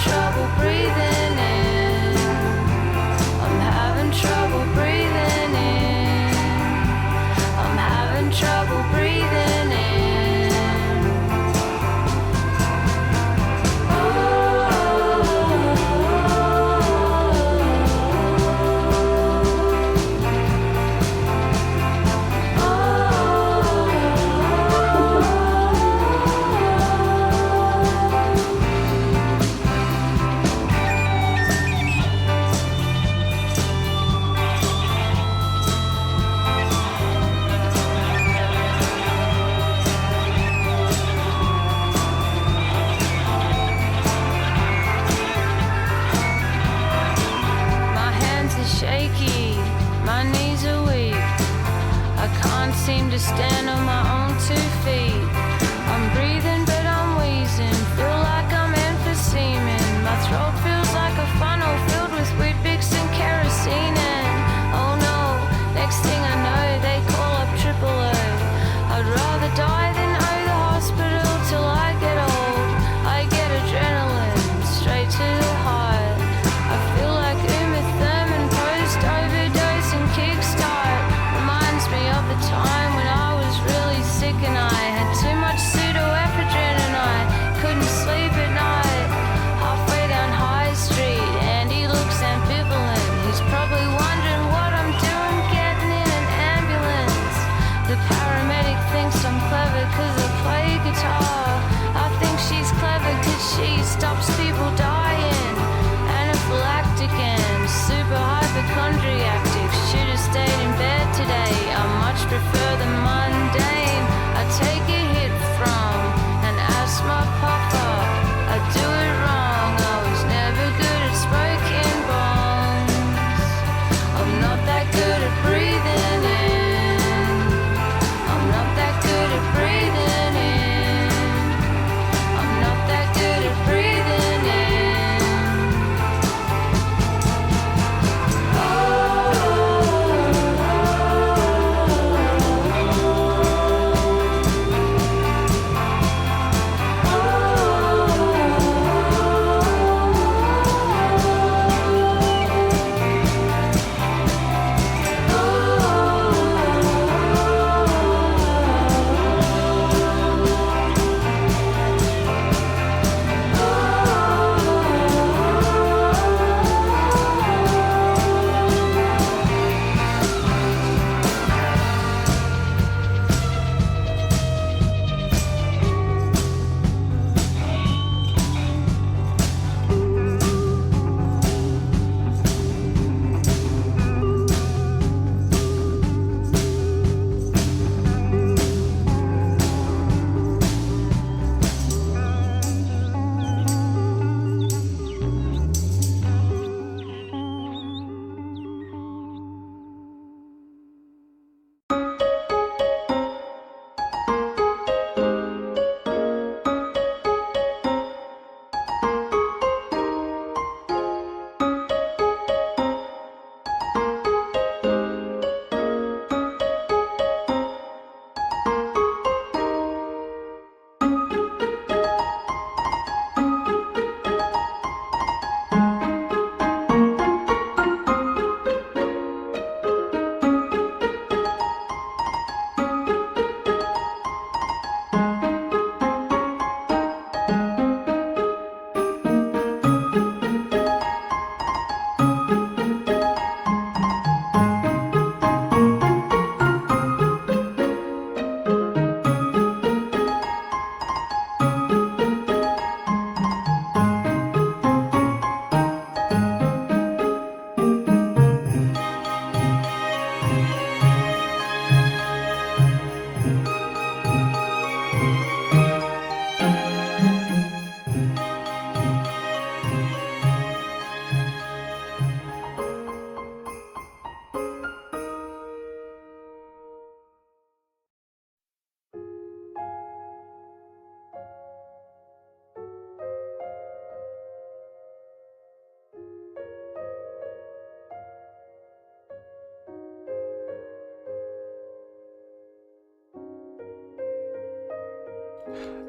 trouble breathing in. I'm having trouble breathing in. I'm having trouble breathing in. Shaky, my knees are weak. I can't seem to stand on my own 2 feet. I'm breathing but I'm wheezing, feel like I'm emphyseming. My throat feels like a funnel filled with Weet-Bix and kerosene. And oh no, next thing I know they call up AAA. I'd rather die than owe the hospital till I get old. I get adrenaline straight to the heart. I feel like Uma Thurman overdose and kickstart. Reminds me of the time when I was really sick and I had too much pseudoephedrine and I couldn't sleep at night. Halfway down High Street and he looks ambivalent. He's probably wondering what I'm doing getting in an ambulance. The paramedic thinks I'm clever cause I play guitar. I think she's clever cause she stops people dying. Anaphylactic and super hypochondriac. Should have stayed in bed today. I much prefer the mundane. I take a hit from an asthma puffer. I do it wrong. I was never good at smoking bongs. I'm not that good at breathing in. I'm not that good at breathing in. I'm not that good at breathing in.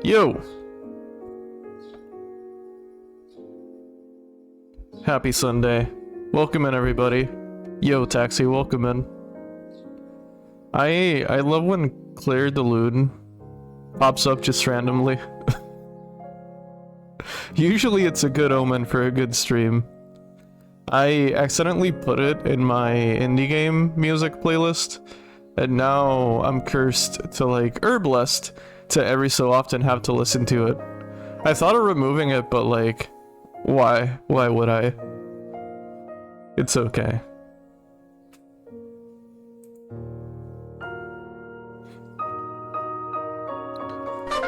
Yo! Happy Sunday. Welcome in, everybody. Yo, Taxi, welcome in. I love when Claire the Loon pops up just randomly. Usually it's a good omen for a good stream. I accidentally put it in my indie game music playlist, and now I'm cursed to like, or blessed to every so often have to listen to it. I thought of removing it, but like, why? Why would I? It's okay.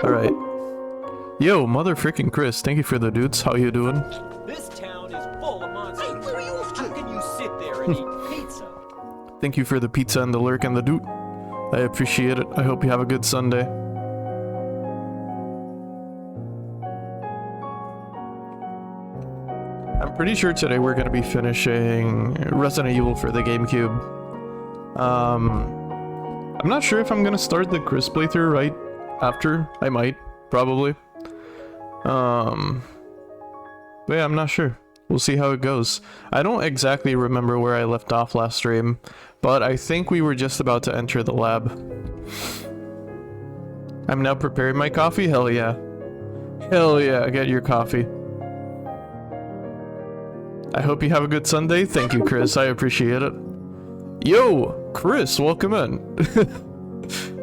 Alright. Yo, mother freaking Chris, thank you for the dudes. How you doing? This town is full of monsters. Hey, where are you off to? How can you sit there and eat pizza? Thank you for the pizza and the lurk and the doot. I appreciate it. I hope you have a good Sunday. I'm pretty sure today we're going to be finishing Resident Evil for the Gamecube. I'm not sure if I'm going to start the Chris playthrough right after. I might, probably. But yeah, I'm not sure. We'll see how it goes. I don't exactly remember where I left off last stream, but I think we were just about to enter the lab. I'm now preparing my coffee? Hell yeah. Hell yeah, get your coffee. I hope you have a good Sunday. Thank you, Chris. I appreciate it. Yo, Chris, welcome in.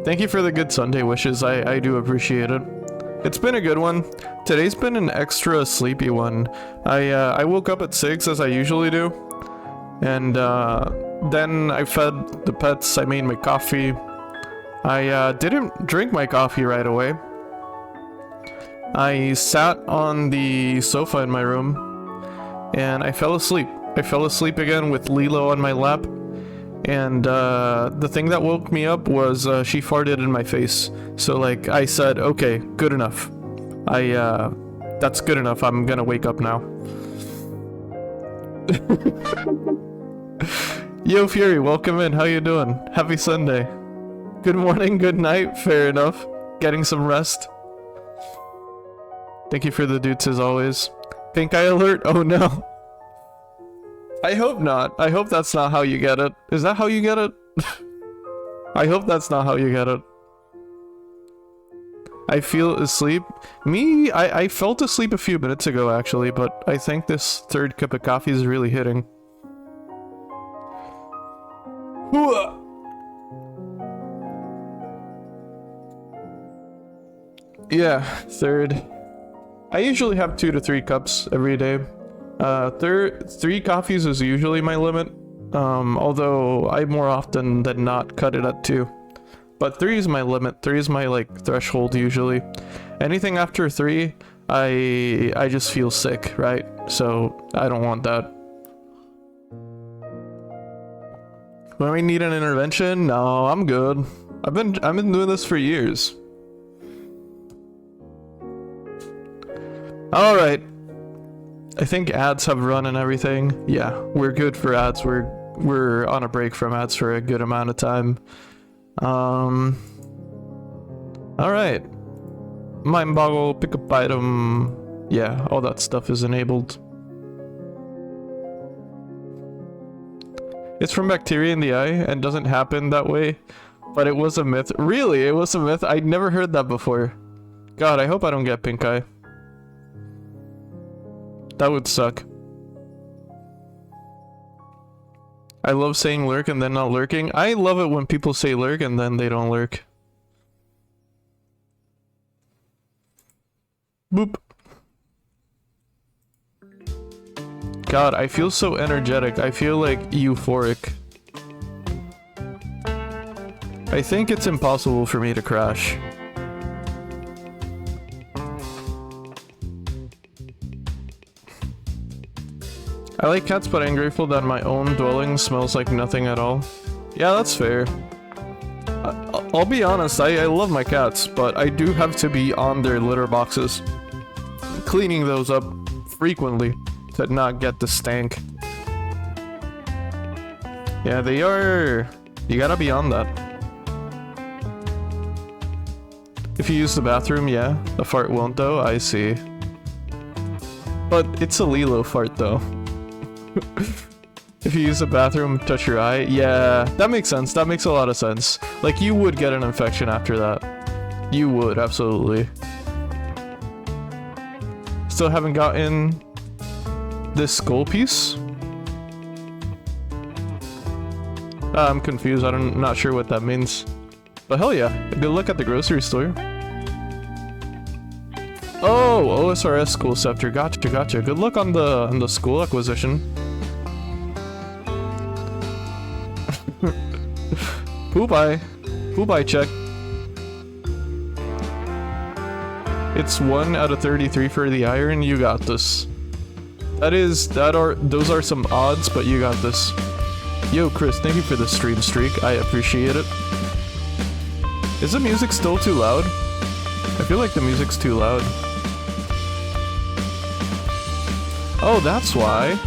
Thank you for the good Sunday wishes. I do appreciate it. It's been a good one. Today's been an extra sleepy one. I woke up at 6 as I usually do. And then I fed the pets. I made my coffee. I didn't drink my coffee right away. I sat on the sofa in my room. And I fell asleep. I fell asleep again with Lilo on my lap. And the thing that woke me up was she farted in my face. So like I said, okay, good enough. That's good enough. I'm gonna wake up now. Yo Fury, welcome in. How you doing? Happy Sunday. Good morning, good night. Fair enough. Getting some rest. Thank you for the dudes as always. Pink eye alert? Oh no. I hope not. I hope that's not how you get it. Is that how you get it? I hope that's not how you get it. I feel asleep. Me, I felt asleep a few minutes ago actually, but I think this third cup of coffee is really hitting. Yeah, third. I usually have 2 to 3 cups every day. 3 coffees is usually my limit, although I more often than not cut it at 2. But 3 is my limit. 3 is my like threshold usually. Anything after 3, I just feel sick, right? So I don't want that. When we need an intervention? No, I'm good. I've been doing this for years. Alright. I think ads have run and everything. Yeah, we're good for ads. We're on a break from ads for a good amount of time. Alright. Mind boggle, pick up item. Yeah, all that stuff is enabled. It's from bacteria in the eye and doesn't happen that way. But it was a myth. Really? It was a myth? I'd never heard that before. God, I hope I don't get pink eye. That would suck. I love saying lurk and then not lurking. I love it when people say lurk and then they don't lurk. Boop. God, I feel so energetic. I feel like euphoric. I think it's impossible for me to crash. I like cats, but I'm grateful that my own dwelling smells like nothing at all. Yeah, that's fair. I'll be honest, I love my cats, but I do have to be on their litter boxes, cleaning those up frequently to not get the stank. Yeah, they are... You gotta be on that. If you use the bathroom, yeah. The fart won't though, I see. But it's a Lilo fart though. If you use the bathroom, touch your eye. Yeah, that makes sense. That makes a lot of sense. Like, you would get an infection after that. You would, absolutely. Still haven't gotten this skull piece. I'm confused. I'm not sure what that means. But hell yeah, good luck at the grocery store. Oh, OSRS school scepter. Gotcha, gotcha. Good luck on the school acquisition. Poop eye check. It's 1 out of 33 for the iron. You got this. Those are some odds, but you got this. Yo, Chris, thank you for the stream streak. I appreciate it. Is the music still too loud? I feel like the music's too loud. Oh, that's why.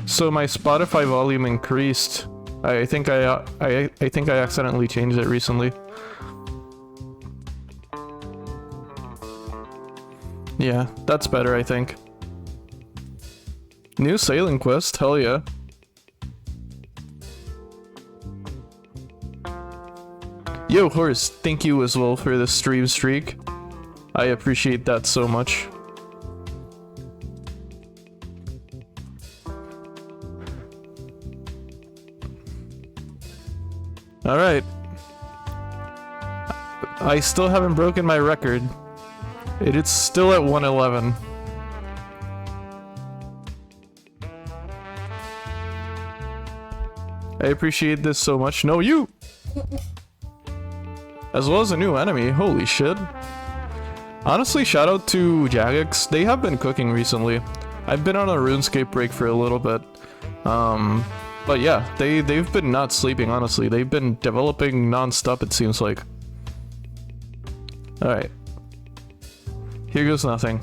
So my Spotify volume increased. I think I accidentally changed it recently. Yeah, that's better, I think. New sailing quest, hell yeah. Yo, Horse, thank you as well for the stream streak. I appreciate that so much. Alright. I still haven't broken my record. It's still at 111. I appreciate this so much. No, you! As well as a new enemy. Holy shit. Honestly, shout out to Jagex. They have been cooking recently. I've been on a RuneScape break for a little bit. But yeah, they've been not sleeping, honestly. They've been developing non-stop, it seems like. Alright. Here goes nothing.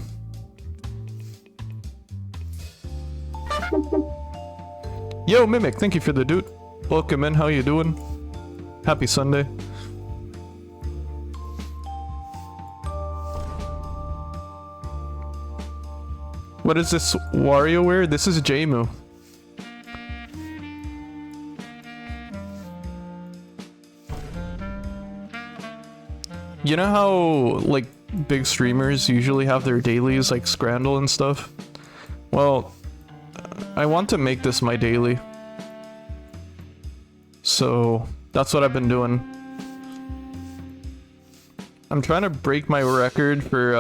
Yo, Mimic, thank you for the dude. Welcome in, how you doing? Happy Sunday. What is this WarioWare? This is Jmu. You know how, like, big streamers usually have their dailies, like Scrandle and stuff? Well, I want to make this my daily. So, that's what I've been doing. I'm trying to break my record for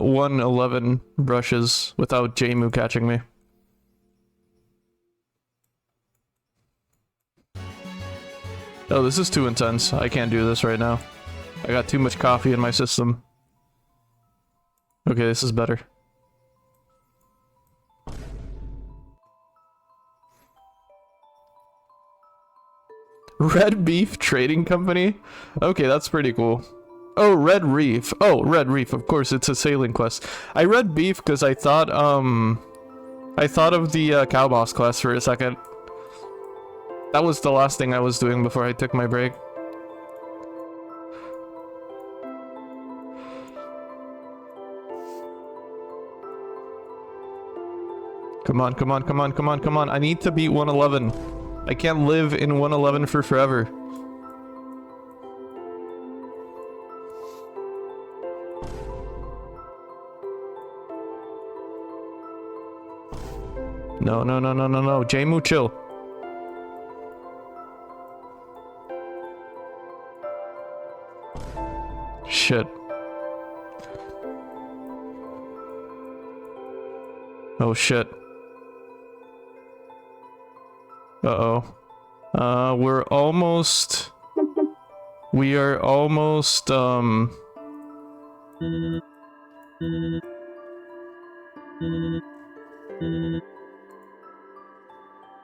111 brushes without Jmu catching me. Oh, this is too intense. I can't do this right now. I got too much coffee in my system. Okay, this is better. Red Beef Trading Company? Okay, that's pretty cool. Oh, Red Reef. Oh, Red Reef, of course, it's a sailing quest. I read Beef because I thought of the Cow Boss class for a second. That was the last thing I was doing before I took my break. Come on, come on, come on, come on, come on. I need to beat 111. I can't live in 111 for forever. No, no, no, no, no, no. Jmu, chill. Shit. Oh, shit. Uh-oh. We're almost... We are almost,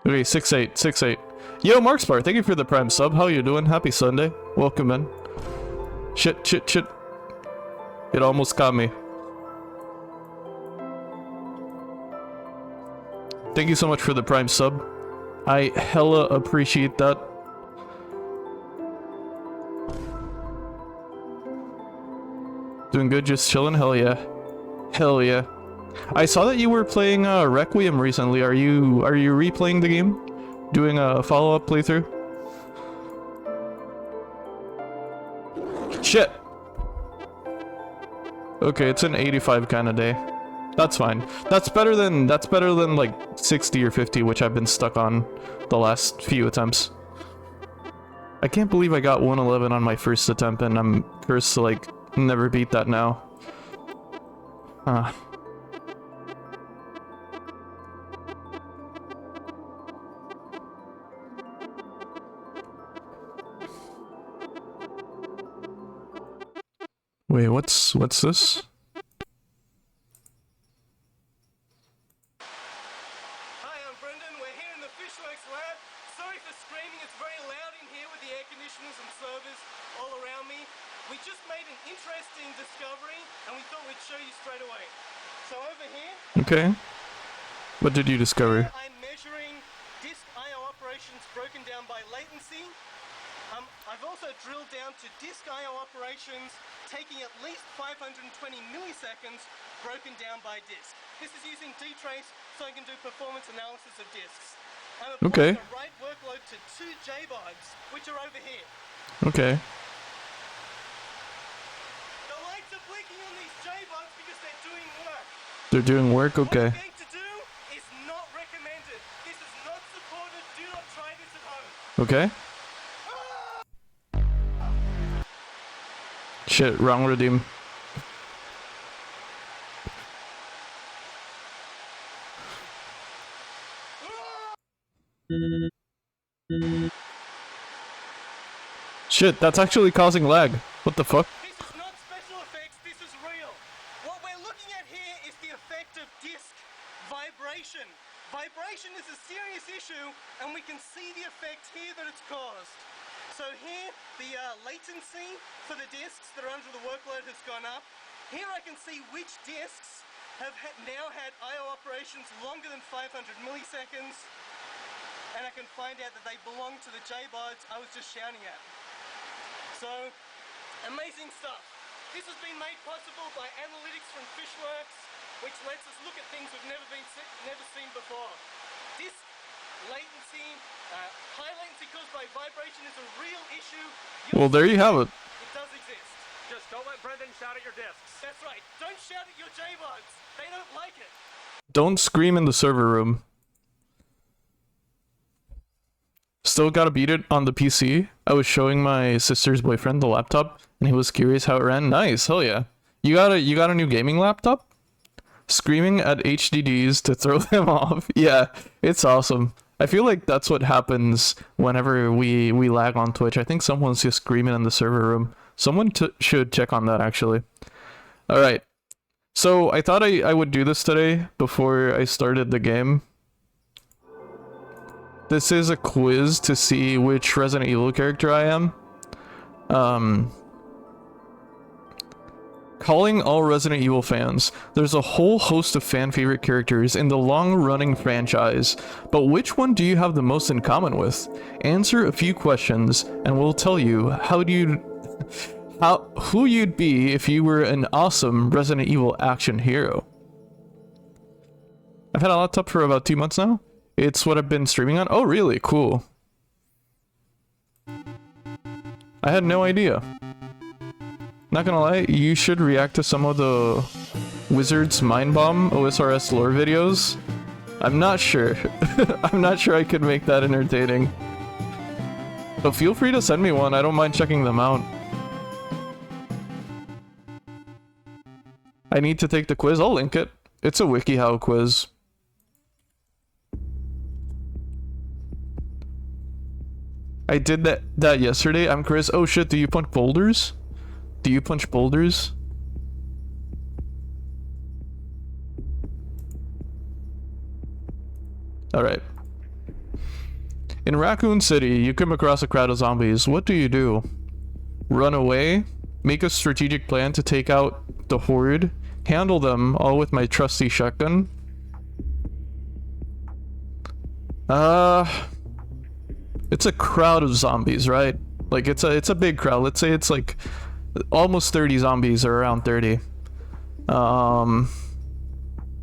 Okay, 6-8, 6-8. Yo, Markspar, thank you for the Prime sub. How you doing? Happy Sunday. Welcome in. Shit, shit, shit. It almost caught me. Thank you so much for the Prime sub. I hella appreciate that. Doing good, just chilling? Hell yeah. Hell yeah. I saw that you were playing Requiem recently. Are you replaying the game? Doing a follow-up playthrough? Shit. Okay, it's an 85 kind of day. That's fine. That's better than like 60 or 50, which I've been stuck on the last few attempts. I can't believe I got 111 on my first attempt, and I'm cursed to like never beat that now. Huh. Wait, what's this? Hi, I'm Brendan. We're here in the Fishworks lab. Sorry for screaming, it's very loud in here with the air conditioners and servers all around me. We just made an interesting discovery and we thought we'd show you straight away. So over here, Okay. What did you discover? I'm measuring disk I/O operations broken down by latency. I've also drilled down to disk I/O operations taking at least 520 milliseconds broken down by disk. This is using dtrace so I can do performance analysis of disks. I'm applying a write workload to 2 JBODs, which are over here. Okay. The lights are blinking on these JBODs because they're doing work. They're doing work? Okay. What I'm going to do is not recommended. This is not supported. Do not try this at home. Okay. Shit, wrong redeem. Shit, that's actually causing lag. What the fuck? This is not special effects, this is real. What we're looking at here is the effect of disk vibration. Vibration is a serious issue, and we can see the effect here that it's caused. So here, the latency for the disks that are under the workload has gone up. Here I can see which disks have now had I/O operations longer than 500 milliseconds, and I can find out that they belong to the JBODs I was just shouting at. So, amazing stuff. This has been made possible by analytics from Fishworks, which lets us look at things we've never seen before. Disk latency, high latency caused by vibration is a real issue. Well, there you have it. It does exist. Just don't let Brendan shout at your discs. That's right. Don't shout at your JBODs. They don't like it. Don't scream in the server room. Still gotta beat it on the PC. I was showing my sister's boyfriend the laptop, and he was curious how it ran. Nice, hell yeah. You got a new gaming laptop? Screaming at HDDs to throw them off. Yeah, it's awesome. I feel like that's what happens whenever we lag on Twitch. I think someone's just screaming in the server room. Someone should check on that, actually. Alright. So, I thought I would do this today before I started the game. This is a quiz to see which Resident Evil character I am. Calling all Resident Evil fans, there's a whole host of fan favorite characters in the long-running franchise, but which one do you have the most in common with? Answer a few questions, and we'll tell you who you'd be if you were an awesome Resident Evil action hero. I've had a laptop for about 2 months now. It's what I've been streaming on. Oh, really? Cool. I had no idea. Not gonna lie, you should react to some of the Wizards Mind Bomb OSRS lore videos. I'm not sure. I'm not sure I could make that entertaining. But feel free to send me one. I don't mind checking them out. I need to take the quiz. I'll link it. It's a WikiHow quiz. I did that yesterday. I'm Chris. Oh shit, do you punch boulders? Do you punch boulders? Alright. In Raccoon City, you come across a crowd of zombies. What do? Run away? Make a strategic plan to take out the horde? Handle them all with my trusty shotgun? It's a crowd of zombies, right? Like, it's a big crowd. Let's say it's like almost 30 zombies, or around 30.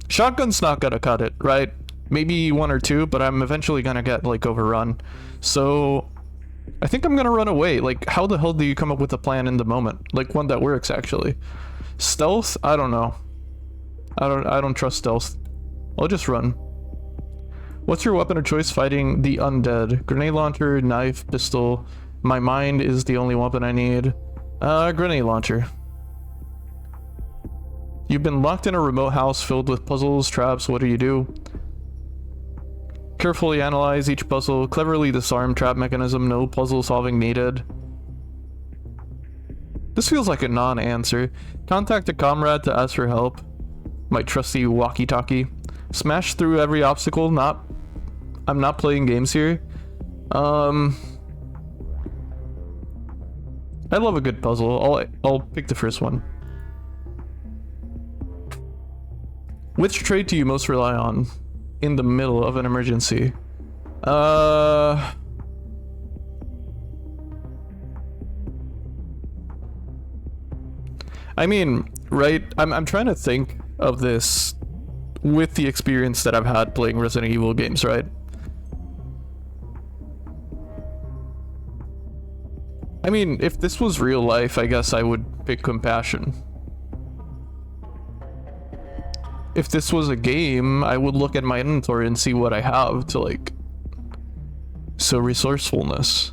Shotgun's not gonna cut it, right? Maybe 1 or 2, but I'm eventually gonna get, like, overrun. So, I think I'm gonna run away. Like, how the hell do you come up with a plan in the moment? Like, one that works, actually. Stealth? I don't know. I don't trust stealth. I'll just run. What's your weapon of choice fighting the undead? Grenade launcher, knife, pistol. My mind is the only weapon I need. Grenade launcher. You've been locked in a remote house filled with puzzles, traps. What do you do? Carefully analyze each puzzle. Cleverly disarm trap mechanism. No puzzle solving needed. This feels like a non-answer. Contact a comrade to ask for help. My trusty walkie-talkie. Smash through every obstacle. I'm not playing games here. I love a good puzzle. I'll pick the first one. Which trait do you most rely on in the middle of an emergency? I mean, right? I'm trying to think of this with the experience that I've had playing Resident Evil games, right? I mean, if this was real life, I guess I would pick compassion. If this was a game, I would look at my inventory and see what I have to, like... So resourcefulness.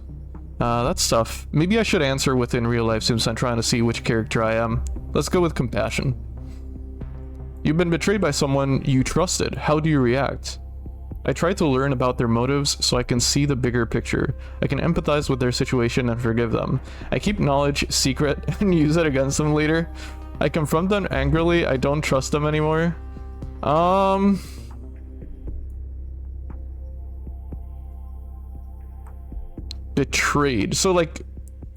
That's tough. Maybe I should answer within real life since I'm trying to see which character I am. Let's go with compassion. You've been betrayed by someone you trusted. How do you react? I try to learn about their motives so I can see the bigger picture. I can empathize with their situation and forgive them. I keep knowledge secret and use it against them later. I confront them angrily. I don't trust them anymore. Betrayed. So, like,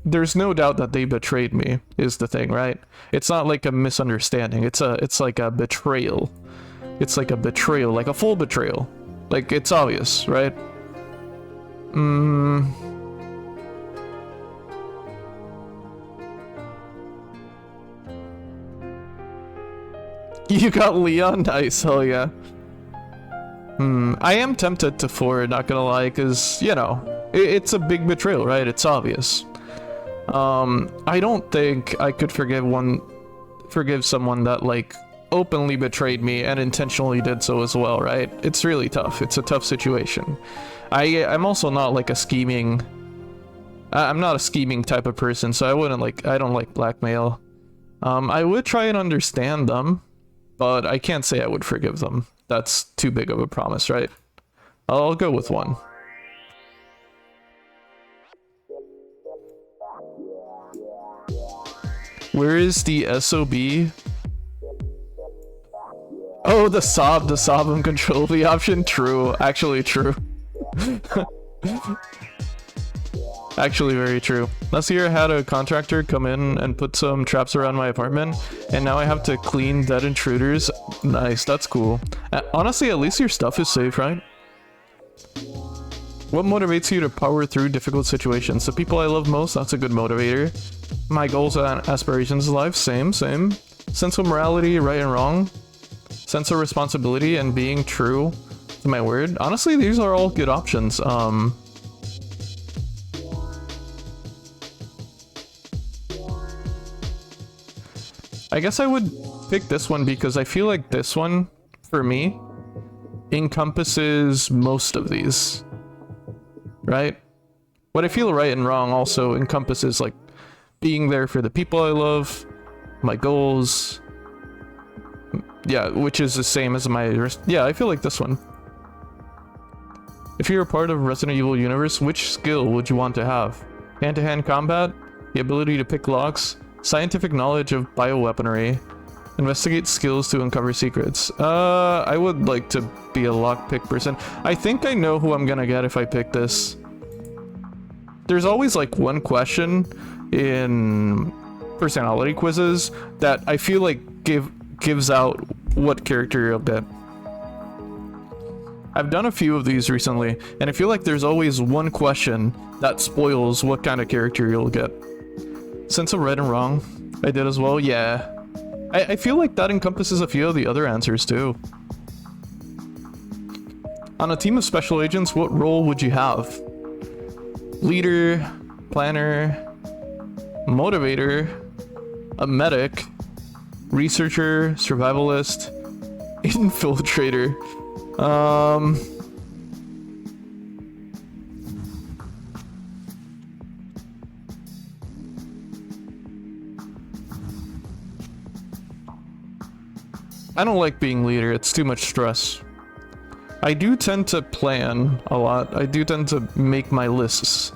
there's no doubt that they betrayed me, is the thing, right? It's not like a misunderstanding. It's like a betrayal. It's like a betrayal, like a full betrayal. Like, it's obvious, right? You got Leon? Nice, hell yeah. I am tempted to 4, not gonna lie, because, you know, it's a big betrayal, right? It's obvious. I don't think I could forgive someone that, like, openly betrayed me and intentionally did so as well, right? It's really tough. It's a tough situation. I'm also not like a scheming... I'm not a scheming type of person, so I don't like blackmail. I would try and understand them, but I can't say I would forgive them. That's too big of a promise, right? I'll go with 1. Where is the SOB? Oh, the sob and control the option? True. Actually true. Actually very true. Last year I had a contractor come in and put some traps around my apartment, and now I have to clean dead intruders. Nice, that's cool. Honestly, at least your stuff is safe, right? What motivates you to power through difficult situations? The people I love most, that's a good motivator. My goals and aspirations in life, same. Sense of morality, right and wrong. Sense of responsibility and being true to my word. Honestly, these are all good options. I guess I would pick this one because I feel like this one, for me, encompasses most of these. Right? What I feel right and wrong also encompasses, like, being there for the people I love, my goals. Yeah, which is the same as my... Yeah, I feel like this one. If you're a part of Resident Evil universe, which skill would you want to have? Hand-to-hand combat? The ability to pick locks? Scientific knowledge of bioweaponry? Investigate skills to uncover secrets? I would like to be a lockpick person. I think I know who I'm gonna get if I pick this. There's always, like, one question in personality quizzes that I feel like gives out what character you'll get. I've done a few of these recently, and I feel like there's always one question that spoils what kind of character you'll get. Sense of right and wrong, I did as well, yeah. I feel like that encompasses a few of the other answers too. On a team of special agents, what role would you have? Leader, planner, motivator, a medic, researcher, survivalist, infiltrator. I don't like being leader, it's too much stress. I do tend to plan a lot. I do tend to make my lists.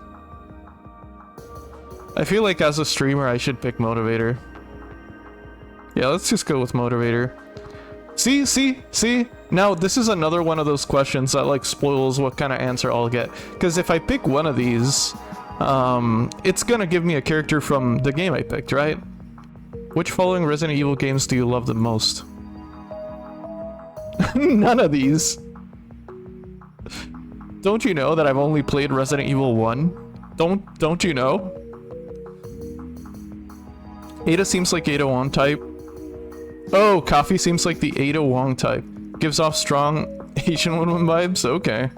I feel like as a streamer I should pick motivator. Yeah, let's just go with motivator. See? Now this is another one of those questions that like spoils what kind of answer I'll get. Because if I pick one of these, it's gonna give me a character from the game I picked, right? Which following Resident Evil games do you love the most? None of these. Don't you know that I've only played Resident Evil 1? Don't you know? Ada seems like Ada Wong type. Oh, Coffee seems like the Ada Wong type. Gives off strong Asian woman vibes? Okay.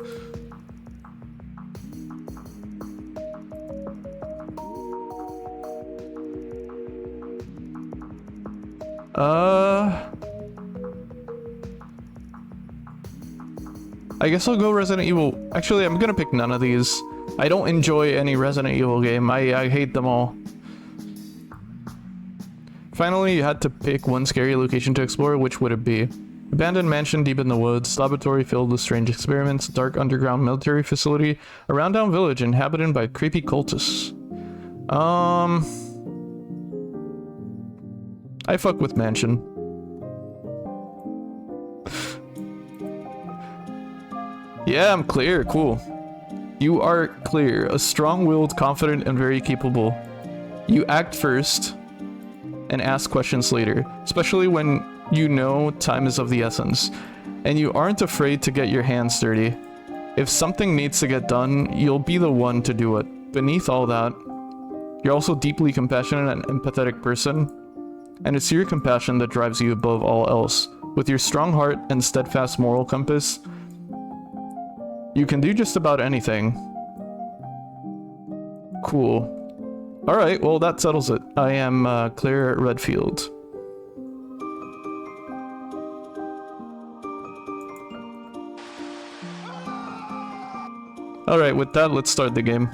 I guess I'll go Resident Evil. Actually, I'm gonna pick none of these. I don't enjoy any Resident Evil game. I hate them all. Finally, you had to pick one scary location to explore. Which would it be? Abandoned mansion deep in the woods, laboratory filled with strange experiments, dark underground military facility, a rundown village inhabited by creepy cultists. I fuck with mansion. Yeah, I'm clear. Cool. You are clear. A strong-willed, confident, and very capable. You act first and ask questions later, especially when you know time is of the essence. And you aren't afraid to get your hands dirty. If something needs to get done, you'll be the one to do it. Beneath all that, you're also deeply compassionate and empathetic person. And it's your compassion that drives you above all else. With your strong heart and steadfast moral compass, you can do just about anything. Cool. Alright, well that settles it. I am Claire Redfield. Alright, with that, let's start the game.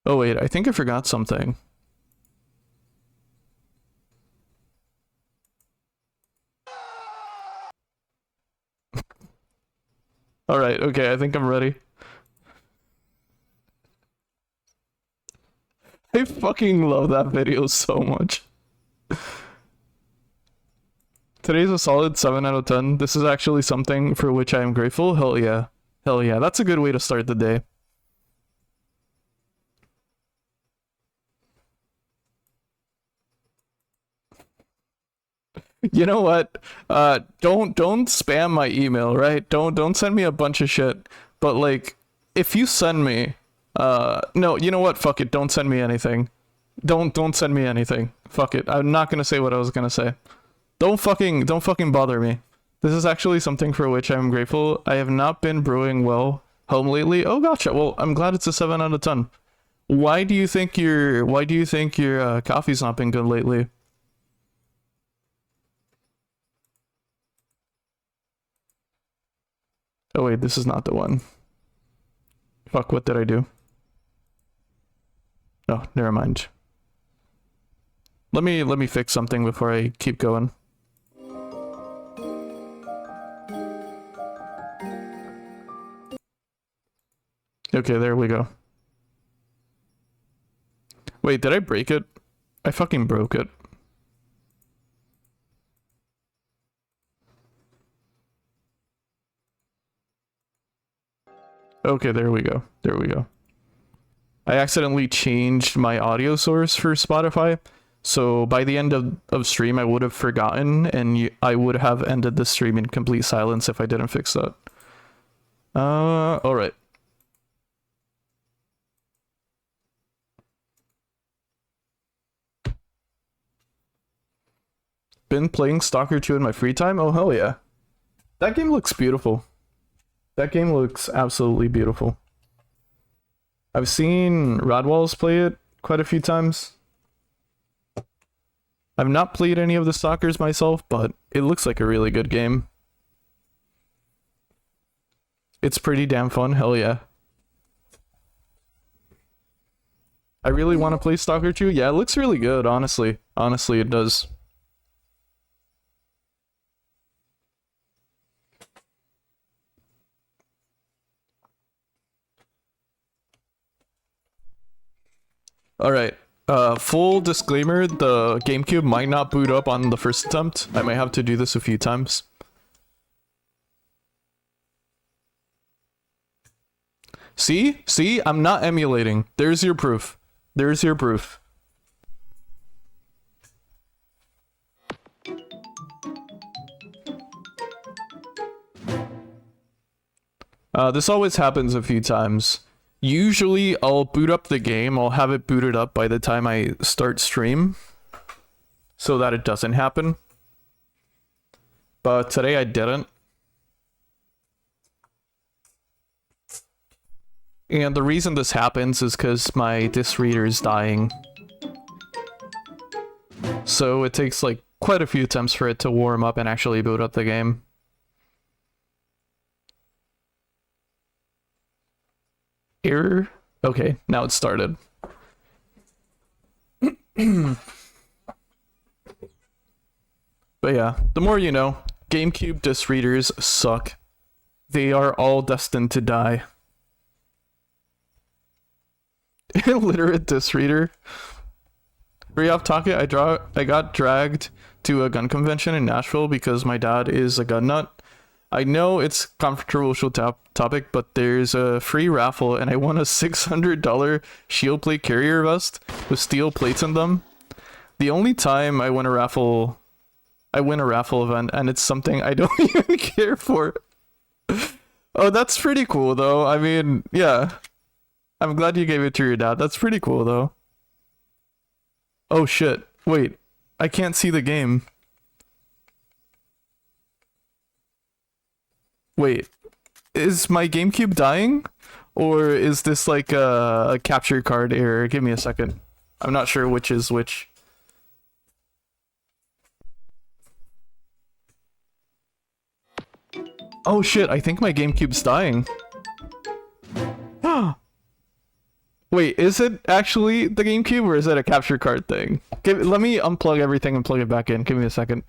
Oh wait, I think I forgot something. Alright, okay, I think I'm ready. I fucking love that video so much. Today's a solid 7 out of 10. This is actually something for which I am grateful. Hell yeah. Hell yeah, that's a good way to start the day. You know what? Don't spam my email, right? Don't send me a bunch of shit. But like, if you send me, no, you know what? Fuck it. Don't send me anything. Don't send me anything. Fuck it. I'm not gonna say what I was gonna say. Don't fucking bother me. This is actually something for which I'm grateful. I have not been brewing well home lately. Oh, gotcha. Well, I'm glad it's a 7 out of 10. Why do you think your coffee's not been good lately? Oh wait, this is not the one. Fuck, what did I do? Oh, never mind. Let me fix something before I keep going. Okay, there we go. Wait, did I break it? I fucking broke it. Okay, there we go. There we go. I accidentally changed my audio source for Spotify. So by the end of stream, I would have forgotten, and I would have ended the stream in complete silence if I didn't fix that. All right. Been playing Stalker 2 in my free time? Oh, hell yeah. That game looks beautiful. That game looks absolutely beautiful. I've seen Radwalls play it quite a few times. I've not played any of the Stalkers myself, but it looks like a really good game. It's pretty damn fun, hell yeah. I really want to play Stalker 2. Yeah, it looks really good, honestly. Honestly, it does. Alright, full disclaimer, the GameCube might not boot up on the first attempt. I might have to do this a few times. See? See? I'm not emulating. There's your proof. There's your proof. This always happens a few times. Usually I'll boot up the game, I'll have it booted up by the time I start stream, so that it doesn't happen. But today I didn't. And the reason this happens is because my disk reader is dying. So it takes like quite a few attempts for it to warm up and actually boot up the game. Error? Okay, now it started. But yeah, the more you know, GameCube disc readers suck. They are all destined to die. Illiterate disc reader. Very off topic, I got dragged to a gun convention in Nashville because my dad is a gun nut. I know it's controversial topic, but there's a free raffle and I won a $600 shield plate carrier vest with steel plates in them. The only time I win a raffle event, and it's something I don't even care for. Oh, that's pretty cool though. I mean, yeah. I'm glad you gave it to your dad. That's pretty cool though. Oh shit. Wait. I can't see the game. Wait, is my GameCube dying? Or is this like a capture card error? Give me a second. I'm not sure which is which. Oh shit, I think my GameCube's dying. Wait, is it actually the GameCube or is it a capture card thing? Let me unplug everything and plug it back in. Give me a second.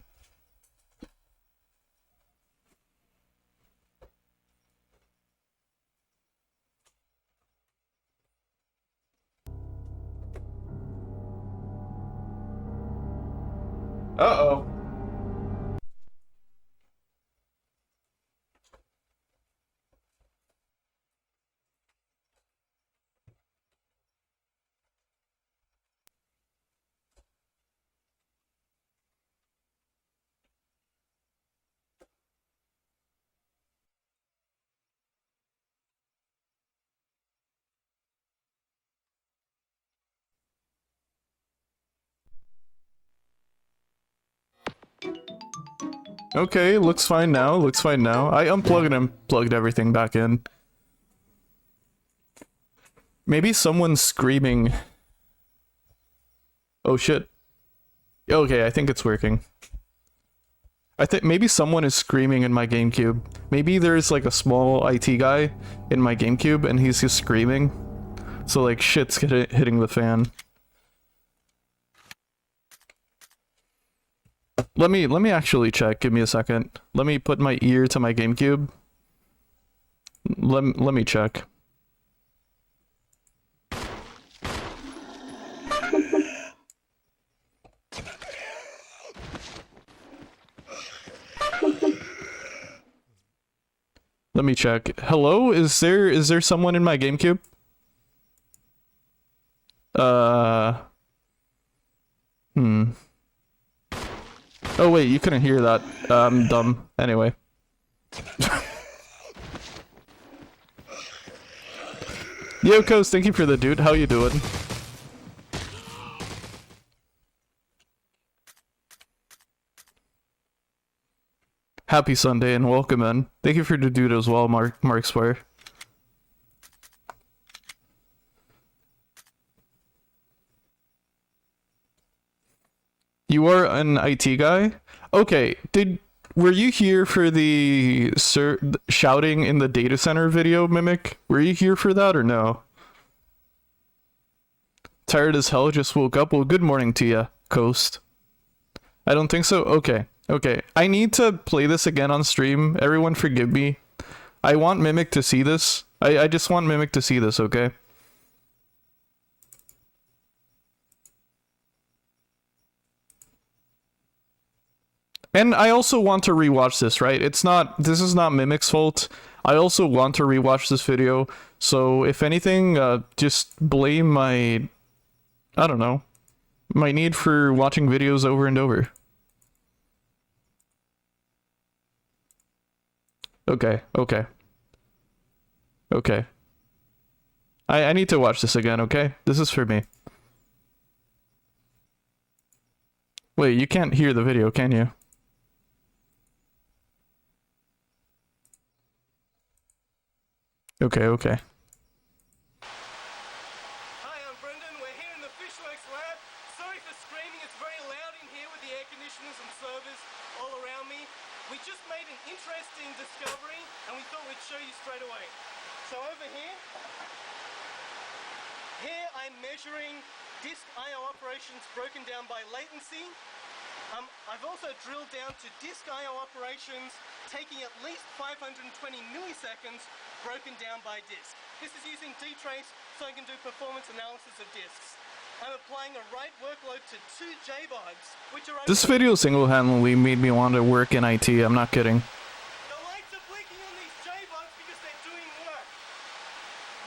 Uh-oh. Okay, looks fine now, looks fine now. I unplugged and plugged everything back in. Maybe someone's screaming. Oh shit. Okay, I think it's working. I think maybe someone is screaming in my GameCube. Maybe there's like a small IT guy in my GameCube and he's just screaming. So like shit's hitting the fan. Let me actually check. Give me a second. Let me put my ear to my GameCube. Let me check. Let me check. Hello? Is there someone in my GameCube? Hmm. Oh wait, you couldn't hear that. I'm dumb. Anyway. Yo, Coast, thank you for the dude. How you doing? Happy Sunday and welcome in. Thank you for the dude as well, Mark Square. You are an IT guy? Okay, were you here for the shouting in the data center video, Mimic? Were you here for that or no? Tired as hell, just woke up. Well, good morning to ya, Coast. I don't think so? Okay. Okay. I need to play this again on stream. Everyone forgive me. I want Mimic to see this. I just want Mimic to see this, okay? And I also want to rewatch this, right? This is not Mimic's fault. I also want to rewatch this video. So if anything, just blame my, I don't know, my need for watching videos over and over. Okay, okay. Okay. I need to watch this again, okay? This is for me. Wait, you can't hear the video, can you? Okay, okay. Hi, I'm Brendan. We're here in the Fishworks lab. Sorry for screaming. It's very loud in here with the air conditioners and servers all around me. We just made an interesting discovery and we thought we'd show you straight away. So over here I'm measuring disk I/O operations broken down by latency. I've also drilled down to disk I/O operations taking at least 520 milliseconds broken down by disk. This is using dtrace so I can do performance analysis of disks. I'm applying a write workload to 2 JBODs, which are... This video single-handedly made me want to work in IT, I'm not kidding. The lights are blinking on these JBODs because they're doing work.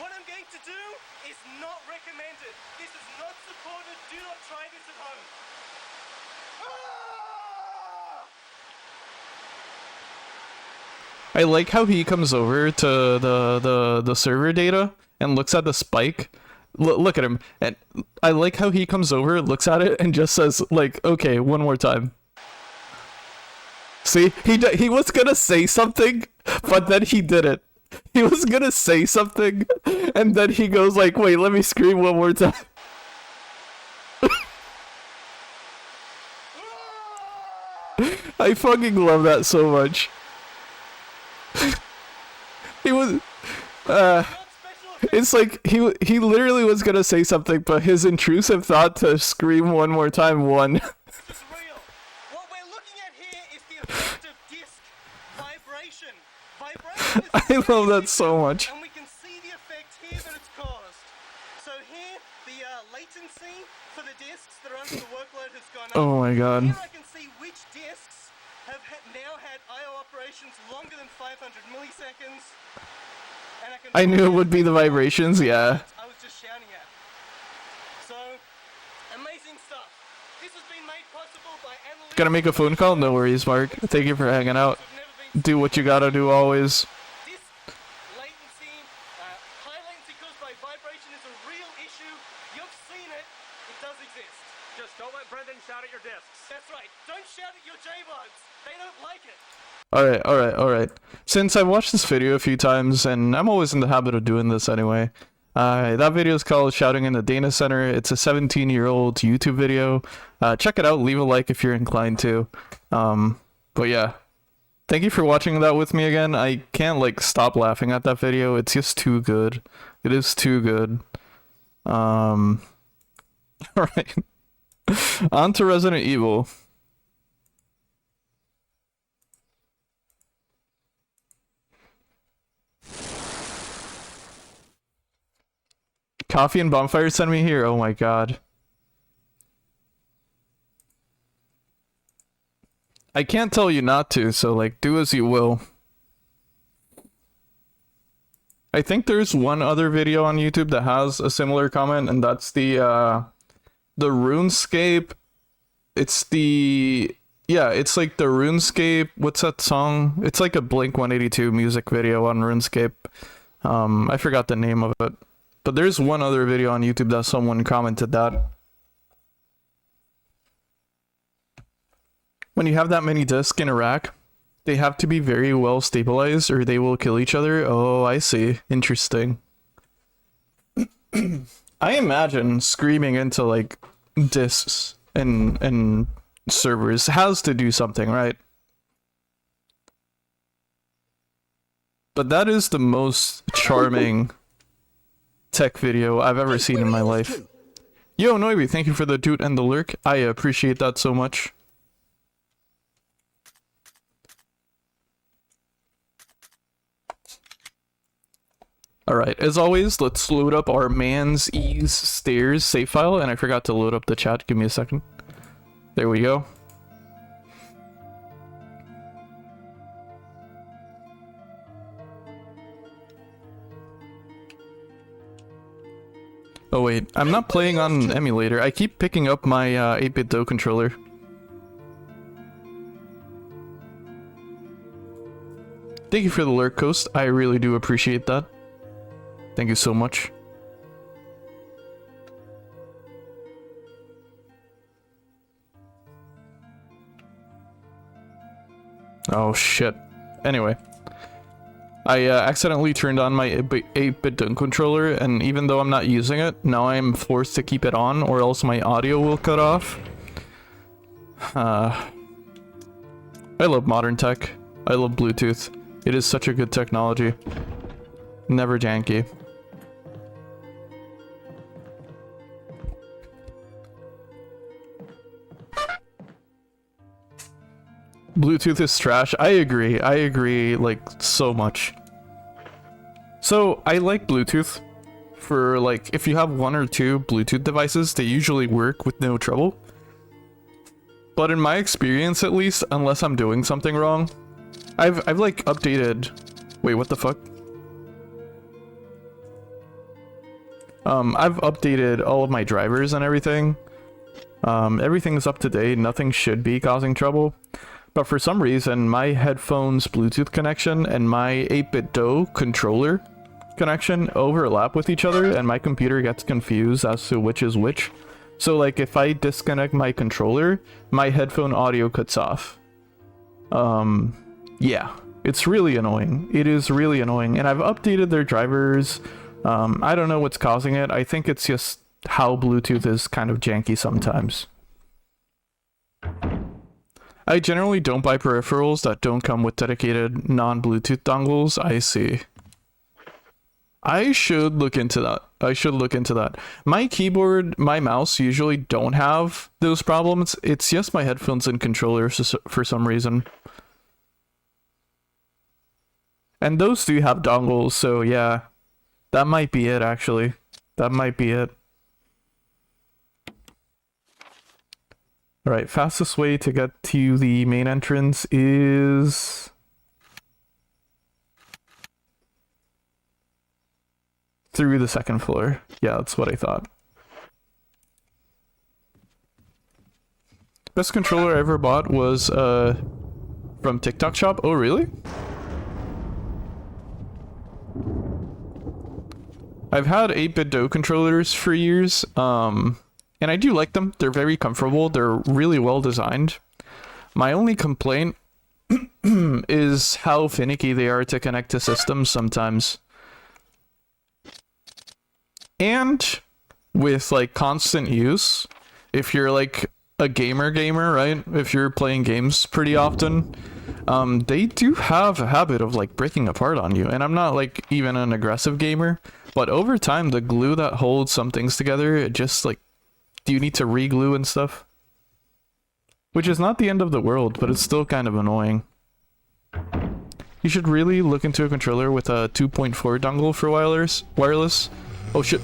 What I'm going to do is not recommended. This is not supported. Do not try this at home. I like how he comes over to the server data and looks at the spike. Look at him. And I like how he comes over, looks at it, and just says, like, okay, one more time. See? He was gonna say something, but then he didn't. He was gonna say something, and then he goes like, wait, let me scream one more time. I fucking love that so much. He was, it's like he literally was gonna say something, but his intrusive thought to scream one more time won. This is real. What we're looking at here is the effect of disk vibration. Vibration is I love that so much. and we can see the effect here that it's caused. So here, the latency for the disks that are under the workload has gone up. Oh my god. Here I can see which disks have now had I/O operations longer than 500 milliseconds. And I knew it would be the vibrations, yeah. I was just shouting at. So, amazing stuff. This has been made possible by analytics. Gotta make a phone call? No worries, Mark. Thank you for hanging out. Do what you gotta do always. Disk latency, high latency caused by vibration is a real issue. You've seen it. It does exist. Just don't let Brendan shout at your discs. That's right. Don't shout at your JBods. They don't like it. Alright. Since I've watched this video a few times, and I'm always in the habit of doing this anyway, that video is called Shouting in the Data Center. It's a 17-year-old YouTube video. Check it out, leave a like if you're inclined to. But yeah, thank you for watching that with me again. I can't, like, stop laughing at that video. It's just too good. It is too good. Alright. On to Resident Evil. Coffee and bonfire send me here. Oh my god. I can't tell you not to, so like do as you will. I think there's one other video on YouTube that has a similar comment, and that's the RuneScape. It's it's like the RuneScape. What's that song? It's like a Blink-182 music video on RuneScape. I forgot the name of it, but there's one other video on YouTube that someone commented that. When you have that many discs in a rack, they have to be very well stabilized or they will kill each other. Oh, I see. Interesting. I imagine screaming into like discs and servers has to do something, right? But that is the most charming tech video I've ever seen in my life. Yo, Noibi, thank you for the doot and the lurk. I appreciate that so much. Alright, as always, let's load up our Man's Ease Stairs save file, and I forgot to load up the chat. Give me a second. There we go. Oh wait, I'm not playing on an emulator. I keep picking up my 8-bit Do controller. Thank you for the lurk, Coast. I really do appreciate that. Thank you so much. Oh shit. Anyway. I accidentally turned on my 8-bit Do controller, and even though I'm not using it, now I'm forced to keep it on or else my audio will cut off. I love modern tech. I love Bluetooth. It is such a good technology. Never janky. Bluetooth is trash. I agree like so much. So I like Bluetooth for like if you have one or two Bluetooth devices, they usually work with no trouble. But in my experience at least, unless I'm doing something wrong, I've like updated. Wait, what the fuck? I've updated all of my drivers and everything. Everything's up to date, nothing should be causing trouble. But for some reason, my headphones Bluetooth connection and my 8-bit Do controller connection overlap with each other, and my computer gets confused as to which is which. So like if I disconnect my controller, my headphone audio cuts off. Yeah, it's really annoying. It is really annoying, and I've updated their drivers. I don't know what's causing it. I think it's just how Bluetooth is kind of janky sometimes. I generally don't buy peripherals that don't come with dedicated non-Bluetooth dongles. I see. I should look into that. My keyboard, my mouse usually don't have those problems. It's just my headphones and controllers for some reason. And those do have dongles, so yeah. That might be it, actually. That might be it. Alright, fastest way to get to the main entrance is... through the second floor. Yeah, that's what I thought. Best controller I ever bought was from TikTok Shop. Oh, really? I've had 8-bit Do controllers for years. And I do like them. They're very comfortable. They're really well designed. My only complaint is how finicky they are to connect to systems sometimes. And with like constant use, if you're like a gamer, right? If you're playing games pretty often, they do have a habit of like breaking apart on you. And I'm not like even an aggressive gamer, but over time, the glue that holds some things together, it just like, do you need to re-glue and stuff? Which is not the end of the world, but it's still kind of annoying. You should really look into a controller with a 2.4 dongle for wireless. Oh shit.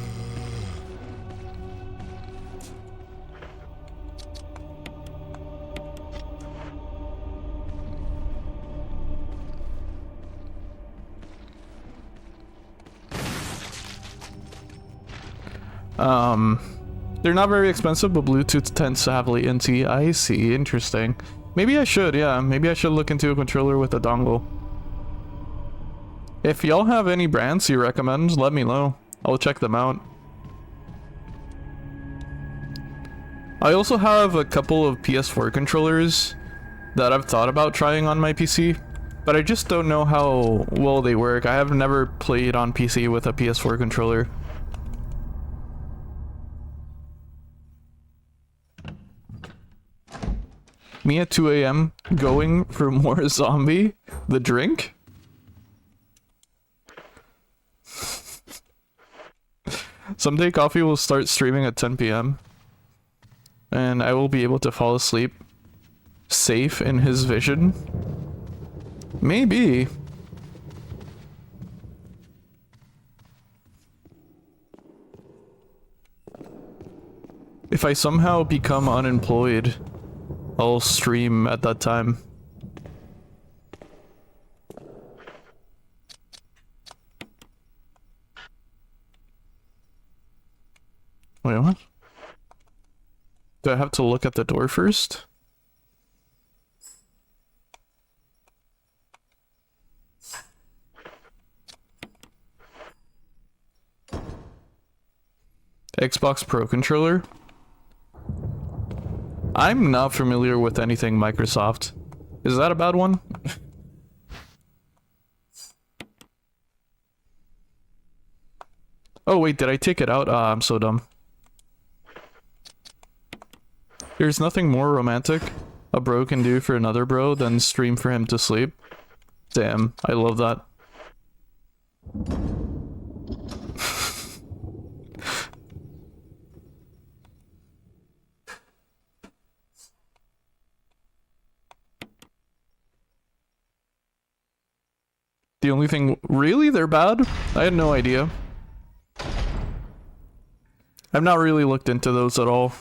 They're not very expensive, but Bluetooth tends to have latency. I see, interesting. Maybe I should, yeah. Maybe I should look into a controller with a dongle. If y'all have any brands you recommend, let me know. I'll check them out. I also have a couple of PS4 controllers that I've thought about trying on my PC, but I just don't know how well they work. I have never played on PC with a PS4 controller. Me at 2 AM going for more zombie? The drink? Someday Coffee will start streaming at 10 PM. And I will be able to fall asleep safe in his vision. Maybe. If I somehow become unemployed, I'll stream at that time. Wait, what? Do I have to look at the door first? Xbox Pro controller? I'm not familiar with anything Microsoft. Is that a bad one? Oh wait, did I take it out? Ah, I'm so dumb. There's nothing more romantic a bro can do for another bro than stream for him to sleep. Damn, I love that. The only thing... Really? They're bad? I had no idea. I've not really looked into those at all.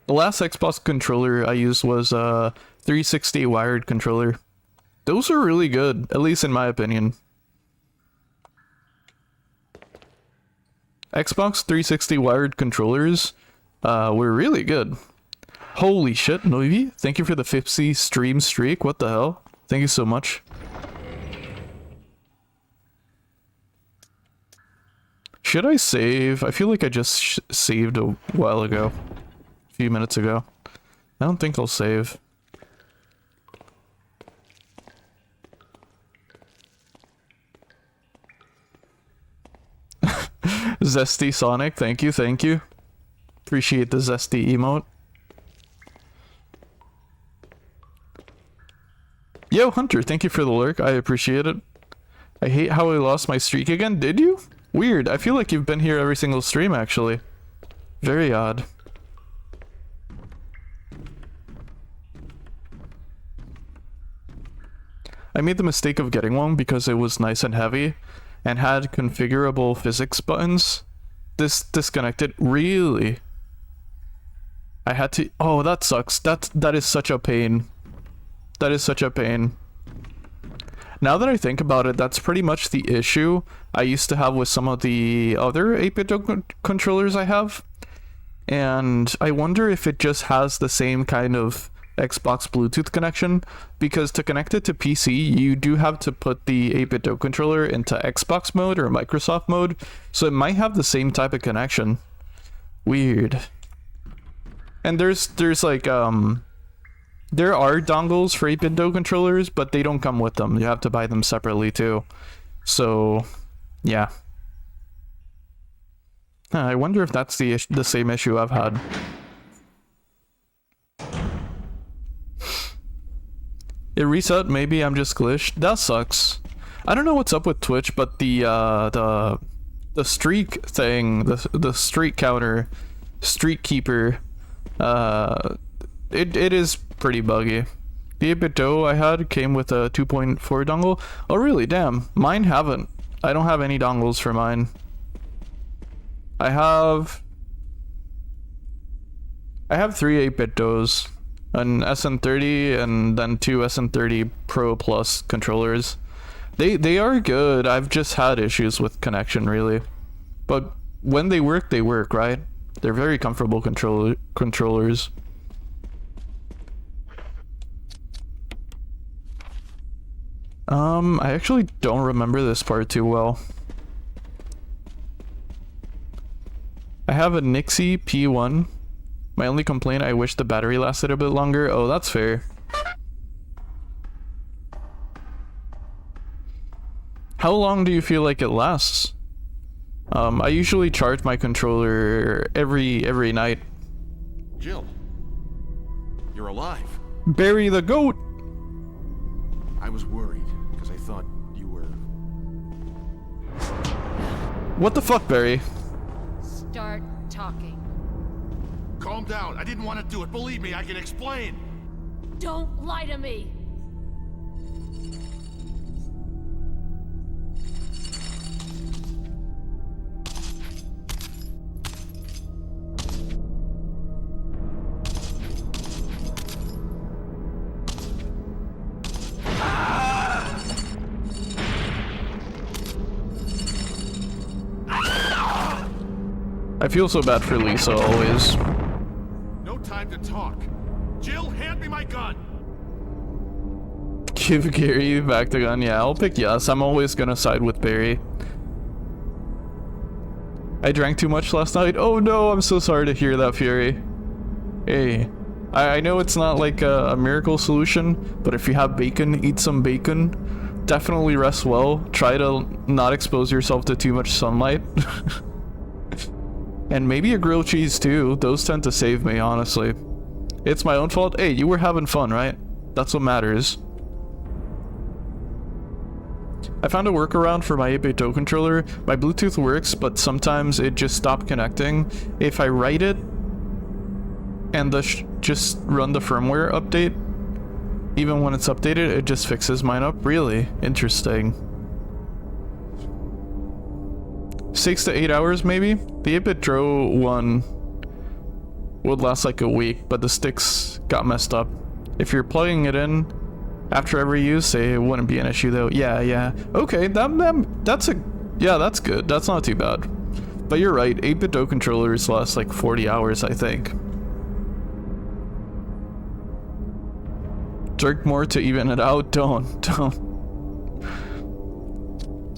The last Xbox controller I used was a 360 wired controller. Those are really good, at least in my opinion. Xbox 360 wired controllers were really good. Holy shit, Noivy, thank you for the 50 stream streak. What the hell? Thank you so much. Should I save? I feel like I just saved a while ago. A few minutes ago. I don't think I'll save. Zesty Sonic, thank you, thank you. Appreciate the zesty emote. Yo, Hunter, thank you for the lurk. I appreciate it. I hate how I lost my streak again. Did you? Weird. I feel like you've been here every single stream, actually. Very odd. I made the mistake of getting one because it was nice and heavy and had configurable physics buttons. This disconnected. Really? I had to... Oh, that sucks. That is such a pain. That is such a pain. Now that I think about it, that's pretty much the issue I used to have with some of the other 8-bit controllers I have. And I wonder if it just has the same kind of Xbox Bluetooth connection, because to connect it to PC, you do have to put the 8-bit controller into Xbox mode or Microsoft mode, so it might have the same type of connection. Weird. And there's like, there are dongles for 8-bit controllers, but they don't come with them. You have to buy them separately too. So, yeah. I wonder if that's the same issue I've had. It reset, maybe I'm just glitched. That sucks. I don't know what's up with Twitch, but the streak thing, the streak counter, streak keeper, it is pretty buggy. The 8-bit I had came with a 2.4 dongle. Oh really? Damn. Mine haven't. I don't have any dongles for mine. I have 3 8-bit DOs. An SN30 and then 2 SN30 Pro Plus controllers. They are good. I've just had issues with connection really. But when they work, right? They're very comfortable controllers. I actually don't remember this part too well. I have a Nixie P1. My only complaint, I wish the battery lasted a bit longer. Oh, that's fair. How long do you feel like it lasts? I usually charge my controller every night. Jill, you're alive. Barry the goat! I was worried because I thought you were... What the fuck, Barry? Start talking. Calm down. I didn't want to do it. Believe me, I can explain. Don't lie to me. I feel so bad for Lisa always. No time to talk. Jill, hand me my gun. Give Gary back the gun. Yeah, I'll pick yes. I'm always gonna side with Barry. I drank too much last night. Oh no, I'm so sorry to hear that, Fury. Hey, I know it's not like a miracle solution, but if you have bacon, eat some bacon. Definitely rest well. Try to not expose yourself to too much sunlight. And maybe a grilled cheese too. Those tend to save me, honestly. It's my own fault. Hey, you were having fun, right? That's what matters. I found a workaround for my 8-bit DO controller. My Bluetooth works, but sometimes it just stopped connecting. If I write it and just run the firmware update, even when it's updated, it just fixes mine up. Really? Interesting. 6 to 8 hours maybe? The 8-bit Dro one would last like a week, but the sticks got messed up. If you're plugging it in after every use, it wouldn't be an issue though. Yeah. Okay, that's good. That's not too bad. But you're right, 8-bit DO controllers last like 40 hours, I think. Drink more to even it out. Don't.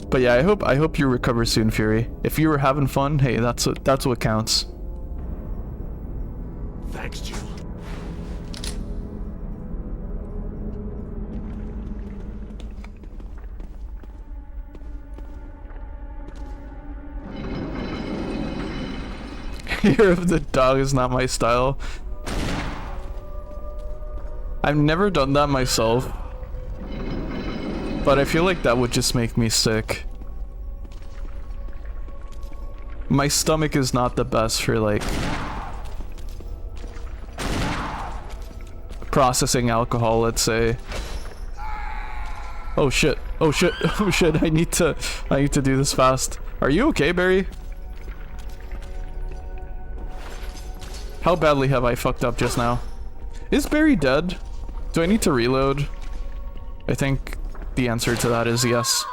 But yeah, I hope you recover soon, Fury. If you were having fun, hey, that's what counts. Thanks, Jill. Hair of the dog is not my style. I've never done that myself. But I feel like that would just make me sick. My stomach is not the best for like processing alcohol, let's say. Oh shit. I need to do this fast. Are you okay, Barry? How badly have I fucked up just now? Is Barry dead? Do I need to reload? I think the answer to that is yes.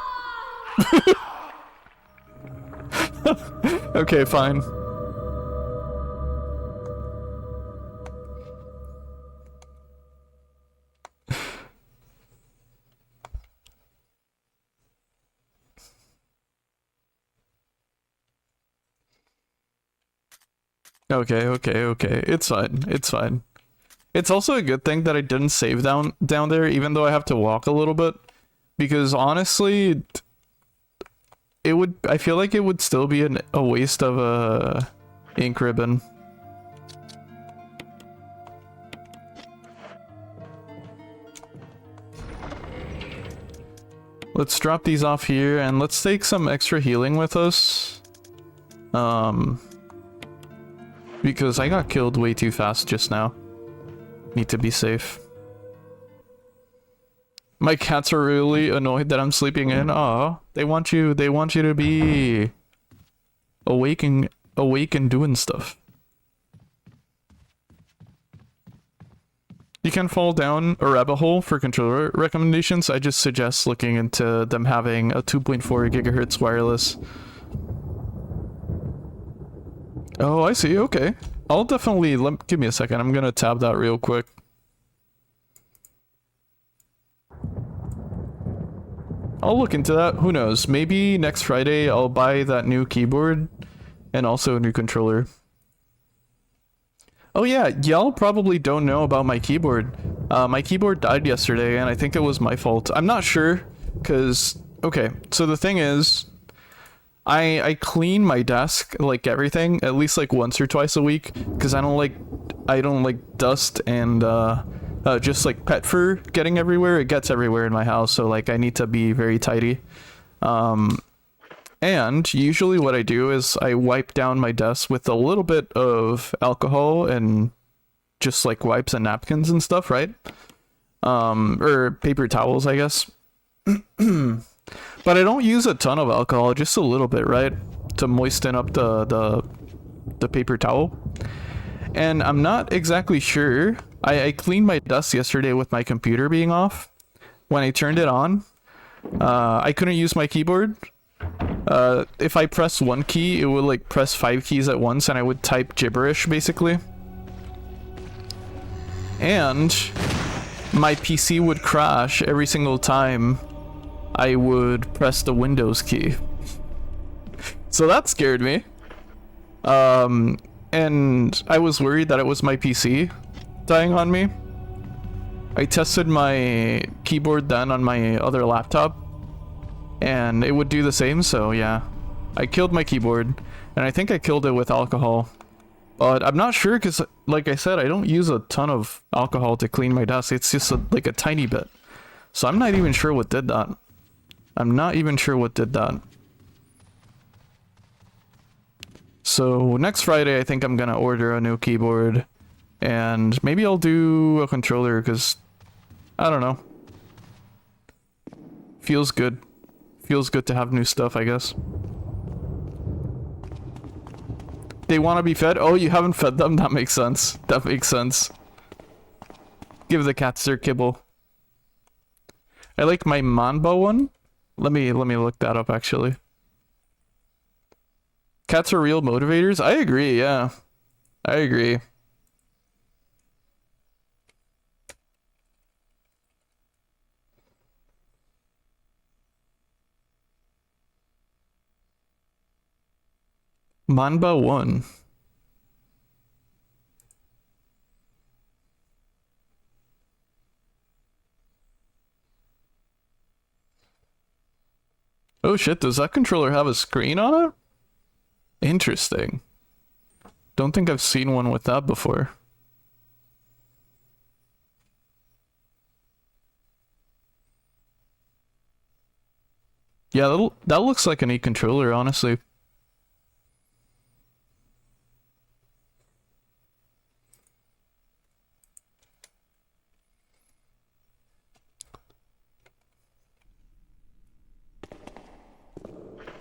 Okay, fine. Okay. It's fine. It's also a good thing that I didn't save down there, even though I have to walk a little bit. Because honestly, I feel like it would still be a waste of a ink ribbon. Let's drop these off here and let's take some extra healing with us. Because I got killed way too fast just now. Need to be safe. My cats are really annoyed that I'm sleeping in. Aw, they want you to be awake and doing stuff. You can fall down a rabbit hole for controller recommendations. I just suggest looking into them having a 2.4 gigahertz wireless. Oh, I see. Okay. I'll definitely... give me a second. I'm gonna tab that real quick. I'll look into that. Who knows? Maybe next Friday I'll buy that new keyboard and also a new controller. Oh yeah, y'all probably don't know about my keyboard. My keyboard died yesterday and I think it was my fault. I'm not sure, because... Okay, so the thing is... I clean my desk, like everything, at least like once or twice a week, because I don't like dust and just like pet fur getting everywhere. It gets everywhere in my house, so like I need to be very tidy. And usually what I do is I wipe down my desk with a little bit of alcohol and just like wipes and napkins and stuff, right? Or paper towels, I guess. But I don't use a ton of alcohol, just a little bit, right? To moisten up the paper towel. And I'm not exactly sure. I cleaned my desk yesterday with my computer being off. When I turned it on, I couldn't use my keyboard. If I press one key, it would like press 5 keys at once and I would type gibberish basically. And my PC would crash every single time I would press the Windows key. So that scared me. And I was worried that it was my PC dying on me. I tested my keyboard then on my other laptop and it would do the same, so yeah. I killed my keyboard and I think I killed it with alcohol. But I'm not sure because, like I said, I don't use a ton of alcohol to clean my desk. It's just like a tiny bit. So I'm not even sure what did that. So next Friday, I think I'm gonna order a new keyboard, and maybe I'll do a controller because I don't know. Feels good. Feels good to have new stuff, I guess. They want to be fed? Oh, you haven't fed them? That makes sense. That makes sense. Give the cats their kibble. I like my Manba one. Let me look that up actually. Cats are real motivators? I agree, yeah. I agree. Manba 1. Oh shit, does that controller have a screen on it? Interesting. Don't think I've seen one with that before. Yeah, that looks like a neat controller, honestly.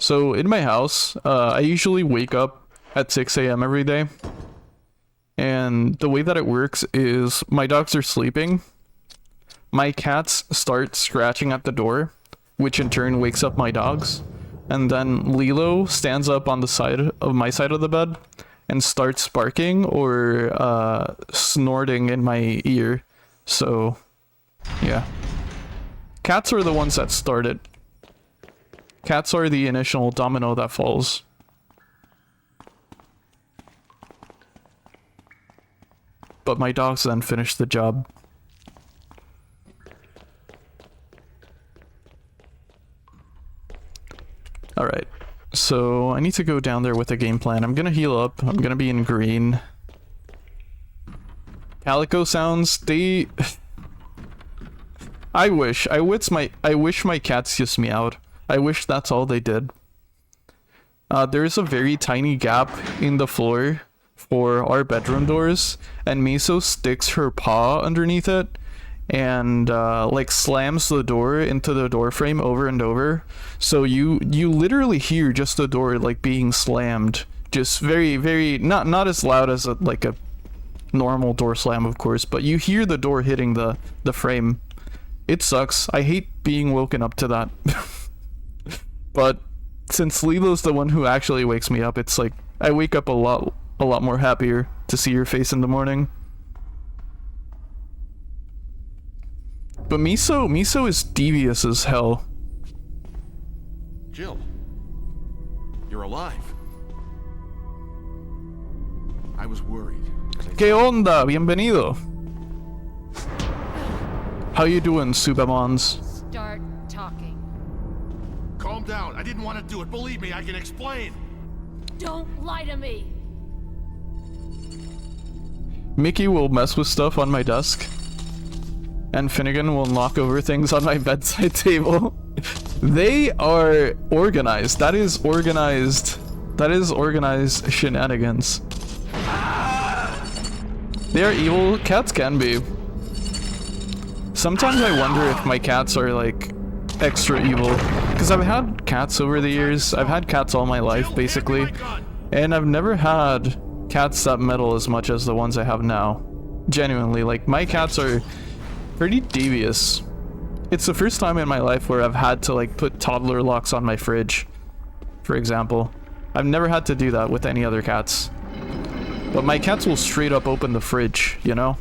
So in my house, I usually wake up at 6 a.m. every day. And the way that it works is my dogs are sleeping. My cats start scratching at the door, which in turn wakes up my dogs. And then Lilo stands up on the side of my side of the bed and starts barking or snorting in my ear. So, yeah. Cats are the ones that started. Cats are the initial domino that falls. But my dogs then finish the job. Alright, so I need to go down there with a game plan. I'm gonna heal up. I'm gonna be in green. Calico sounds, they... I wish my cats just meowed. I wish that's all they did. There's a very tiny gap in the floor for our bedroom doors, and Miso sticks her paw underneath it and like slams the door into the door frame over and over. So you literally hear just the door like being slammed, just very, very not as loud as like a normal door slam, of course, but you hear the door hitting the frame. It sucks. I hate being woken up to that. But since Lilo's the one who actually wakes me up, it's like I wake up a lot a lot more happier to see your face in the morning. But Miso is devious as hell. Jill, you're alive. I was worried. ¿Qué onda? Bienvenido. How you doing, Subamons? Start talking. Calm down. I didn't want to do it. Believe me, I can explain. Don't lie to me. Mickey will mess with stuff on my desk. And Finnegan will knock over things on my bedside table. They are organized. That is organized. That is organized shenanigans. They are evil. Cats can be. Sometimes I wonder if my cats are like extra evil. Because I've had cats over the years. I've had cats all my life, basically. And I've never had cats that meddle as much as the ones I have now. Genuinely, like, my cats are pretty devious. It's the first time in my life where I've had to like put toddler locks on my fridge, for example. I've never had to do that with any other cats. But my cats will straight up open the fridge, you know?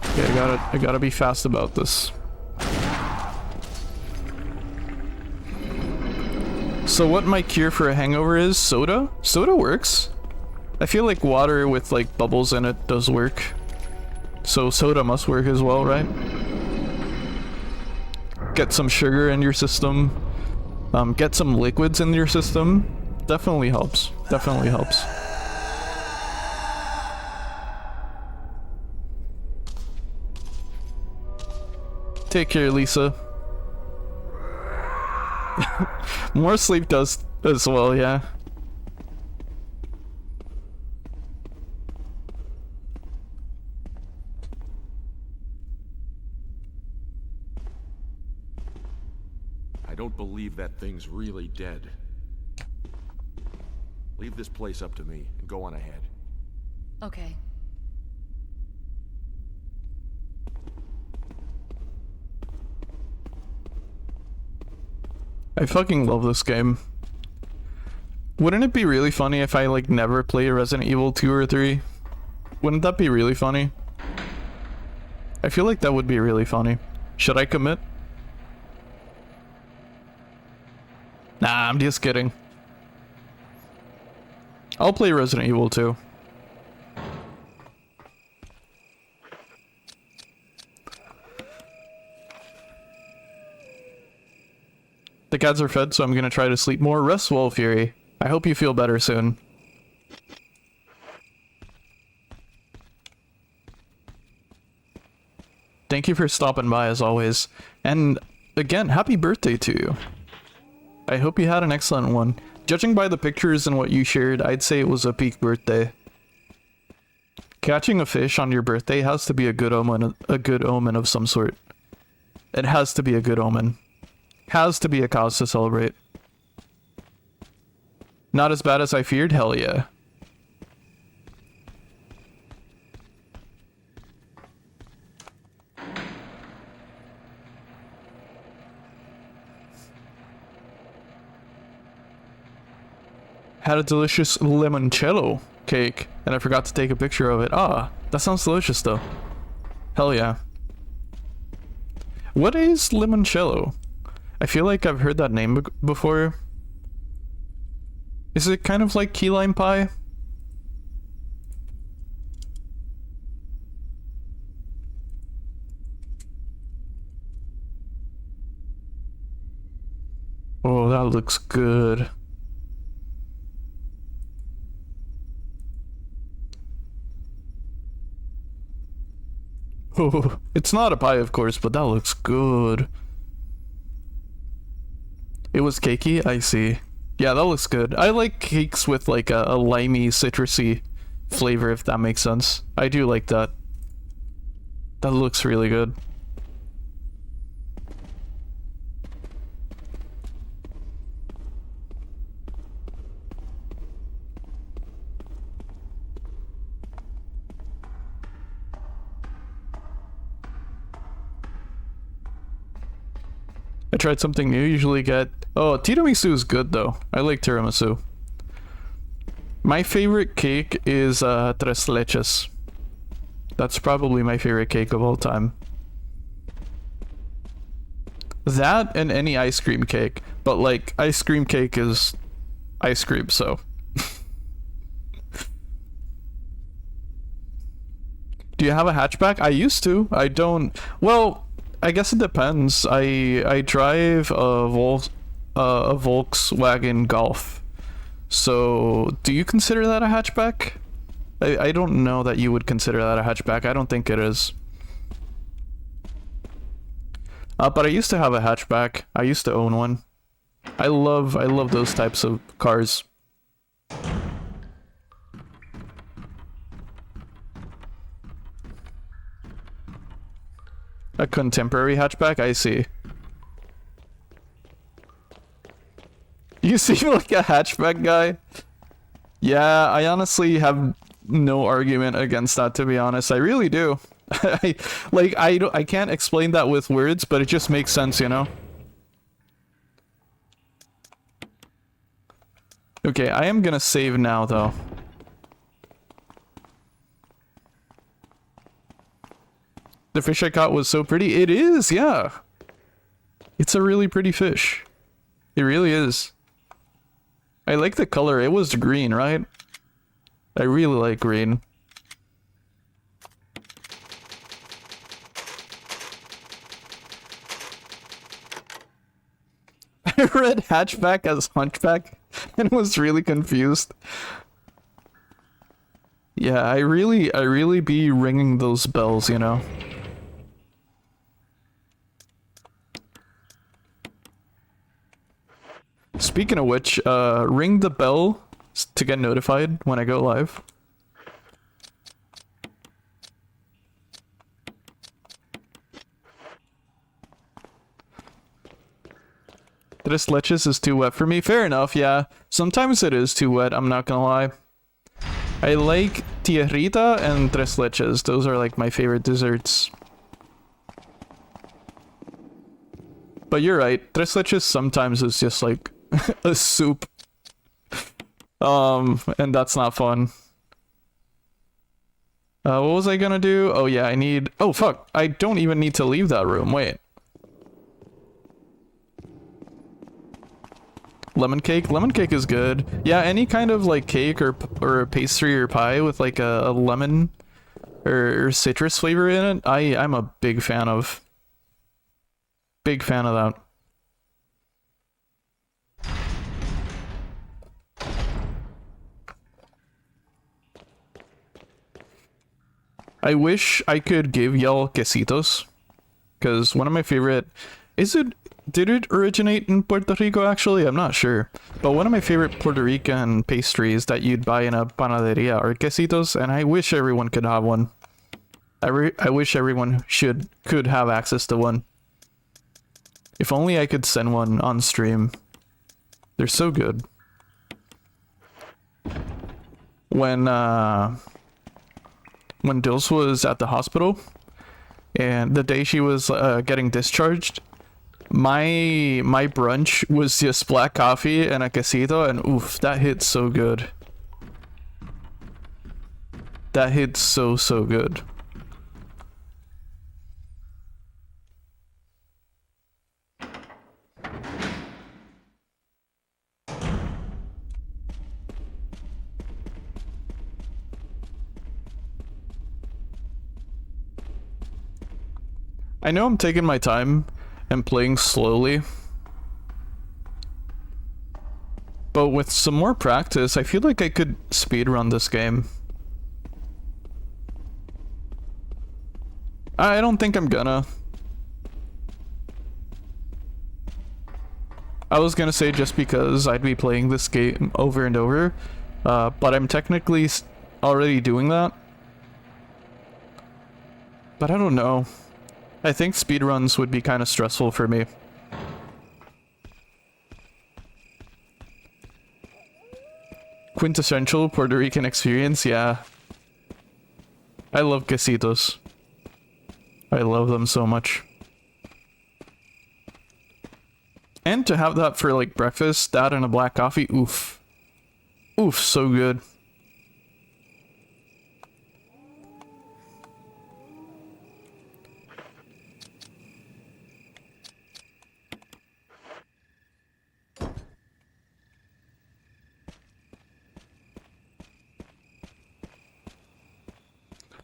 Okay, I gotta be fast about this. So what my cure for a hangover is? Soda? Soda works. I feel like water with like bubbles in it does work. So soda must work as well, right? Get some sugar in your system. Get some liquids in your system. Definitely helps. Definitely helps. Take care, Lisa. More sleep does as well, yeah. I don't believe that thing's really dead. Leave this place up to me and go on ahead. Okay. I fucking love this game. Wouldn't it be really funny if I like never play Resident Evil 2 or 3? Wouldn't that be really funny? I feel like that would be really funny. Should I commit? Nah, I'm just kidding. I'll play Resident Evil 2. The cats are fed, so I'm gonna try to sleep more. Rest well, Fury. I hope you feel better soon. Thank you for stopping by as always. And again, happy birthday to you. I hope you had an excellent one. Judging by the pictures and what you shared, I'd say it was a peak birthday. Catching a fish on your birthday has to be a good omen of some sort. It has to be a good omen. Has to be a cause to celebrate. Not as bad as I feared? Hell yeah. Had a delicious limoncello cake, and I forgot to take a picture of it. Ah, that sounds delicious though. Hell yeah. What is limoncello? I feel like I've heard that name before. Is it kind of like key lime pie? Oh, that looks good. Oh, it's not a pie, of course, but that looks good. It was cakey? I see. Yeah, that looks good. I like cakes with like a limey, citrusy flavor, if that makes sense. I do like that. That looks really good. tried something new? Usually get... Oh, tiramisu is good though. I like tiramisu. My favorite cake is tres leches. That's probably my favorite cake of all time. That and any ice cream cake. But like, ice cream cake is ice cream, so... Do you have a hatchback? I used to. I don't... Well, I guess it depends. I drive a Volkswagen Golf. So, do you consider that a hatchback? I don't know that you would consider that a hatchback. I don't think it is. But I used to have a hatchback. I used to own one. I love those types of cars. A contemporary hatchback? I see. You seem like a hatchback guy. Yeah, I honestly have no argument against that, to be honest. I really do. I can't explain that with words, but it just makes sense, you know? Okay, I am gonna save now, though. The fish I caught was so pretty. It is, yeah. It's a really pretty fish. It really is. I like the color. It was green, right? I really like green. I read hatchback as hunchback and was really confused. Yeah, I really be ringing those bells, you know? Speaking of which, ring the bell to get notified when I go live. Tres leches is too wet for me. Fair enough, yeah. Sometimes it is too wet, I'm not gonna lie. I like tierrita and tres leches. Those are like my favorite desserts. But you're right, tres leches sometimes is just like a soup. And that's not fun. What was I gonna do? Oh yeah, I need... Oh fuck, I don't even need to leave that room, wait. Lemon cake? Lemon cake is good. Yeah, any kind of like cake or pastry or pie with like a lemon or citrus flavor in it, I'm a big fan of. Big fan of that. I wish I could give y'all quesitos, because one of my favorite... Did it originate in Puerto Rico, actually? I'm not sure. But one of my favorite Puerto Rican pastries that you'd buy in a panaderia are quesitos, and I wish everyone could have one. I wish everyone could have access to one. If only I could send one on stream. They're so good. When Dils was at the hospital, and the day she was getting discharged, my brunch was just black coffee and a quesito, and oof, that hit so good. That hit so good. I know I'm taking my time and playing slowly, but with some more practice, I feel like I could speedrun this game. I don't think I'm gonna. I was gonna say just because I'd be playing this game over and over, but I'm technically already doing that. But I don't know. I think speedruns would be kind of stressful for me. Quintessential Puerto Rican experience, yeah. I love quesitos. I love them so much. And to have that for like breakfast, that and a black coffee, oof. Oof, so good.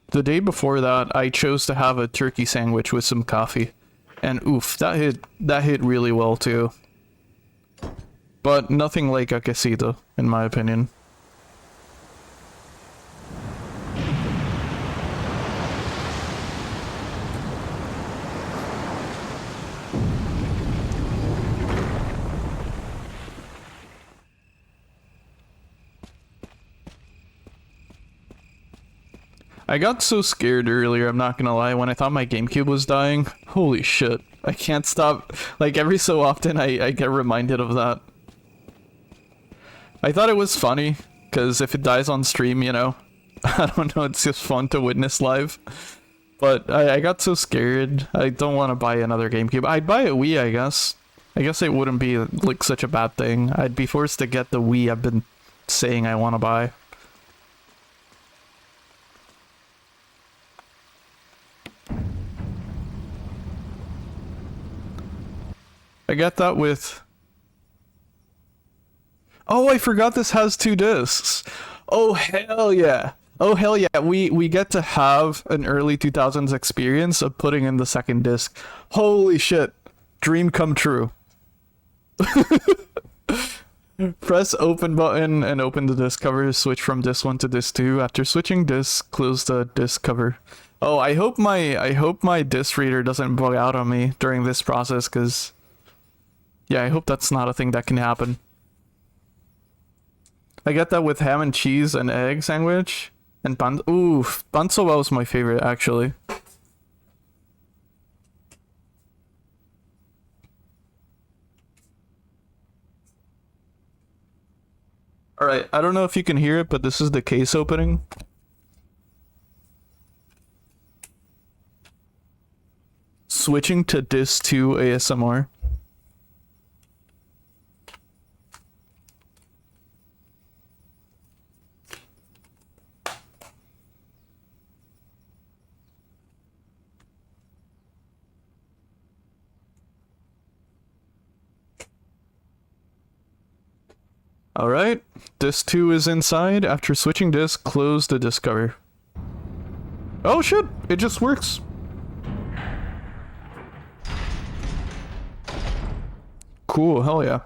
The day before that, I chose to have a turkey sandwich with some coffee. And oof, that hit really well too. But nothing like a quesito, in my opinion. I got so scared earlier, I'm not gonna lie, when I thought my GameCube was dying. Holy shit. I can't stop. Like, every so often I get reminded of that. I thought it was funny, because if it dies on stream, you know, I don't know, it's just fun to witness live. But I got so scared. I don't want to buy another GameCube. I'd buy a Wii, I guess. I guess it wouldn't be, like, such a bad thing. I'd be forced to get the Wii I've been saying I want to buy. I get that with... Oh, I forgot this has 2 discs. Oh, hell yeah. Oh, hell yeah. We get to have an early 2000s experience of putting in the second disc. Holy shit. Dream come true. Press open button and open the disc cover. Switch from disc 1 to disc 2. After switching discs, close the disc cover. Oh, I hope my disc reader doesn't bug out on me during this process, because... Yeah, I hope that's not a thing that can happen. I get that with ham and cheese and egg sandwich. And pan... Ooh, pansoba was my favorite, actually. Alright, I don't know if you can hear it, but this is the case opening. Switching to disc 2 ASMR. Alright, disc 2 is inside. After switching disc, close the disc cover. Oh shit, it just works. Cool, hell yeah.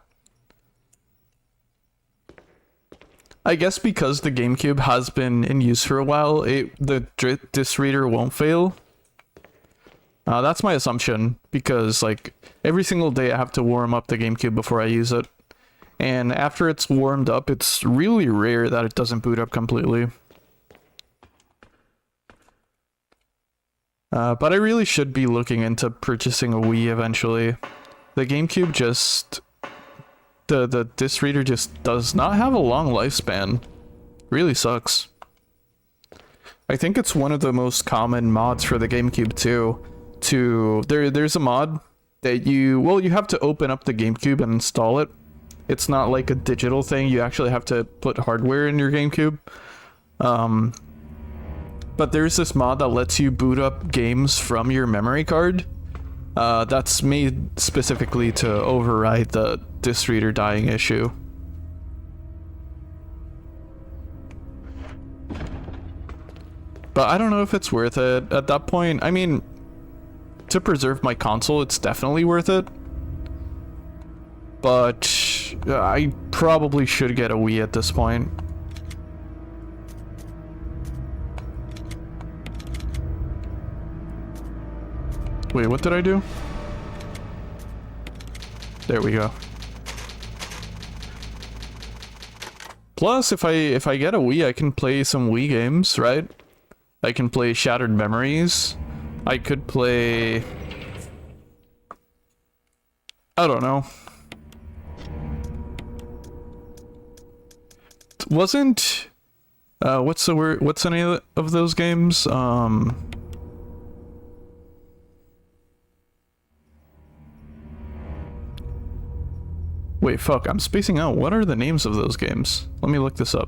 I guess because the GameCube has been in use for a while, the disc reader won't fail. That's my assumption, because like every single day I have to warm up the GameCube before I use it. And after it's warmed up, it's really rare that it doesn't boot up completely. But I really should be looking into purchasing a Wii eventually. The GameCube just... The disc reader just does not have a long lifespan. Really sucks. I think it's one of the most common mods for the GameCube too. There's a mod that you have to open up the GameCube and install it. It's not like a digital thing, you actually have to put hardware in your GameCube. But there's this mod that lets you boot up games from your memory card. That's made specifically to override the disc reader dying issue. But I don't know if it's worth it. At that point, I mean, to preserve my console, it's definitely worth it. But I probably should get a Wii at this point. Wait, what did I do? There we go. Plus, if I get a Wii, I can play some Wii games, right? I can play Shattered Memories. I could play... I don't know. Wasn't... what's the word? What's any of those games? Wait, fuck, I'm spacing out. What are the names of those games? Let me look this up.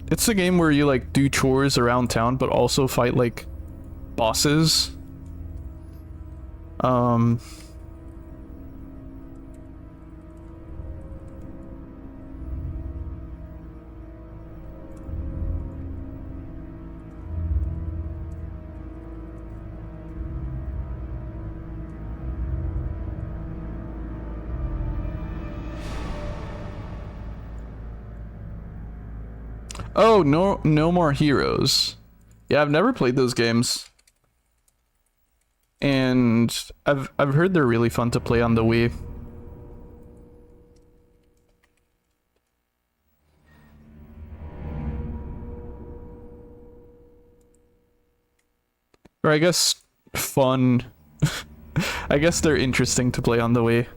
It's the game where you like do chores around town but also fight like bosses. Oh, no More Heroes. Yeah, I've never played those games. And I've heard they're really fun to play on the Wii. Or I guess fun. I guess they're interesting to play on the Wii.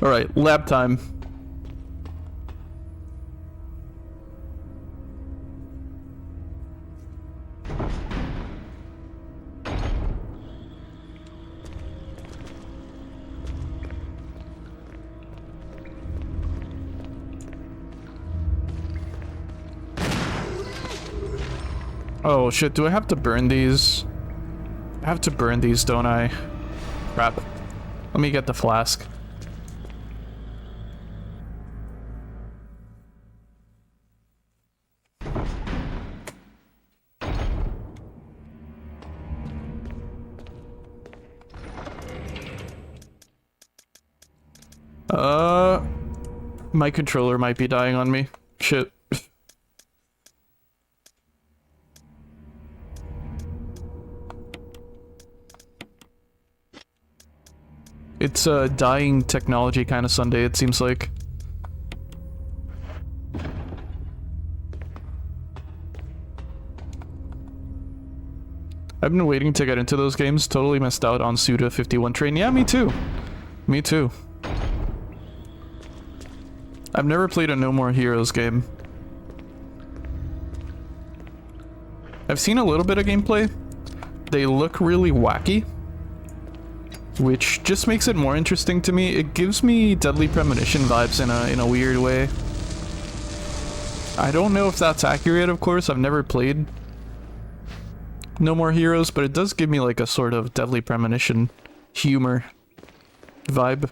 Alright, lab time. Oh shit, do I have to burn these? I have to burn these, don't I? Crap. Let me get the flask. My controller might be dying on me. Shit. It's a dying technology kind of Sunday, it seems like. I've been waiting to get into those games. Totally missed out on Suda 51 Train. Yeah, me too. Me too. I've never played a No More Heroes game. I've seen a little bit of gameplay. They look really wacky, which just makes it more interesting to me. It gives me Deadly Premonition vibes in a weird way. I don't know if that's accurate, of course. I've never played No More Heroes, but it does give me like a sort of Deadly Premonition humor vibe.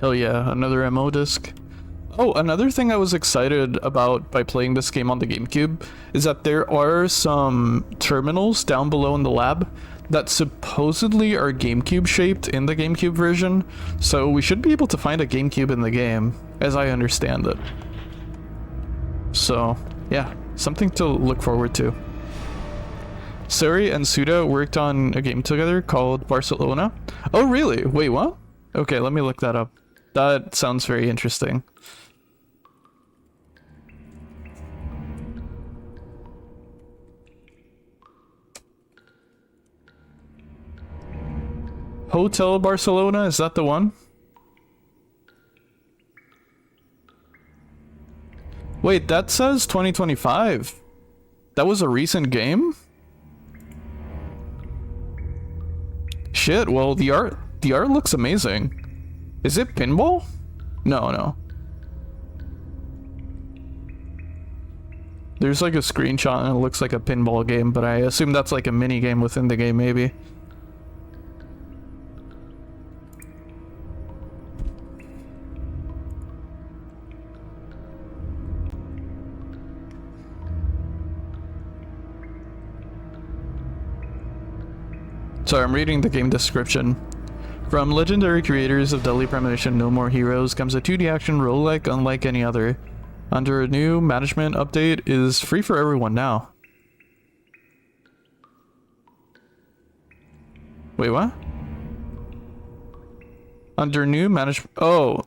Hell yeah, another MO disc. Oh, another thing I was excited about by playing this game on the GameCube is that there are some terminals down below in the lab that supposedly are GameCube shaped in the GameCube version, so we should be able to find a GameCube in the game, as I understand it. So, yeah, something to look forward to. Suri and Suda worked on a game together called Barcelona. Oh really? Wait, what? Okay, let me look that up. That sounds very interesting. Hotel Barcelona, is that the one? Wait, that says 2025. That was a recent game? Shit, well the art looks amazing. Is it pinball? No. There's like a screenshot and it looks like a pinball game, but I assume that's like a mini game within the game maybe. Sorry, I'm reading the game description. From legendary creators of Deadly Premonition No More Heroes comes a 2D action roguelike unlike any other. Under a new management update, is free for everyone now. Wait, what? Under new management... Oh.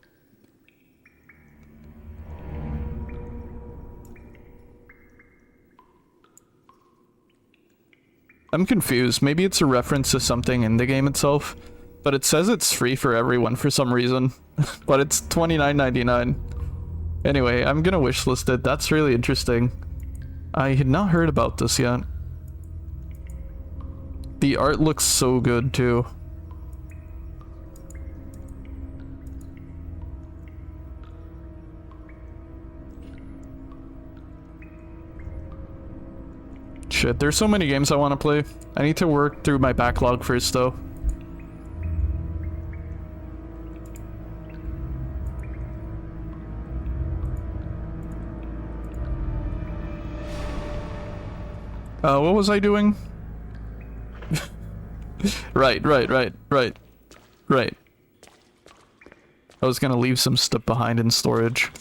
I'm confused. Maybe it's a reference to something in the game itself. But it says it's free for everyone for some reason. But it's $29.99. Anyway, I'm gonna wishlist it. That's really interesting. I had not heard about this yet. The art looks so good too. Shit, there's so many games I want to play. I need to work through my backlog first though. What was I doing? Right. I was gonna leave some stuff behind in storage.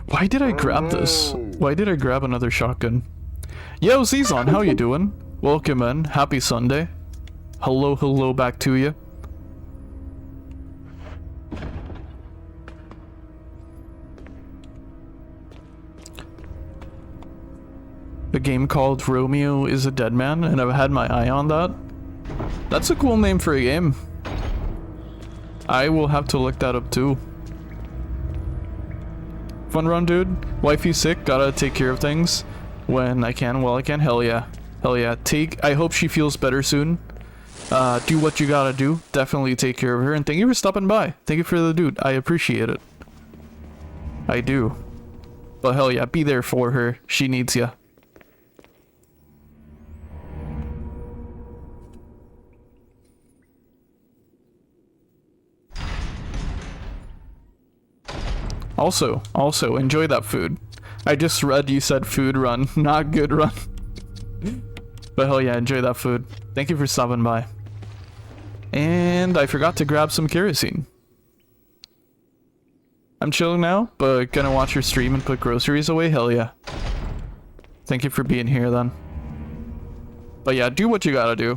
Why did I grab this? Why did I grab another shotgun? Yo, Zizon, how you doing? Welcome in. Happy Sunday. Hello back to you. A game called Romeo is a Dead Man, and I've had my eye on that. That's a cool name for a game. I will have to look that up too. Fun run, dude. Wifey sick, gotta take care of things when I can, while I can. Hell yeah. Hell yeah. I hope she feels better soon. Do what you gotta do. Definitely take care of her, and thank you for stopping by. Thank you for the dude. I appreciate it. I do. But hell yeah, be there for her. She needs ya. Also, enjoy that food. I just read you said food run, not good run. But hell yeah, enjoy that food. Thank you for stopping by. And I forgot to grab some kerosene. I'm chilling now, but gonna watch your stream and put groceries away, hell yeah. Thank you for being here then. But yeah, do what you gotta do.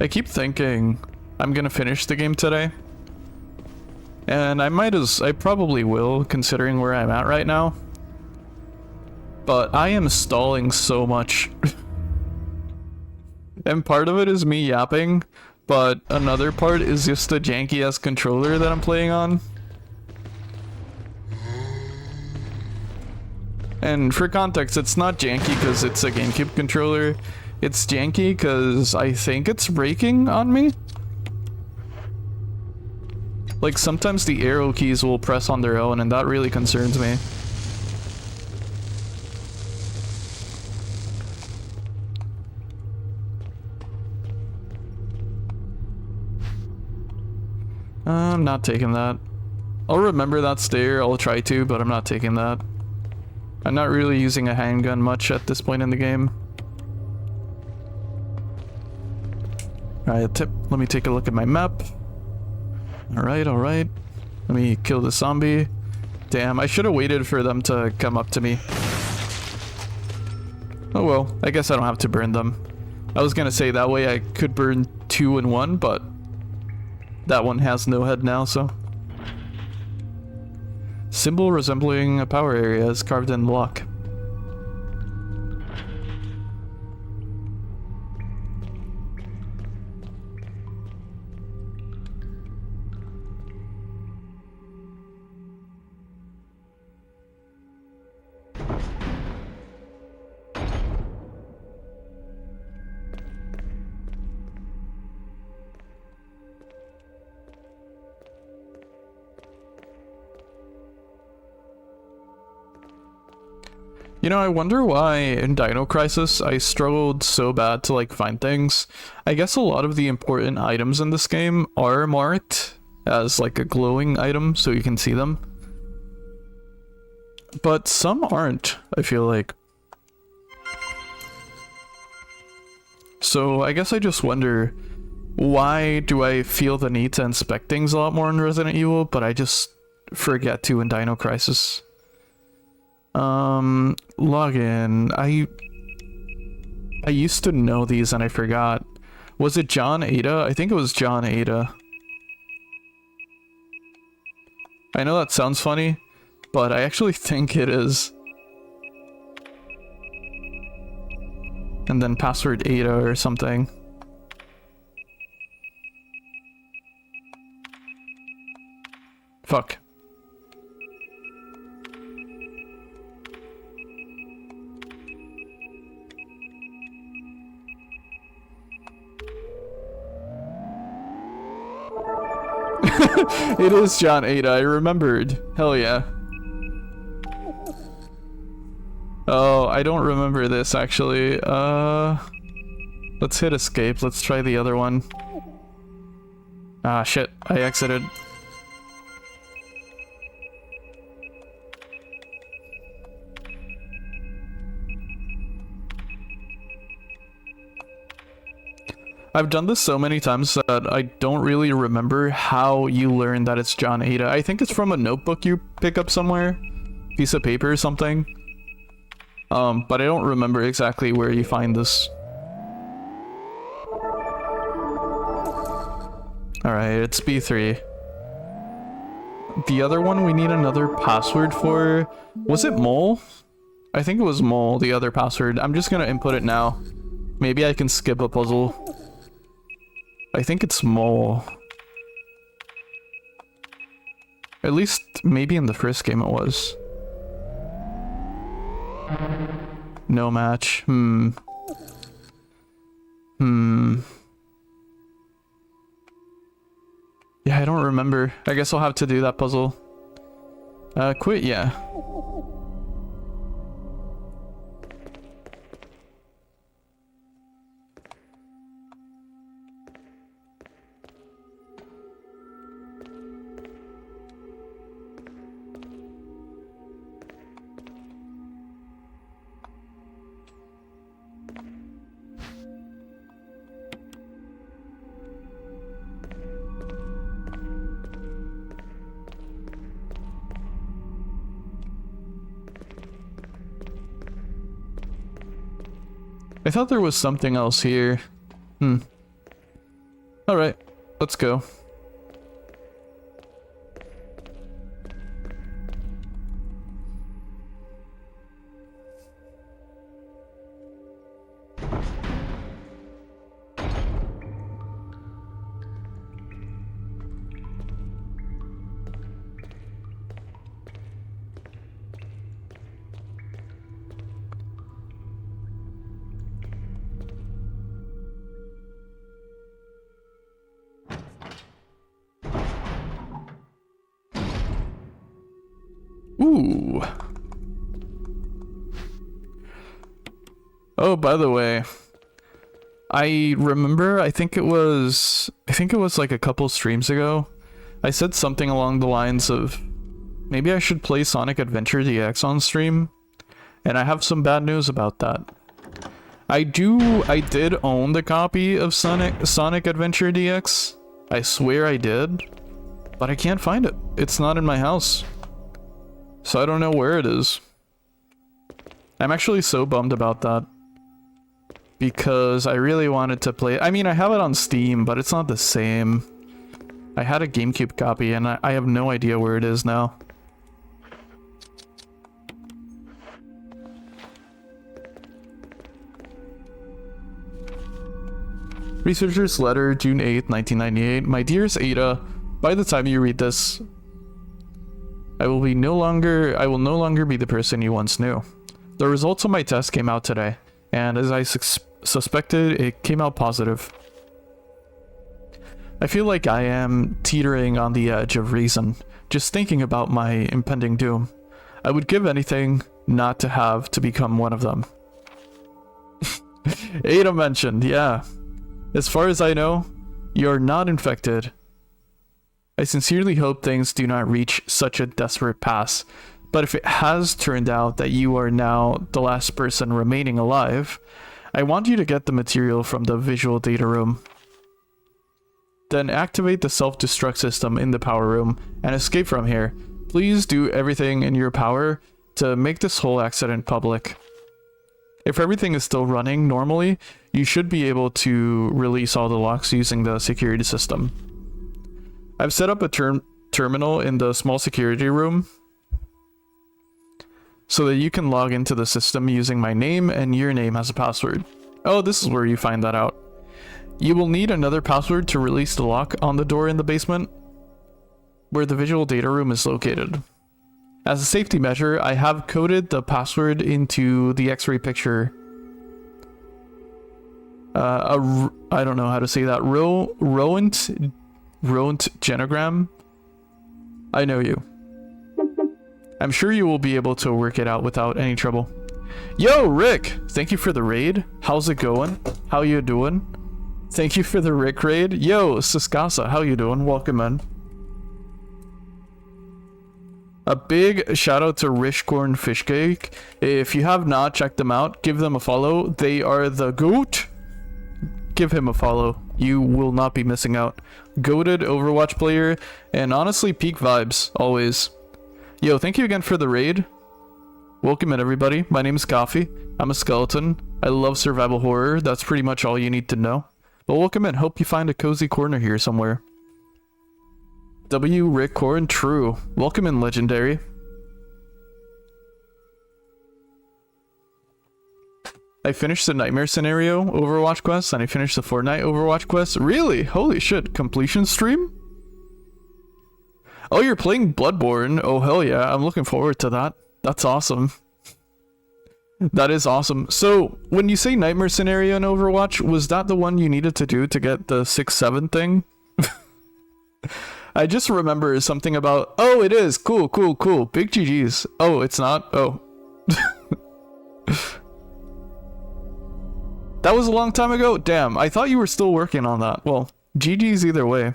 I keep thinking I'm gonna finish the game today. And I probably will, considering where I'm at right now. But I am stalling so much. And part of it is me yapping, but another part is just the janky ass controller that I'm playing on. And for context, it's not janky because it's a Gamecube controller. It's janky because I think it's braking on me. Like, sometimes the arrow keys will press on their own, and that really concerns me. I'm not taking that. I'll remember that stair, I'll try to, but I'm not taking that. I'm not really using a handgun much at this point in the game. Alright, let me take a look at my map. Alright. Let me kill the zombie. Damn, I should have waited for them to come up to me. Oh well, I guess I don't have to burn them. I was gonna say that way I could burn 2 in 1, but that one has no head now, so. Symbol resembling a power area is carved in block. You know, I wonder why in Dino Crisis I struggled so bad to like find things. I guess a lot of the important items in this game are marked as like a glowing item so you can see them. But some aren't, I feel like. So I guess I just wonder, why do I feel the need to inspect things a lot more in Resident Evil, but I just forget to in Dino Crisis? Login. I used to know these and I forgot. Was it John Ada? I think it was John Ada. I know that sounds funny, but I actually think it is. And then password Ada or something. Fuck. It is John Ada, I remembered. Hell yeah. Oh, I don't remember this actually. Let's hit escape. Let's try the other one. Ah, shit. I exited. I've done this so many times that I don't really remember how you learn that it's John Ada. I think it's from a notebook you pick up somewhere. Piece of paper or something. But I don't remember exactly where you find this. Alright, it's B3. The other one we need another password for... Was it Mole? I think it was Mole, the other password. I'm just gonna input it now. Maybe I can skip a puzzle. I think it's Mole. At least, maybe in the first game it was. No match. Yeah, I don't remember. I guess I'll have to do that puzzle. Quit, yeah. I thought there was something else here. Alright, let's go. Ooh. Oh, by the way, I remember, I think it was like a couple streams ago, I said something along the lines of, maybe I should play Sonic Adventure DX on stream, and I have some bad news about that. I did own the copy of Sonic Adventure DX. I swear I did, but I can't find it. It's not in my house. So I don't know where it is. I'm actually so bummed about that. Because I really wanted to play it. I mean, I have it on Steam, but it's not the same. I had a GameCube copy and I have no idea where it is now. Researcher's letter, June 8th, 1998. My dearest Ada, by the time you read this, I will no longer be the person you once knew. The results of my test came out today, and as I suspected, it came out positive. I feel like I am teetering on the edge of reason, just thinking about my impending doom. I would give anything not to have to become one of them. Ada mentioned, yeah. As far as I know, you're not infected. I sincerely hope things do not reach such a desperate pass, but if it has turned out that you are now the last person remaining alive, I want you to get the material from the visual data room. Then activate the self-destruct system in the power room and escape from here. Please do everything in your power to make this whole accident public. If everything is still running normally, you should be able to release all the locks using the security system. I've set up a terminal in the small security room so that you can log into the system using my name and your name as a password. Oh, this is where you find that out. You will need another password to release the lock on the door in the basement, where the visual data room is located. As a safety measure, I have coded the password into the X-ray picture. I don't know how to say that. Rowent genogram. I know you. I'm sure you will be able to work it out without any trouble. Yo, Rick! Thank you for the raid. How's it going? How you doing? Thank you for the Rick raid. Yo, Siskasa, how you doing? Welcome in. A big shout out to Rishcorn Fishcake. If you have not checked them out, give them a follow. They are the GOAT. Give him a follow. You will not be missing out. Goated Overwatch player, and honestly, peak vibes, always. Yo, thank you again for the raid. Welcome in, everybody. My name is Coffee. I'm a skeleton. I love survival horror. That's pretty much all you need to know. But welcome in. Hope you find a cozy corner here somewhere. W. Rick Corn, true. Welcome in, Legendary. I finished the Nightmare Scenario Overwatch quest, and I finished the Fortnite Overwatch quest. Really? Holy shit. Completion stream? Oh, you're playing Bloodborne. Oh, hell yeah. I'm looking forward to that. That's awesome. That is awesome. So, when you say Nightmare Scenario in Overwatch, was that the one you needed to do to get the 6-7 thing? I just remember something about... Oh, it is. Cool, cool, cool. Big GG's. Oh, it's not? Oh. That was a long time ago? Damn, I thought you were still working on that. Well, GG's either way.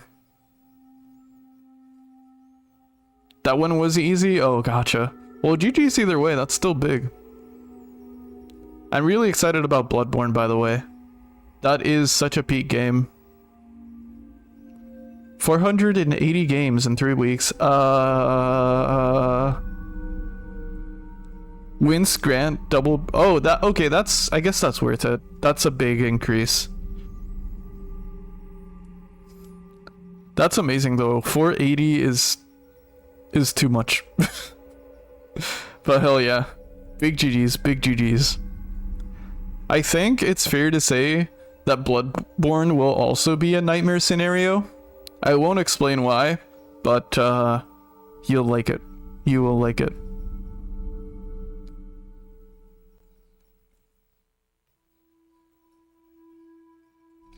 That one was easy? Oh, gotcha. Well, GG's either way. That's still big. I'm really excited about Bloodborne, by the way. That is such a peak game. 480 games in 3 weeks. Wins Grant double. Oh, that okay. That's. I guess that's worth it. That's a big increase. That's amazing though. 480 is too much. But hell yeah, big GG's, big GG's. I think it's fair to say that Bloodborne will also be a Nightmare Scenario. I won't explain why, but you'll like it. You will like it.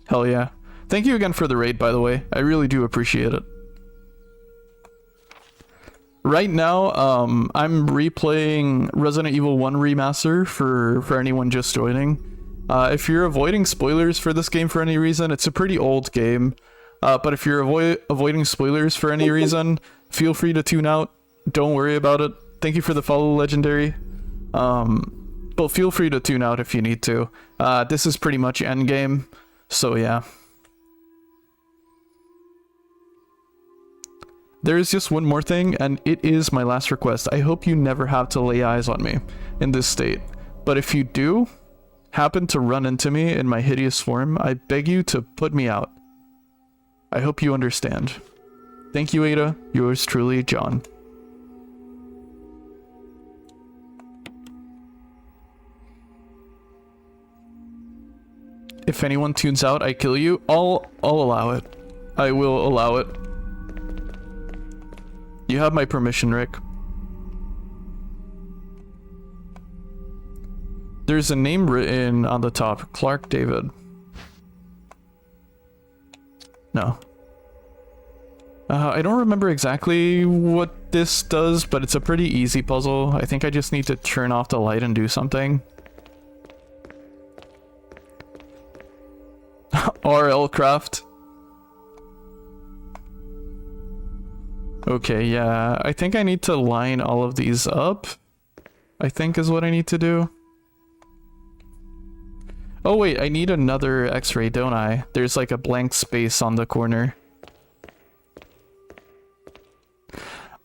Hell yeah. Thank you again for the raid, by the way. I really do appreciate it. Right now, I'm replaying Resident Evil 1 Remaster for anyone just joining. If you're avoiding spoilers for this game for any reason, it's a pretty old game. But if you're avoiding spoilers for any reason, feel free to tune out. Don't worry about it. Thank you for the follow, Legendary. But feel free to tune out if you need to. This is pretty much endgame, so yeah. There is just one more thing, and it is my last request. I hope you never have to lay eyes on me in this state. But if you do happen to run into me in my hideous form, I beg you to put me out. I hope you understand. Thank you, Ada. Yours truly, John. If anyone tunes out, I kill you. I'll allow it. I will allow it. You have my permission, Rick. There's a name written on the top. Clark David. No. I don't remember exactly what this does, but it's a pretty easy puzzle. I think I just need to turn off the light and do something. RL Craft. Okay, yeah, I think I need to line all of these up, I think is what I need to do. Oh wait, I need another X-ray, don't I? There's like a blank space on the corner.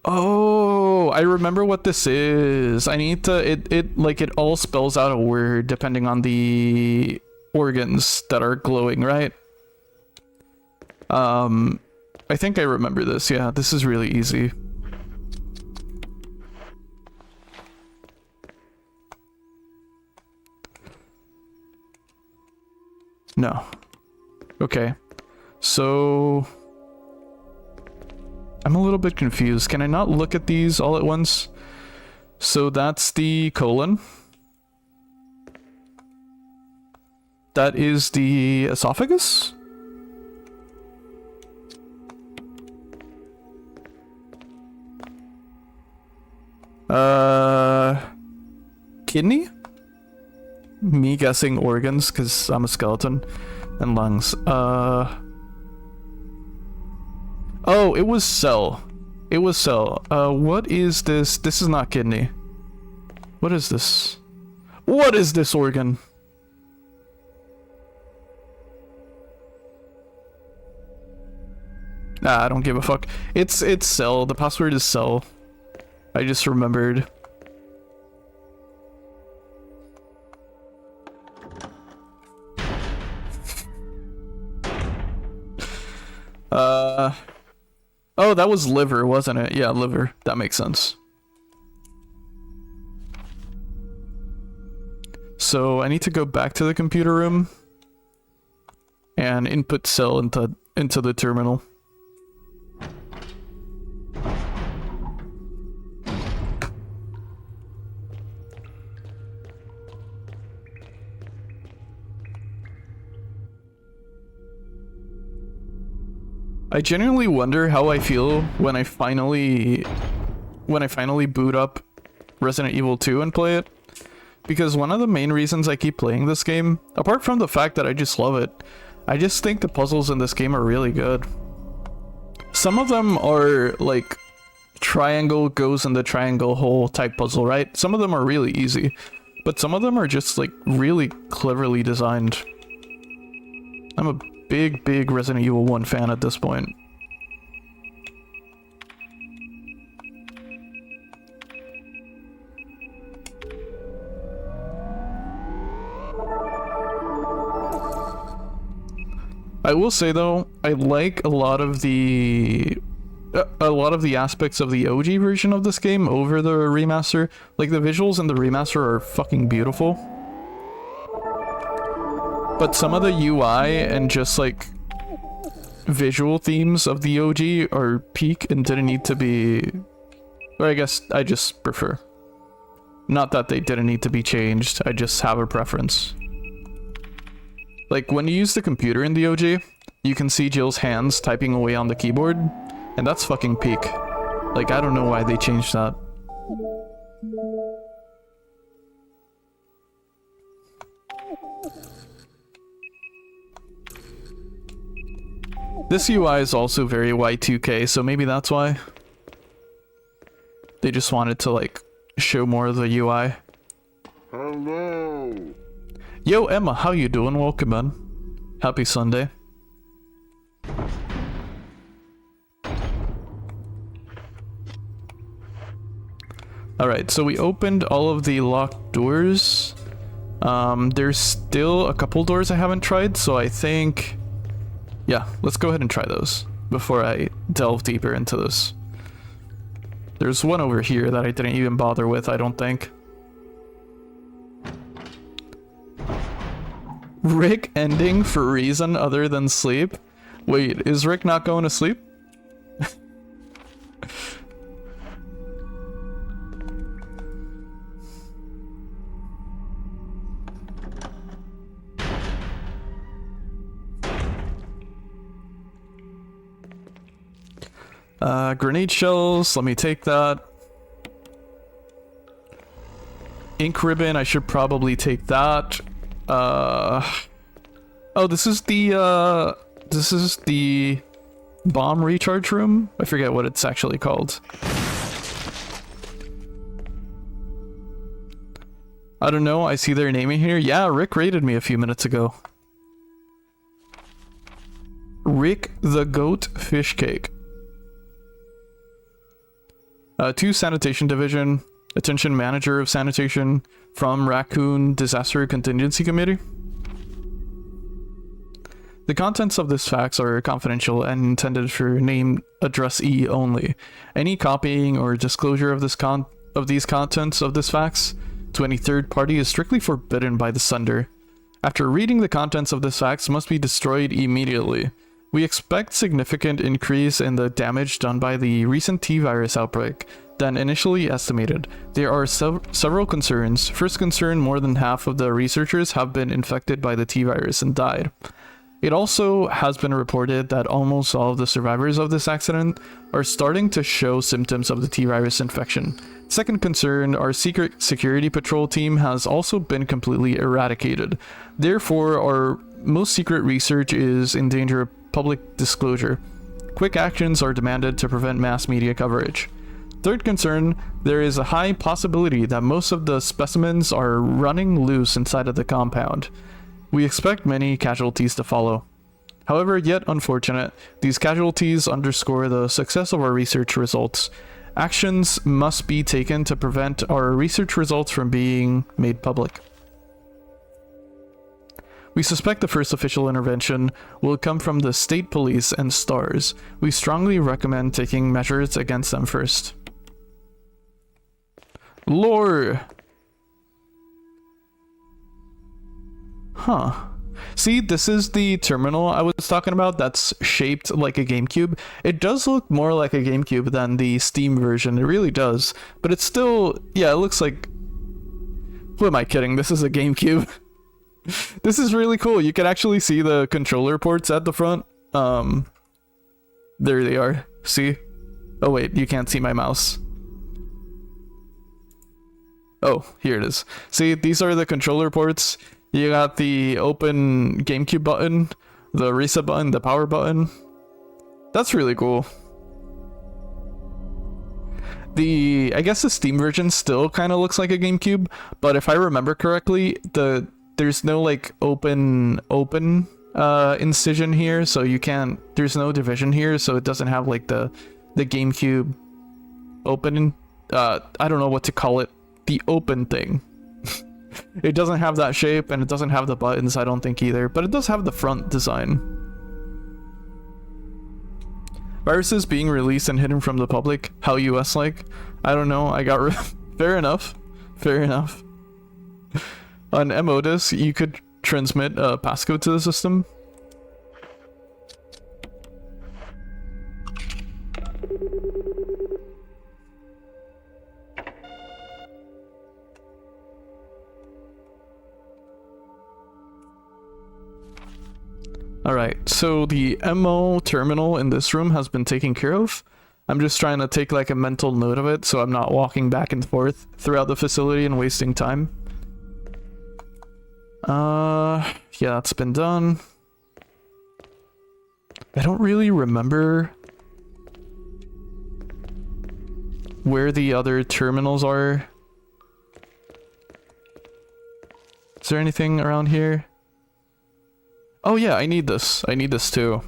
Oh, I remember what this is. I need to, it all spells out a word depending on the organs that are glowing, right? I think I remember this. Yeah, this is really easy. No. Okay. So I'm a little bit confused. Can I not look at these all at once? So that's the colon. That is the esophagus. Kidney? Me guessing organs, because I'm a skeleton. And lungs. Oh, it was cell. It was cell. What is this? This is not kidney. What is this? What is this organ? Nah, I don't give a fuck. It's cell. The password is cell. I just remembered. Oh, that was liver, wasn't it? Yeah, liver. That makes sense. So I need to go back to the computer room and input cell into the terminal. I genuinely wonder how I feel when I finally boot up Resident Evil 2 and play it. Because one of the main reasons I keep playing this game, apart from the fact that I just love it, I just think the puzzles in this game are really good. Some of them are like triangle goes in the triangle hole type puzzle, right? Some of them are really easy, but some of them are just like really cleverly designed. I'm a big Resident Evil 1 fan at this point. I will say though, I like a lot of the aspects of the OG version of this game over the remaster. Like the visuals in the remaster are fucking beautiful. But some of the UI and just like visual themes of the OG are peak and didn't need to be, or I guess I just prefer. Not that they didn't need to be changed, I just have a preference. Like when you use the computer in the OG, you can see Jill's hands typing away on the keyboard, and that's fucking peak. Like I don't know why they changed that. This UI is also very Y2K, so maybe that's why. They just wanted to like show more of the UI. Hello. Yo Emma, how you doing? Welcome in. Happy Sunday. Alright, so we opened all of the locked doors. There's still a couple doors I haven't tried, so I think... yeah, let's go ahead and try those before I delve deeper into this. There's one over here that I didn't even bother with, I don't think. Rick ending for reason other than sleep? Wait, is Rick not going to sleep? Grenade shells, let me take that. Ink ribbon, I should probably take that. Oh, this is the bomb recharge room? I forget what it's actually called. I don't know, I see their name in here. Yeah, Rick raided me a few minutes ago. Rick the Goat Fish Cake. 2 Sanitation Division. Attention Manager of Sanitation from Raccoon Disaster Contingency Committee. The contents of this fax are confidential and intended for name addressee only. Any copying or disclosure of these contents of this fax to any third party is strictly forbidden by the sender. After reading the contents of this fax must be destroyed immediately. We expect significant increase in the damage done by the recent T-virus outbreak than initially estimated. There are several concerns. First concern, more than half of the researchers have been infected by the T-virus and died. It also has been reported that almost all of the survivors of this accident are starting to show symptoms of the T-virus infection. Second concern, our secret security patrol team has also been completely eradicated. Therefore, our most secret research is in danger of public disclosure. Quick actions are demanded to prevent mass media coverage. Third concern, there is a high possibility that most of the specimens are running loose inside of the compound. We expect many casualties to follow. However, yet unfortunate, these casualties underscore the success of our research results. Actions must be taken to prevent our research results from being made public. We suspect the first official intervention will come from the state police and STARS. We strongly recommend taking measures against them first. Lore! Huh. See, this is the terminal I was talking about that's shaped like a Gamecube. It does look more like a Gamecube than the Steam version, it really does. But it's still, yeah, it looks like... Who am I kidding? This is a Gamecube. This is really cool. You can actually see the controller ports at the front. There they are. See? Oh wait, you can't see my mouse. Oh, here it is. See, these are the controller ports. You got the open GameCube button, the reset button, the power button. That's really cool. I guess the Steam version still kind of looks like a GameCube, but if I remember correctly, there's no like open incision here, so you can't, there's no division here, so it doesn't have like the GameCube open, I don't know what to call it, the open thing. It doesn't have that shape, and it doesn't have the buttons, I don't think either, but it does have the front design. Viruses being released and hidden from the public, how US like? I don't know, I got fair enough, fair enough. On MODIS, you could transmit a passcode to the system. Alright, so the MO terminal in this room has been taken care of. I'm just trying to take like a mental note of it so I'm not walking back and forth throughout the facility and wasting time. Yeah, that's been done. I don't really remember where the other terminals are. Is there anything around here? Oh yeah, I need this. I need this too.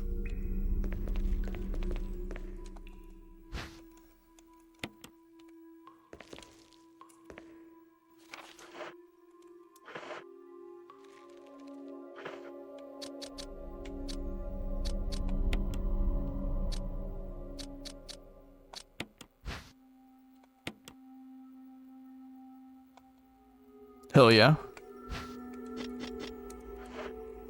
Hell yeah.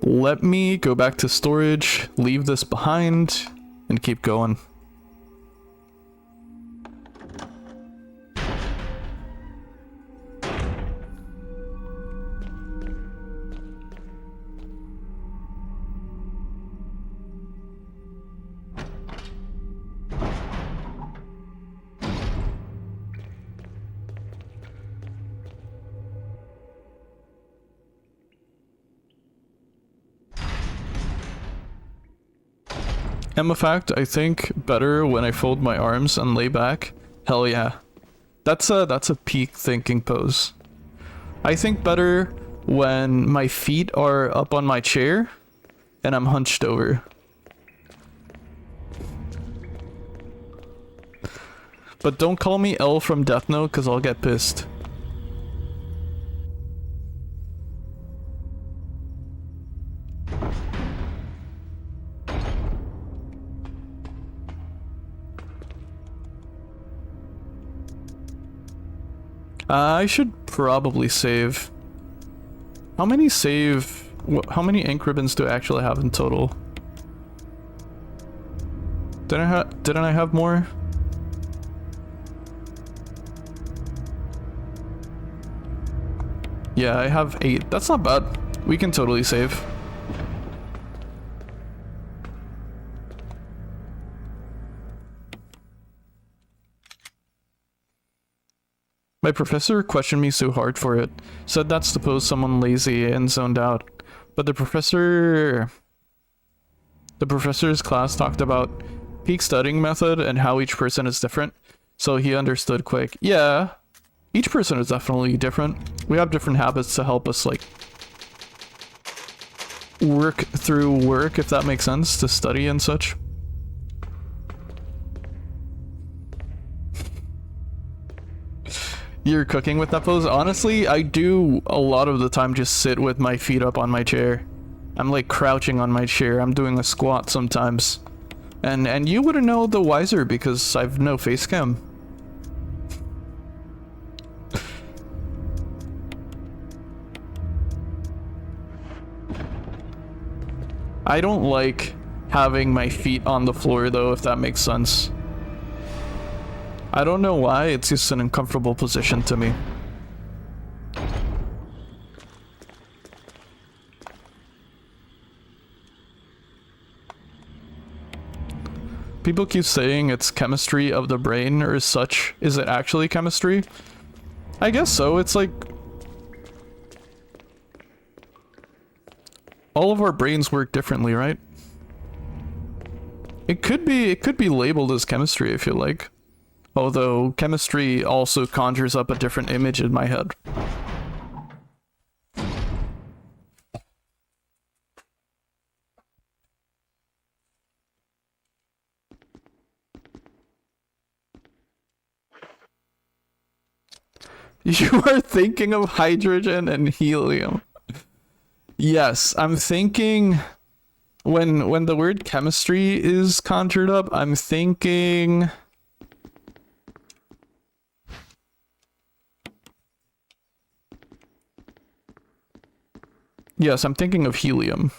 Let me go back to storage, leave this behind, and keep going. Emma fact, I think better when I fold my arms and lay back. Hell yeah. That's a peak thinking pose. I think better when my feet are up on my chair and I'm hunched over. But don't call me L from Death Note because I'll get pissed. I should probably save. How many how many ink ribbons do I actually have in total? Didn't I have more? Yeah, I have 8. That's not bad. We can totally save. My professor questioned me so hard for it. Said that's to pose someone lazy and zoned out. But the professor's class talked about peak studying method and how each person is different. So he understood quick. Yeah, each person is definitely different. We have different habits to help us like work through work, if that makes sense, to study and such. You're cooking with that pose? Honestly, I do a lot of the time just sit with my feet up on my chair. I'm like crouching on my chair. I'm doing a squat sometimes. And you wouldn't know the wiser because I've no face cam. I don't like having my feet on the floor though, if that makes sense. I don't know why, it's just an uncomfortable position to me. People keep saying it's chemistry of the brain or such. Is it actually chemistry? I guess so. It's like all of our brains work differently, right? It could be labeled as chemistry if you like. Although chemistry also conjures up a different image in my head. You are thinking of hydrogen and helium. Yes, I'm thinking when the word chemistry is conjured up, I'm thinking yes, I'm thinking of helium.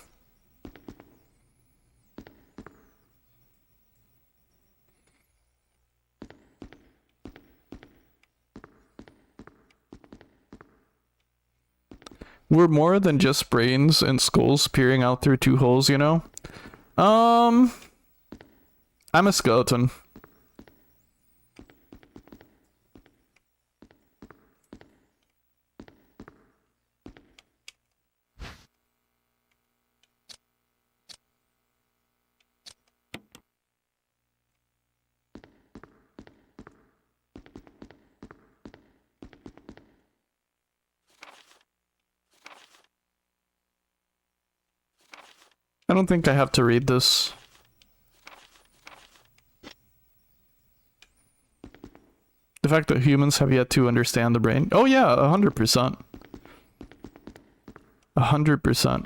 We're more than just brains and skulls peering out through 2 holes, you know? I'm a skeleton. I don't think I have to read this. The fact that humans have yet to understand the brain. Oh yeah, 100%. 100%.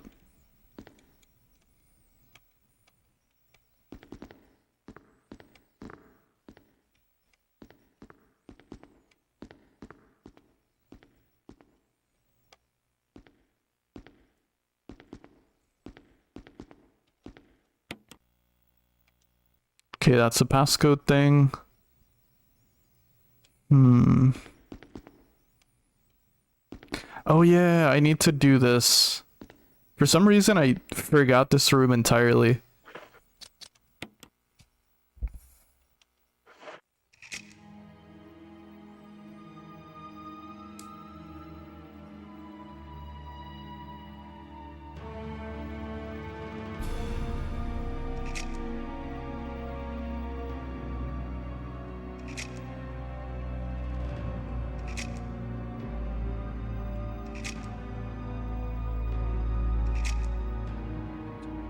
Okay, that's a passcode thing. Oh yeah, I need to do this. For some reason, I forgot this room entirely.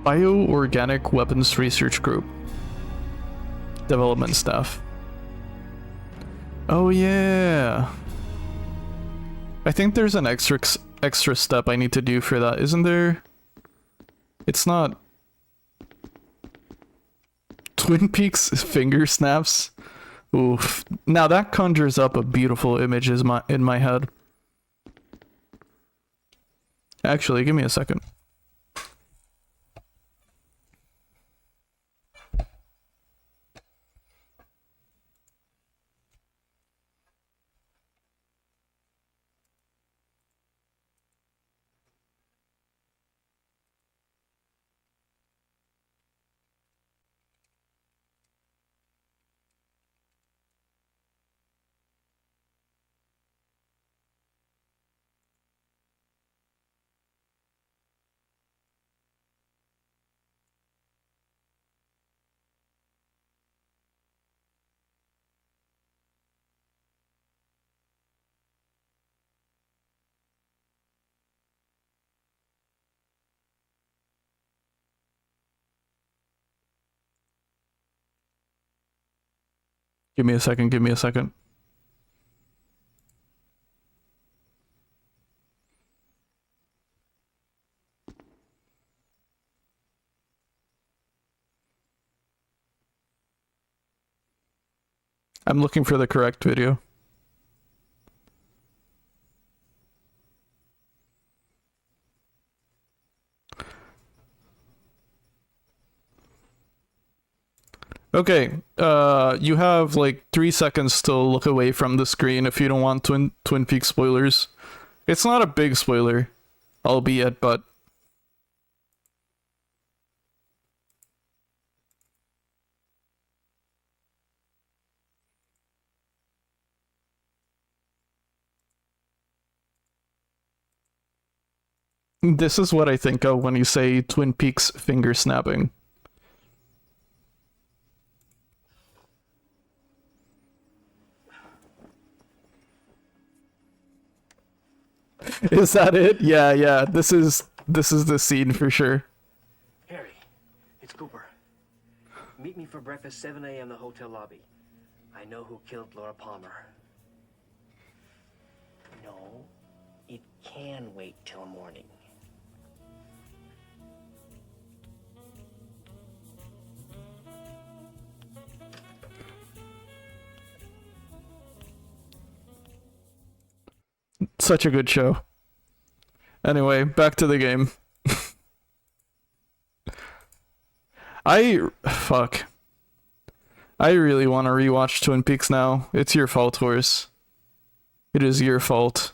Bioorganic Weapons Research Group. Development staff. Oh yeah. I think there's an extra step I need to do for that, isn't there? It's not Twin Peaks finger snaps. Oof. Now that conjures up a beautiful image in my head. Actually, give me a second. Give me a second, give me a second. I'm looking for the correct video. Okay, you have like 3 seconds to look away from the screen if you don't want Twin Peaks spoilers. It's not a big spoiler, albeit, but... This is what I think of when you say Twin Peaks finger snapping. Is that it? Yeah, yeah. This is the scene for sure. Harry, it's Cooper. Meet me for breakfast 7 a.m. in the hotel lobby. I know who killed Laura Palmer. No, it can wait till morning. Such a good show. Anyway, back to the game. Fuck. I really want to rewatch Twin Peaks now. It's your fault, Horse. It is your fault.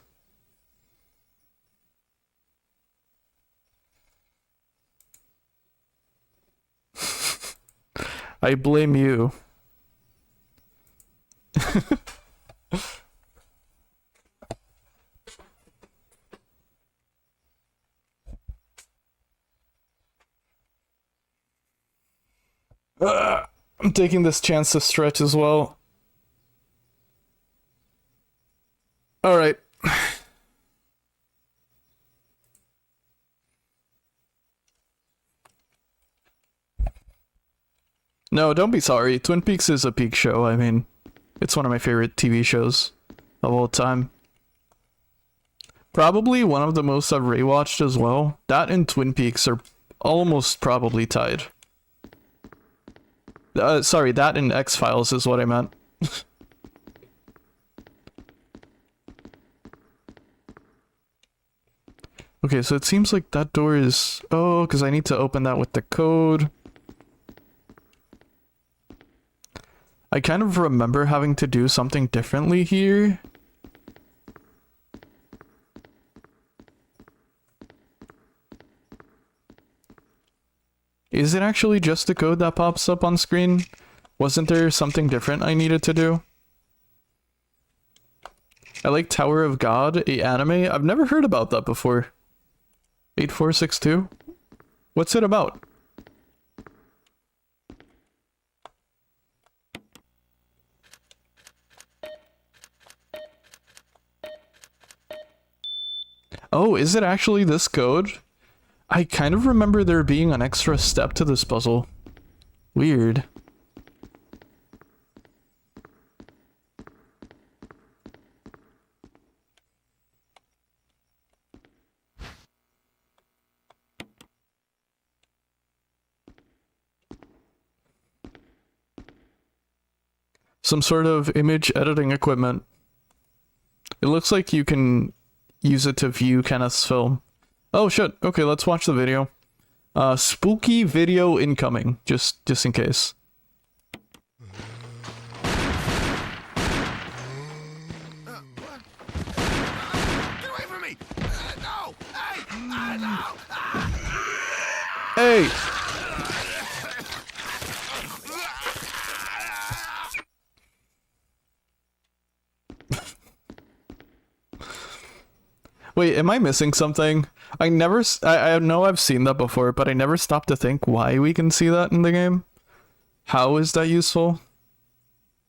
I blame you. I'm taking this chance to stretch as well. Alright. No, don't be sorry. Twin Peaks is a peak show. I mean, it's one of my favorite TV shows of all time. Probably one of the most I've rewatched as well. That and Twin Peaks are almost probably tied. Sorry, that and X-Files is what I meant. Okay, so it seems like that door is... Oh, because I need to open that with the code. I kind of remember having to do something differently here. Is it actually just the code that pops up on screen? Wasn't there something different I needed to do? I like Tower of God, a anime. I've never heard about that before. 8462? What's it about? Oh, is it actually this code? I kind of remember there being an extra step to this puzzle. Weird. Some sort of image editing equipment. It looks like you can use it to view Kenneth's film. Oh shit, okay, let's watch the video. Spooky video incoming, just in case. Get away from me! No! Hey! No! Hey! Wait, am I missing something? I know I've seen that before, but I never stopped to think why we can see that in the game. How is that useful?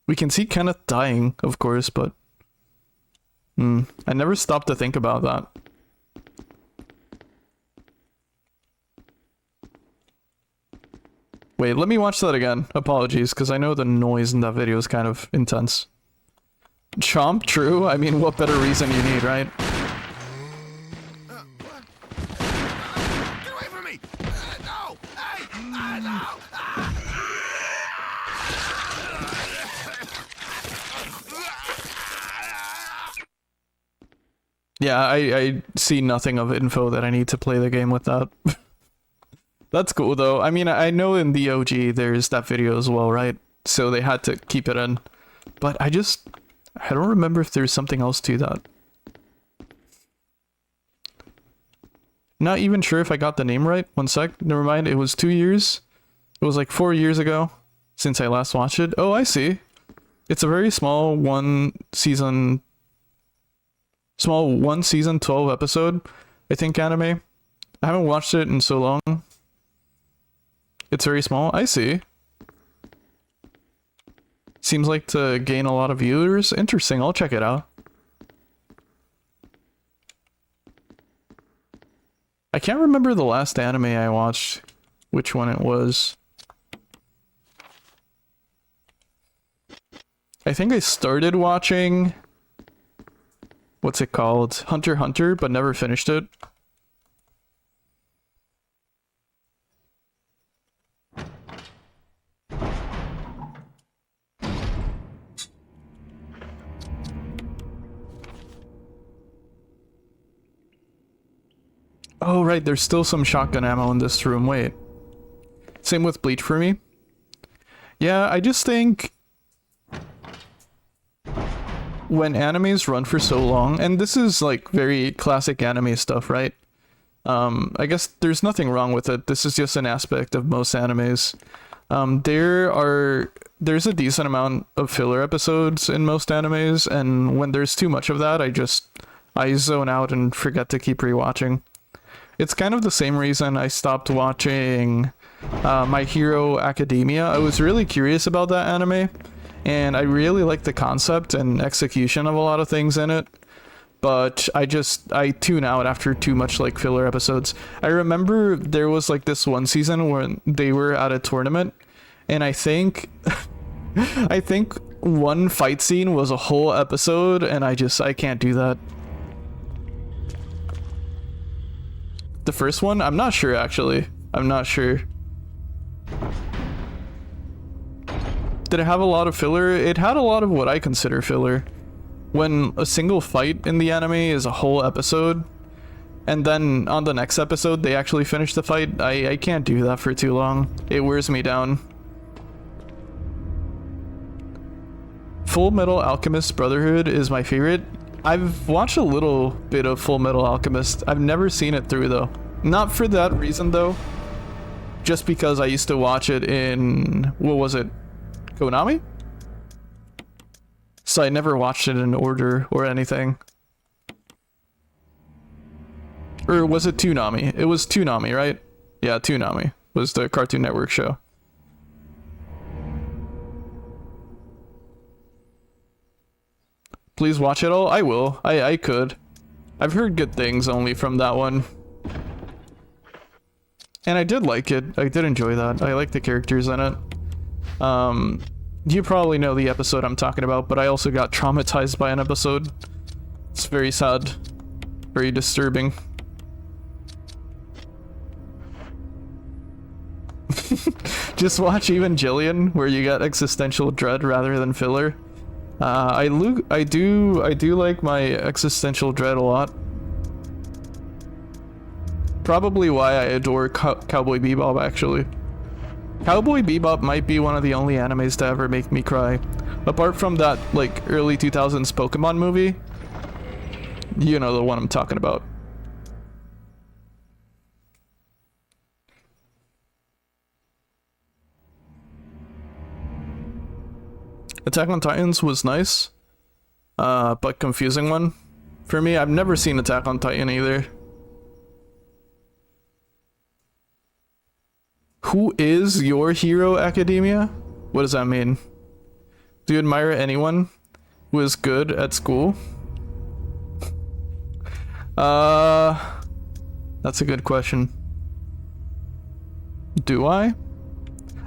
We can see Kenneth dying, of course, but... I never stopped to think about that. Wait, let me watch that again. Apologies, because I know the noise in that video is kind of intense. Chomp, true? I mean, what better reason you need, right? Get away from me! No! Hey! No! Yeah, I see nothing of info that I need to play the game with that. That's cool though. I mean, I know in the OG there's that video as well, right? So they had to keep it in. But I don't remember if there's something else to that. Not even sure if I got the name right. One sec. Never mind. It was 2 years. It was like 4 years ago since I last watched it. Oh, I see. It's a very small one season 12 episode, I think, anime. I haven't watched it in so long. It's very small. I see. Seems like to gain a lot of viewers. Interesting. I'll check it out. I can't remember the last anime I watched, which one it was. I think I started watching... what's it called? Hunter x Hunter, but never finished it. Oh, right, there's still some shotgun ammo in this room. Wait. Same with Bleach for me. Yeah, I just think... when animes run for so long, and this is like very classic anime stuff, right? I guess there's nothing wrong with it. This is just an aspect of most animes. There's a decent amount of filler episodes in most animes, and when there's too much of that, I zone out and forget to keep rewatching. It's kind of the same reason I stopped watching My Hero Academia. I was really curious about that anime, and I really like the concept and execution of a lot of things in it. But I tune out after too much like filler episodes. I remember there was like this one season when they were at a tournament, and I think one fight scene was a whole episode, and I can't do that. The first one? I'm not sure actually. I'm not sure. Did it have a lot of filler? It had a lot of what I consider filler. When a single fight in the anime is a whole episode, and then on the next episode they actually finish the fight, I can't do that for too long. It wears me down. Full Metal Alchemist Brotherhood is my favorite. I've watched a little bit of Full Metal Alchemist. I've never seen it through though. Not for that reason though. Just because I used to watch it in, what was it? Konami? So I never watched it in order or anything. Or was it Toonami? It was Toonami, right? Yeah, Toonami was the Cartoon Network show. Please watch it all? I will. I could. I've heard good things only from that one. And I did like it. I did enjoy that. I like the characters in it. You probably know the episode I'm talking about, but I also got traumatized by an episode. It's very sad. Very disturbing. Just watch Evangelion, where you get existential dread rather than filler. I do like my existential dread a lot. Probably why I adore Cowboy Bebop, actually. Cowboy Bebop might be one of the only animes to ever make me cry. Apart from that, like, early 2000s Pokemon movie. You know the one I'm talking about. Attack on Titans was nice, but confusing one. For me, I've never seen Attack on Titan either. Who is your hero, Academia? What does that mean? Do you admire anyone who is good at school? That's a good question. Do I?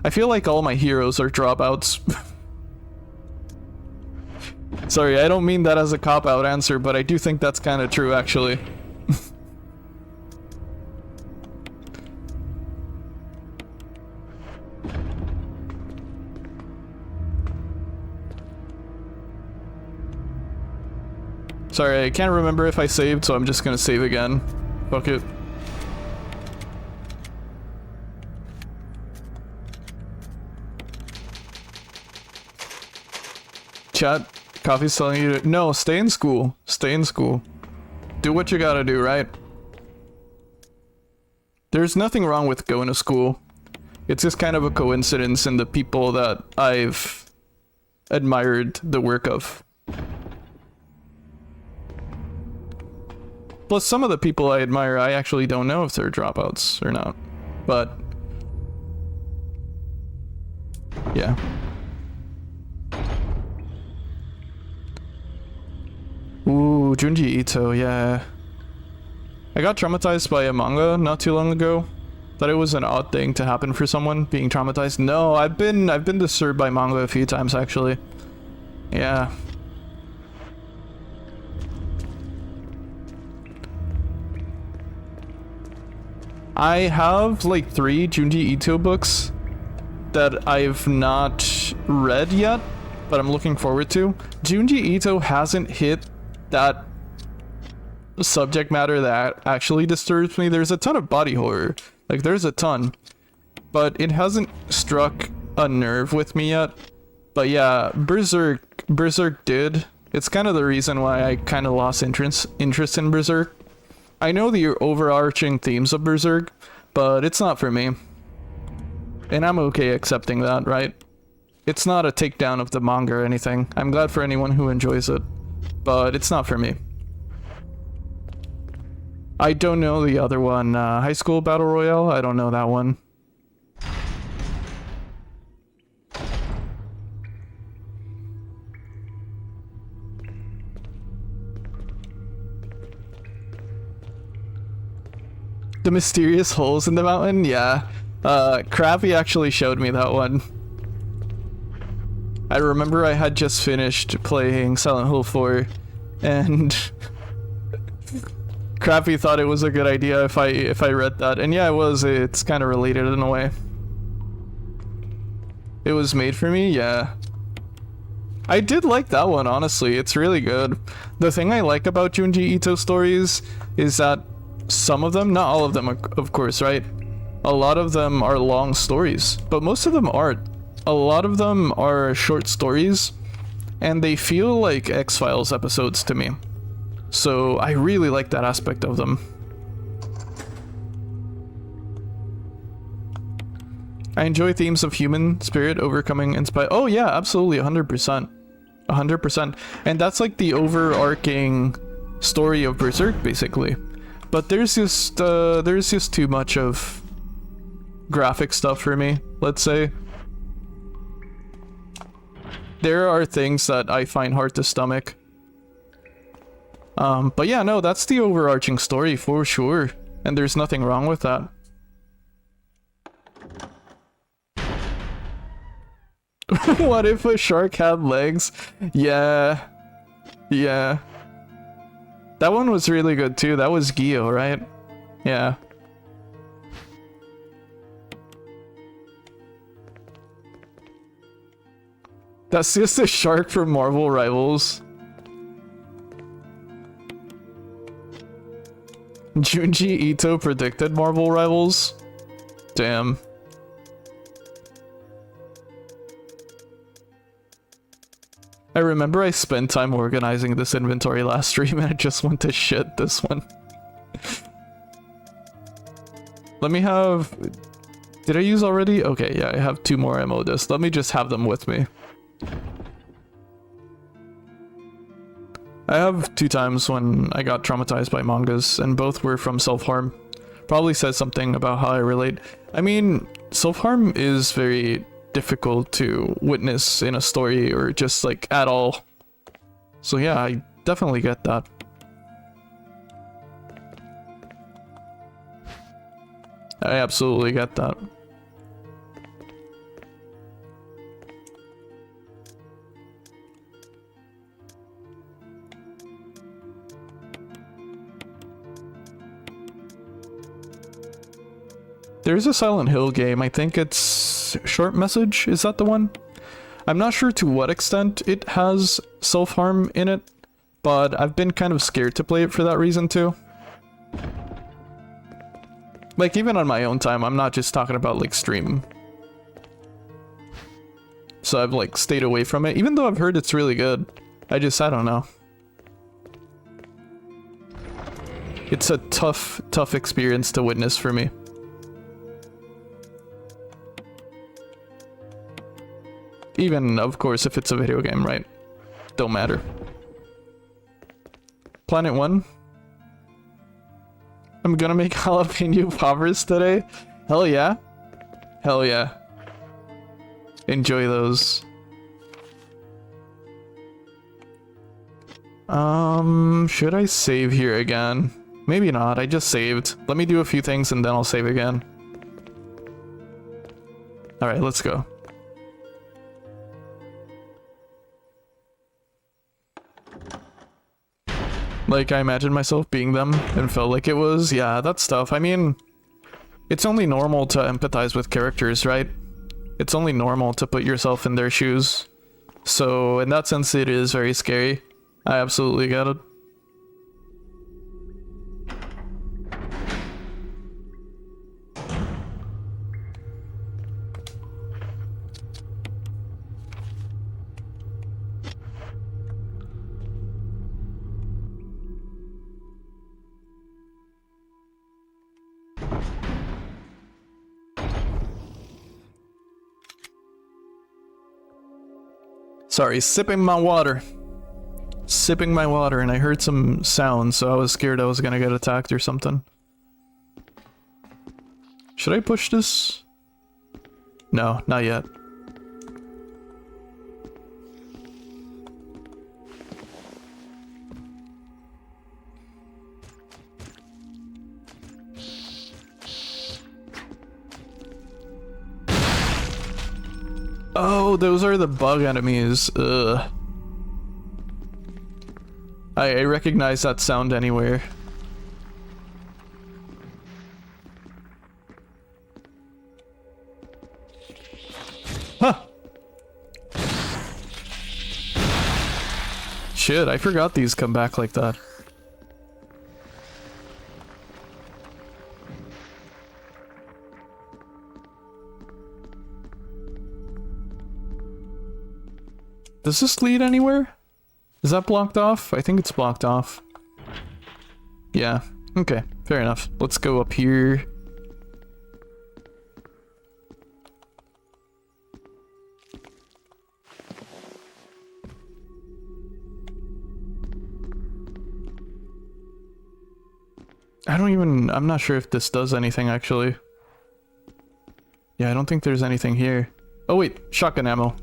I feel like all my heroes are dropouts. Sorry, I don't mean that as a cop-out answer, but I do think that's kind of true, actually. Sorry, I can't remember if I saved, so I'm just gonna save again. Fuck it. Chat, Coffee's telling you to— no, stay in school. Stay in school. Do what you gotta do, right? There's nothing wrong with going to school. It's just kind of a coincidence in the people that I've admired the work of. Plus, some of the people I admire, I actually don't know if they're dropouts or not. But yeah. Ooh, Junji Ito, yeah. I got traumatized by a manga not too long ago. Thought it was an odd thing to happen for someone, being traumatized. No, I've been disturbed by manga a few times, actually. Yeah. I have like 3 Junji Ito books that I've not read yet, but I'm looking forward to. Junji Ito hasn't hit that subject matter that actually disturbs me. There's a ton of body horror, like there's a ton, but it hasn't struck a nerve with me yet. But yeah, Berserk did. It's kind of the reason why I kind of lost interest in Berserk. I know the overarching themes of Berserk, but it's not for me. And I'm okay accepting that, right? It's not a takedown of the manga or anything. I'm glad for anyone who enjoys it, but it's not for me. I don't know the other one, High School Battle Royale. I don't know that one. The mysterious holes in the mountain? Yeah. Crappy actually showed me that one. I remember I had just finished playing Silent Hill 4, and Crappy thought it was a good idea if I read that. And yeah, it was. It's kind of related in a way. It was made for me? Yeah. I did like that one, honestly. It's really good. The thing I like about Junji Ito stories is that some of them, not all of them, of course, right? A lot of them are long stories, but most of them aren't. A lot of them are short stories, and they feel like X-Files episodes to me. So I really like that aspect of them. I enjoy themes of human spirit overcoming inspire. Oh yeah, absolutely, 100%. 100%. And that's like the overarching story of Berserk, basically. But there's just too much of graphic stuff for me, let's say. There are things that I find hard to stomach. But yeah, no, that's the overarching story for sure. And there's nothing wrong with that. What if a shark had legs? Yeah. Yeah. That one was really good too. That was Gio, right? Yeah. That's just a shark from Marvel Rivals. Junji Ito predicted Marvel Rivals? Damn. I remember I spent time organizing this inventory last stream and it just went to shit this one. Let me have... Did I use already? Okay, yeah, I have 2 more ammo discs. Let me just have them with me. I have 2 times when I got traumatized by mangas, and both were from self-harm. Probably says something about how I relate. I mean, self-harm is very difficult to witness in a story or just like at all. So yeah, I definitely get that. I absolutely get that. There's a Silent Hill game, I think it's Short Message, is that the one? I'm not sure to what extent it has self-harm in it, but I've been kind of scared to play it for that reason too. Like, even on my own time, I'm not just talking about like stream. So I've like stayed away from it, even though I've heard it's really good. I don't know. It's a tough experience to witness for me. Even, of course, if it's a video game, right? Don't matter. Planet 1. I'm gonna make jalapeno poppers today. Hell yeah. Hell yeah. Enjoy those. Should I save here again? Maybe not, I just saved. Let me do a few things and then I'll save again. Alright, let's go. Like, I imagined myself being them and felt like it was. Yeah, that's tough. I mean, it's only normal to empathize with characters, right? It's only normal to put yourself in their shoes. So, in that sense, it is very scary. I absolutely get it. Sorry, sipping my water. Sipping my water, and I heard some sounds, so I was scared I was gonna get attacked or something. Should I push this? No, not yet. Oh, those are the bug enemies. Ugh. I recognize that sound anywhere. Huh! Shit, I forgot these come back like that. Does this lead anywhere? Is that blocked off? I think it's blocked off. Yeah, okay, fair enough. Let's go up here. I'm not sure if this does anything actually. Yeah, I don't think there's anything here. Oh wait, shotgun ammo.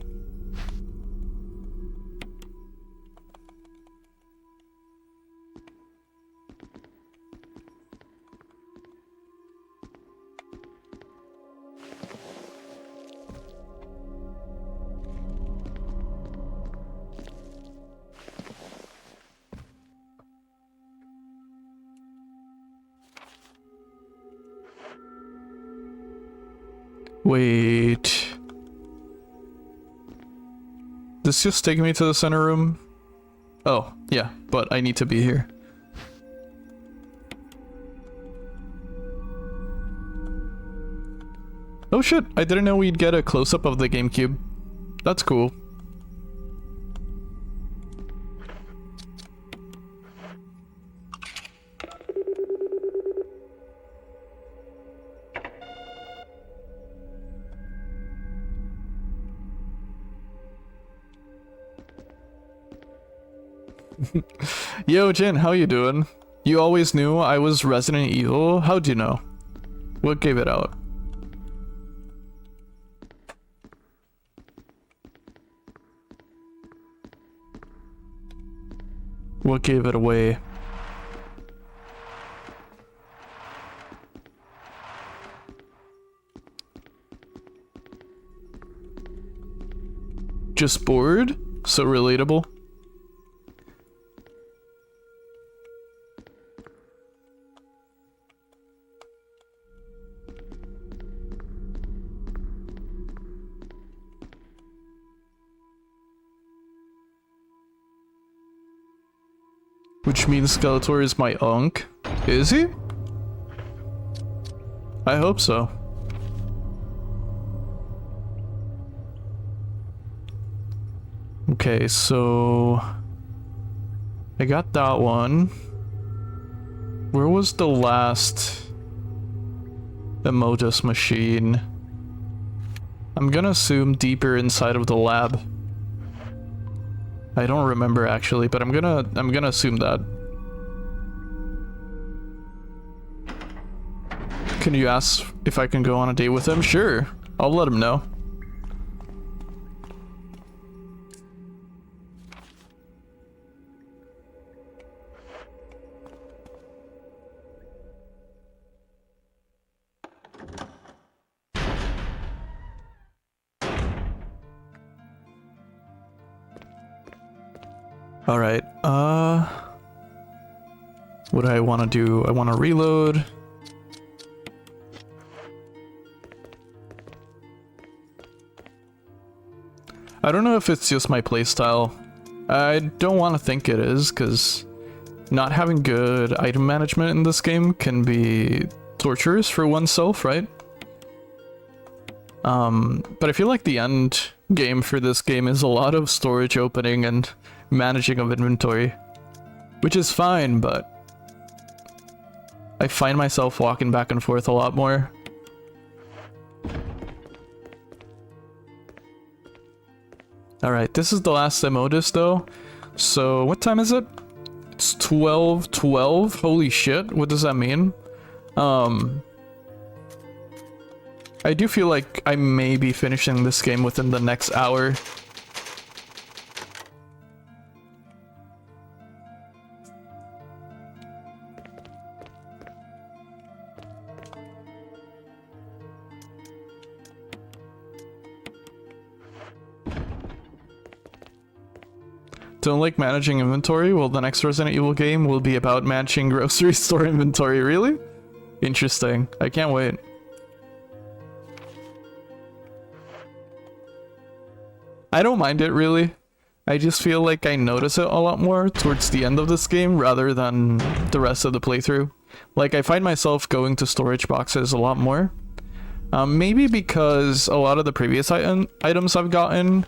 Wait. This just take me to the center room? Oh, yeah, but I need to be here. Oh shit, I didn't know we'd get a close-up of the Gamecube. That's cool. Yo, Jin, how you doing? You always knew I was Resident Evil? How'd you know? What gave it out? What gave it away? Just bored? So relatable. Which means Skeletor is my unk. Is he? I hope so. Okay, so I got that one. Where was the last Emotus machine? I'm gonna assume deeper inside of the lab. I don't remember actually, but I'm gonna assume that. Can you ask if I can go on a date with him? Sure, I'll let him know. All right, what do I want to do? I want to reload. I don't know if it's just my playstyle. I don't want to think it is, because not having good item management in this game can be torturous for oneself, right? But I feel like the end game for this game is a lot of storage opening and managing of inventory, which is fine, but I find myself walking back and forth a lot more. Alright, this is the last Emotus though. So what time is it? It's 12:12. Holy shit, what does that mean? I do feel like I may be finishing this game within the next hour. Don't like managing inventory? Well, the next Resident Evil game will be about managing grocery store inventory. Really? Interesting. I can't wait. I don't mind it, really. I just feel like I notice it a lot more towards the end of this game rather than the rest of the playthrough. Like, I find myself going to storage boxes a lot more. Maybe because a lot of the previous items I've gotten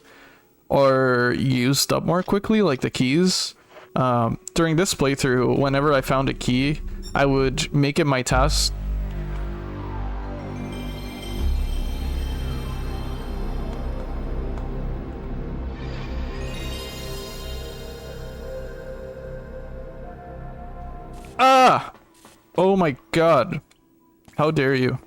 are used up more quickly, like the keys. During this playthrough, whenever I found a key, I would make it my task. Ah! Oh my god. How dare you?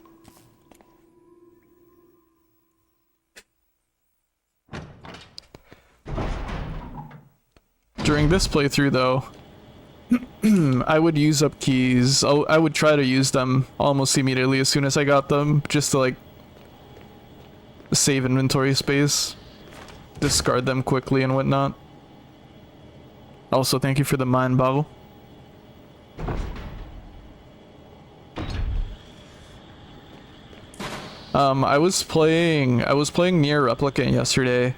During this playthrough though, I would use up keys. I would try to use them almost immediately as soon as I got them, just to like save inventory space, discard them quickly and whatnot. Also, thank you for the mind bottle. I was playing Nier Replicant yesterday,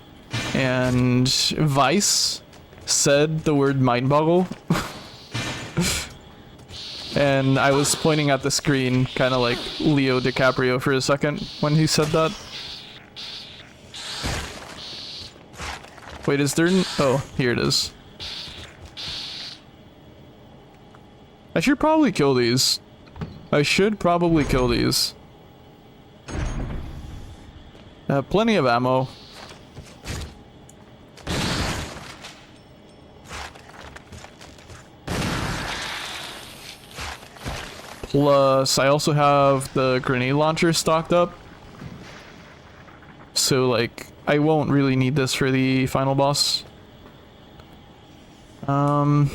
and Vice said the word mind boggle. And I was pointing at the screen, kind of like Leo DiCaprio for a second when he said that. Wait, is there... Oh, here it is. I should probably kill these. Plenty of ammo. Plus, I also have the grenade launcher stocked up. So, like, I won't really need this for the final boss. Oh,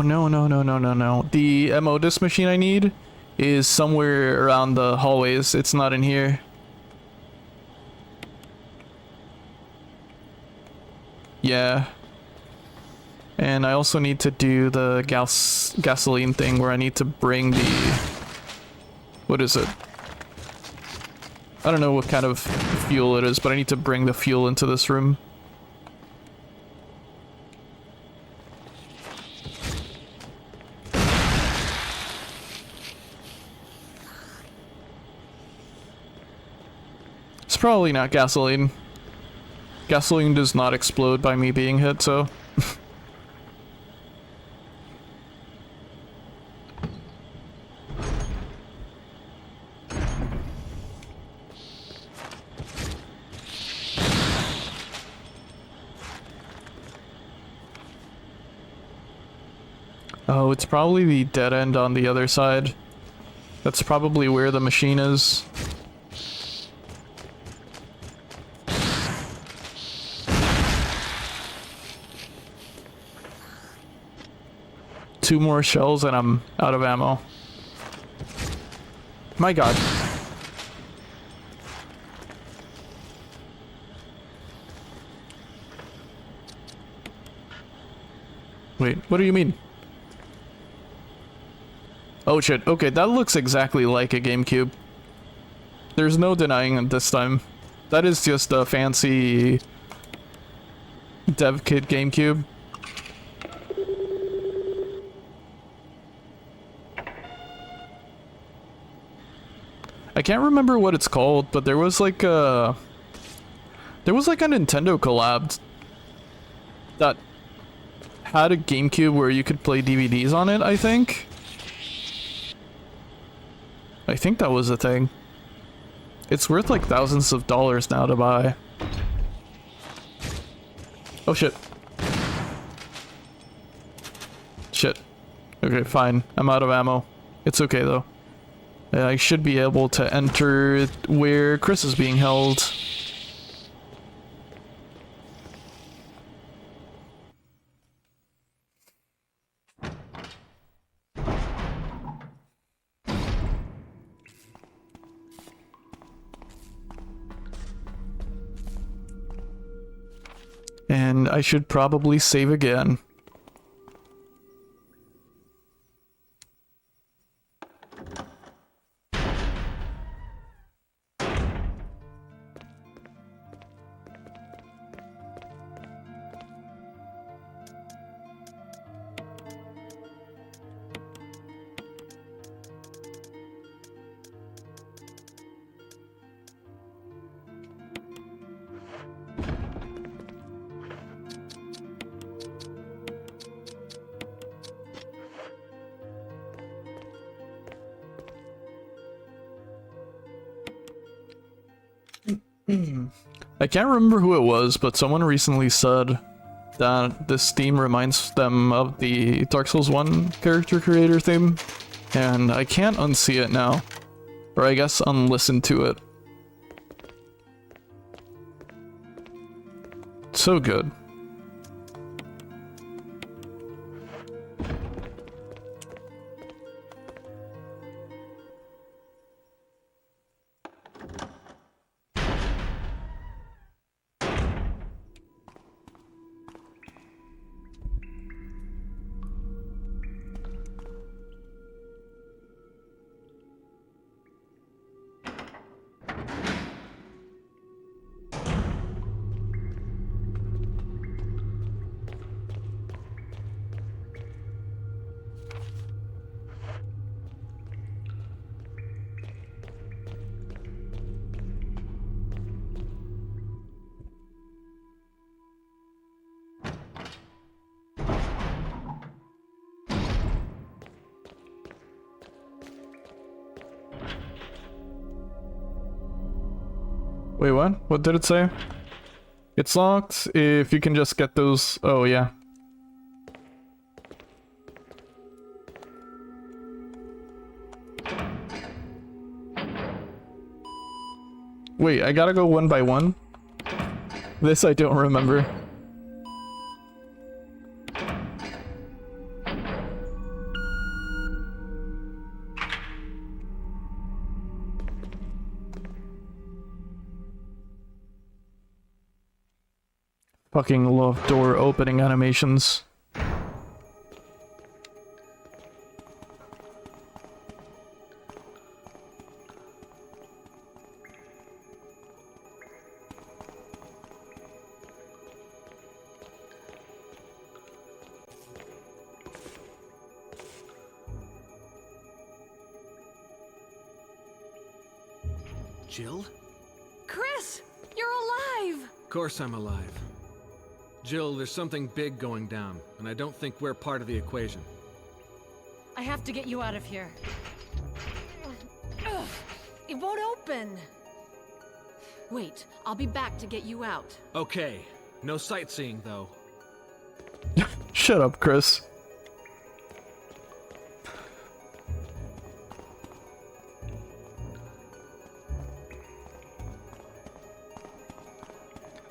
no. The MO disc machine I need is somewhere around the hallways. It's not in here. Yeah. And I also need to do the gasoline thing where I need to bring the... What is it? I don't know what kind of fuel it is, but I need to bring the fuel into this room. It's probably not gasoline. Gasoline does not explode by me being hit, so... Oh, it's probably the dead end on the other side. That's probably where the machine is. Two more shells and I'm out of ammo. My god. Wait, what do you mean? Oh shit, okay, that looks exactly like a Gamecube. There's no denying it this time. That is just a fancy dev kit Gamecube. I can't remember what it's called, but there was like a Nintendo collab that had a GameCube where you could play DVDs on it, I think. I think that was a thing. It's worth like thousands of dollars now to buy. Oh shit. Shit. Okay, fine. I'm out of ammo. It's okay though. I should be able to enter where Chris is being held. And I should probably save again. I can't remember who it was, but someone recently said that this theme reminds them of the Dark Souls 1 character creator theme, and I can't unsee it now. Or I guess unlisten to it. So good. Wait, what? What did it say? It's locked if you can just get those... Oh, yeah. Wait, I gotta go one by one? This I don't remember. Fucking love door opening animations. Jill? Chris, you're alive. Of course I'm alive. Jill, there's something big going down, and I don't think we're part of the equation. I have to get you out of here. Ugh, it won't open. Wait, I'll be back to get you out. Okay, no sightseeing though. Shut up, Chris.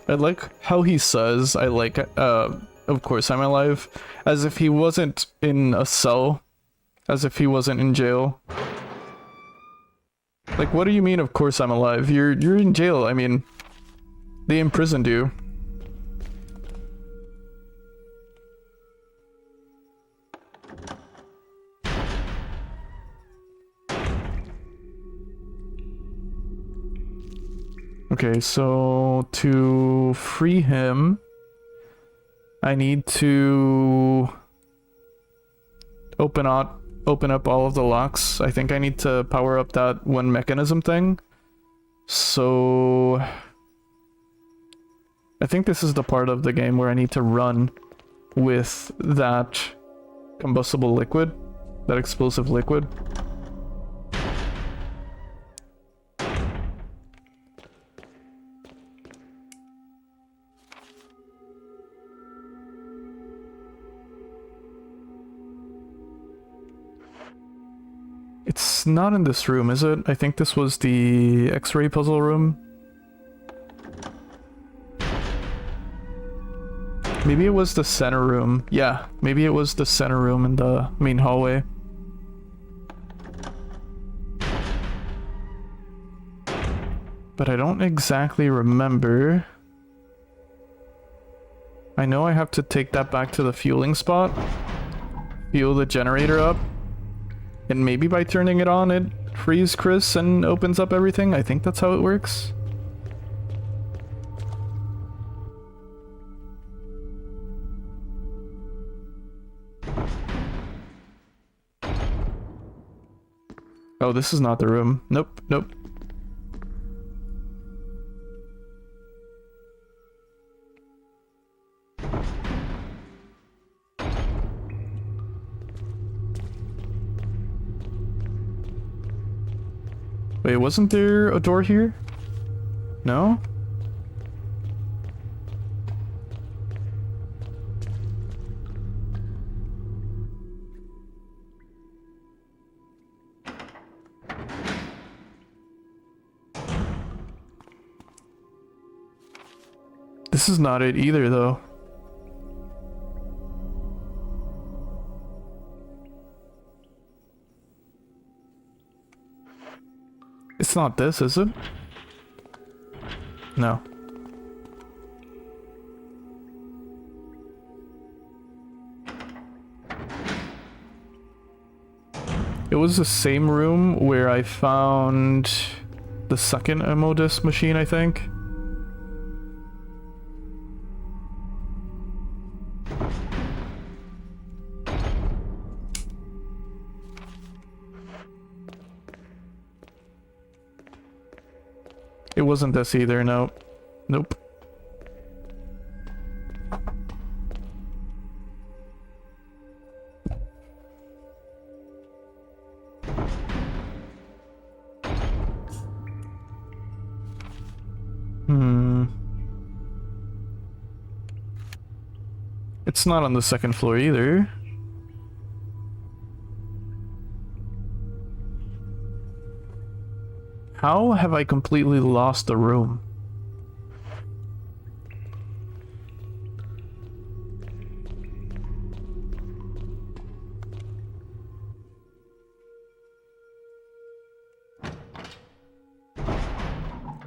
I like how he says, I like, of course I'm alive, as if he wasn't in a cell, as if he wasn't in jail. Like, what do you mean, of course I'm alive? You're in jail, I mean, they imprisoned you. Okay, so to free him, I need to open up all of the locks. I think I need to power up that one mechanism thing. So I think this is the part of the game where I need to run with that combustible liquid, that explosive liquid. It's not in this room, is it? I think this was the X-ray puzzle room. Maybe it was the center room. Yeah, maybe it was the center room in the main hallway. But I don't exactly remember. I know I have to take that back to the fueling spot. Fuel the generator up. And maybe by turning it on, it frees Chris and opens up everything. I think that's how it works. Oh, this is not the room. Nope, nope. Wait, wasn't there a door here? No? This is not it either, though. It's not this, is it? No. It was the same room where I found the second ammo disc machine, I think. It wasn't this either, no. Nope. It's not on the second floor either. How have I completely lost the room?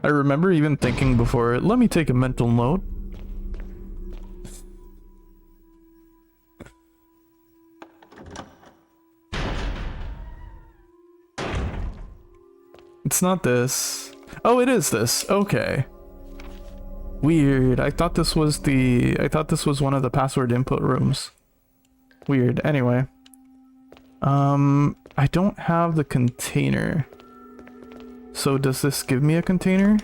I remember even thinking before, let me take a mental note. It's not this. Oh, it is this. Okay. Weird. I thought this was one of the password input rooms. Weird. Anyway. I don't have the container. So does this give me a container?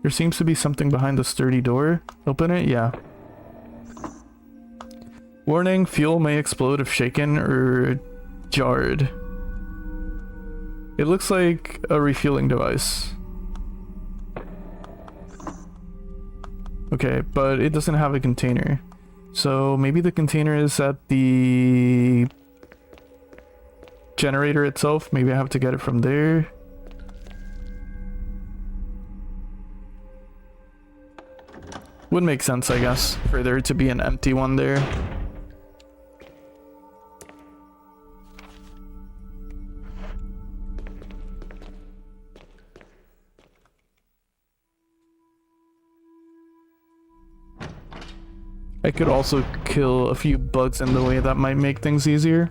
There seems to be something behind the sturdy door. Open it? Yeah. Warning, fuel may explode if shaken or jarred. It looks like a refueling device. Okay, but it doesn't have a container. So maybe the container is at the generator itself. Maybe I have to get it from there. Would make sense, I guess, for there to be an empty one there. I could also kill a few bugs in the way that might make things easier.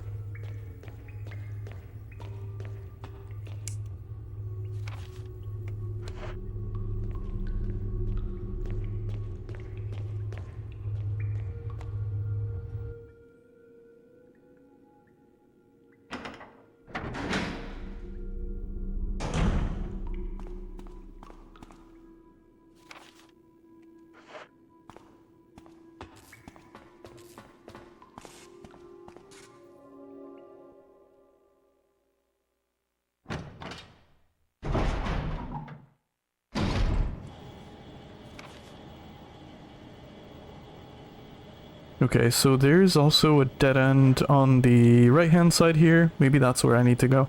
Okay, so there's also a dead end on the right hand side here. Maybe that's where I need to go.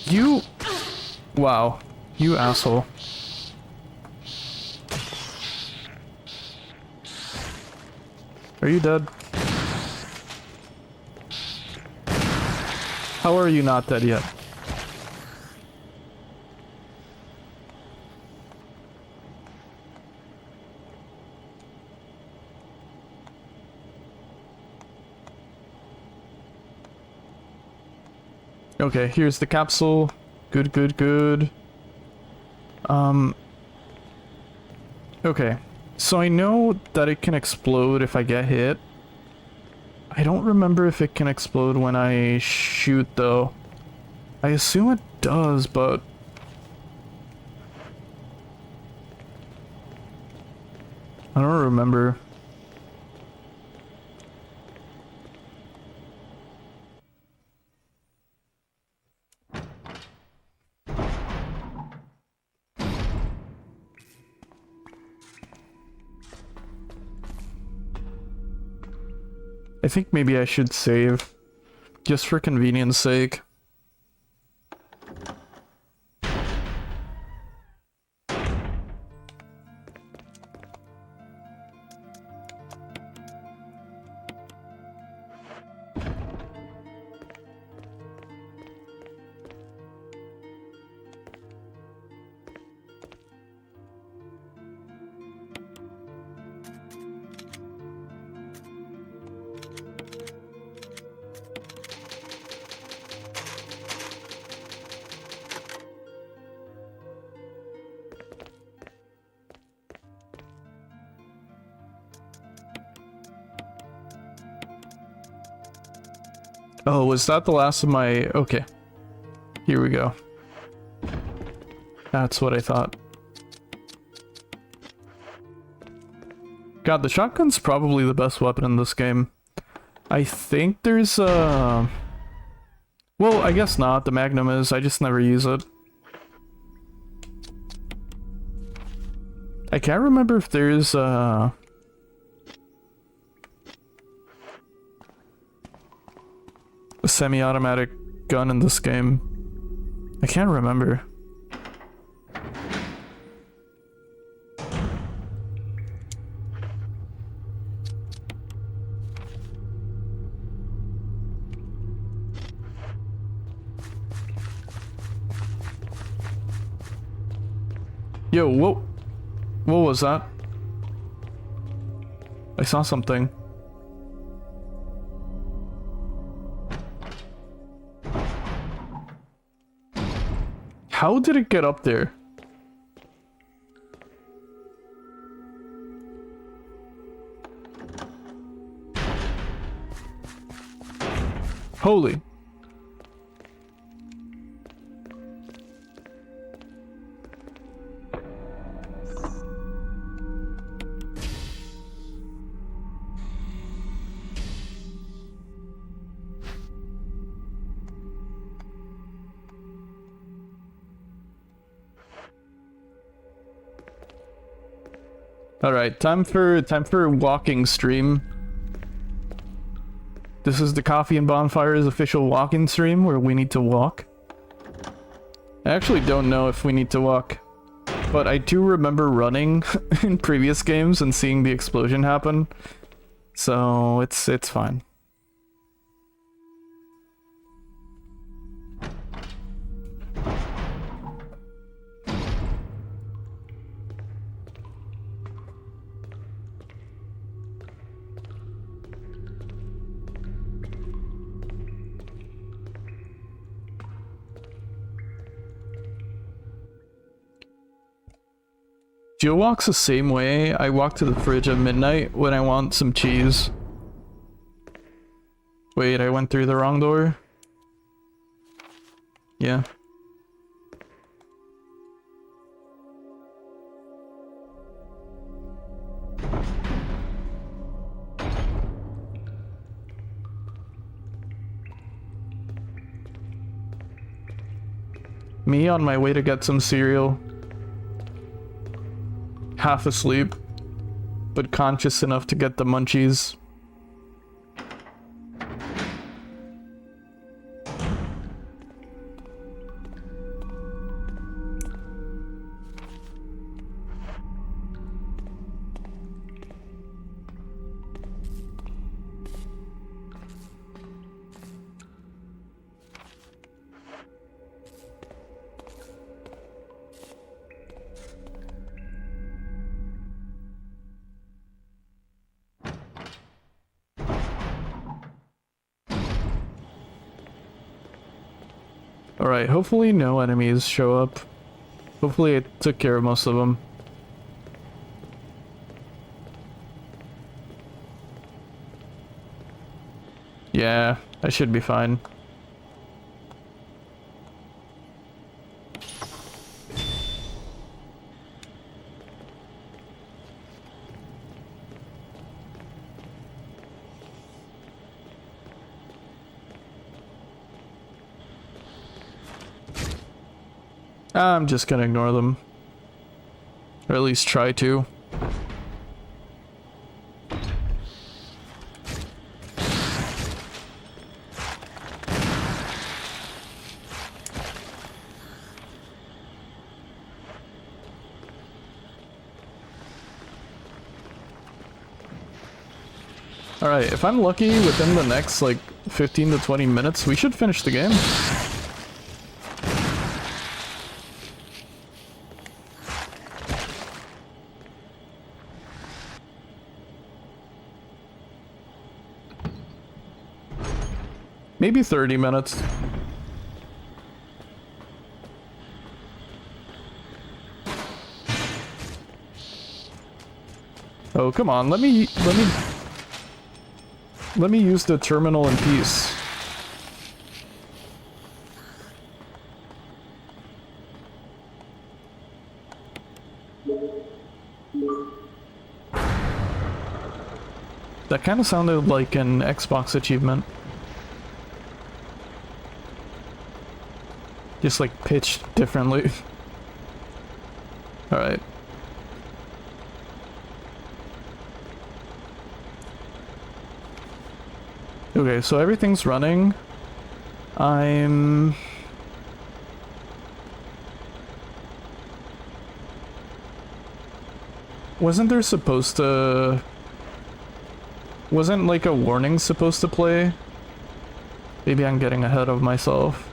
You... Wow. You asshole. Are you dead? How are you not dead yet? Okay, here's the capsule. Good, good, good. Okay. So I know that it can explode if I get hit. I don't remember if it can explode when I shoot, though. I assume it does, but... I don't remember. I think maybe I should save, just for convenience sake. Oh, was that the last of my... Okay. Here we go. That's what I thought. God, the shotgun's probably the best weapon in this game. I think there's a... Well, I guess not. The Magnum is. I just never use it. I can't remember if there's a semi-automatic gun in this game. I can't remember. Yo, what was that? I saw something. How did it get up there? Holy. Alright, time for walking stream. This is the Coffee and Bonfire's official walking stream where we need to walk. I actually don't know if we need to walk, but I do remember running in previous games and seeing the explosion happen. So it's fine. Jill walks the same way. I walk to the fridge at midnight when I want some cheese. Wait, I went through the wrong door? Yeah. Me on my way to get some cereal. Half asleep, but conscious enough to get the munchies. Alright, hopefully no enemies show up. Hopefully I took care of most of them. Yeah, I should be fine. I'm just gonna ignore them. Or at least try to. Alright, if I'm lucky, within the next, like, 15 to 20 minutes, we should finish the game. Maybe 30 minutes. Oh, come on, let me use the terminal in peace. That kind of sounded like an Xbox achievement. Just like pitched differently. Alright. Okay, so everything's running. Wasn't there supposed to... Wasn't like a warning supposed to play? Maybe I'm getting ahead of myself.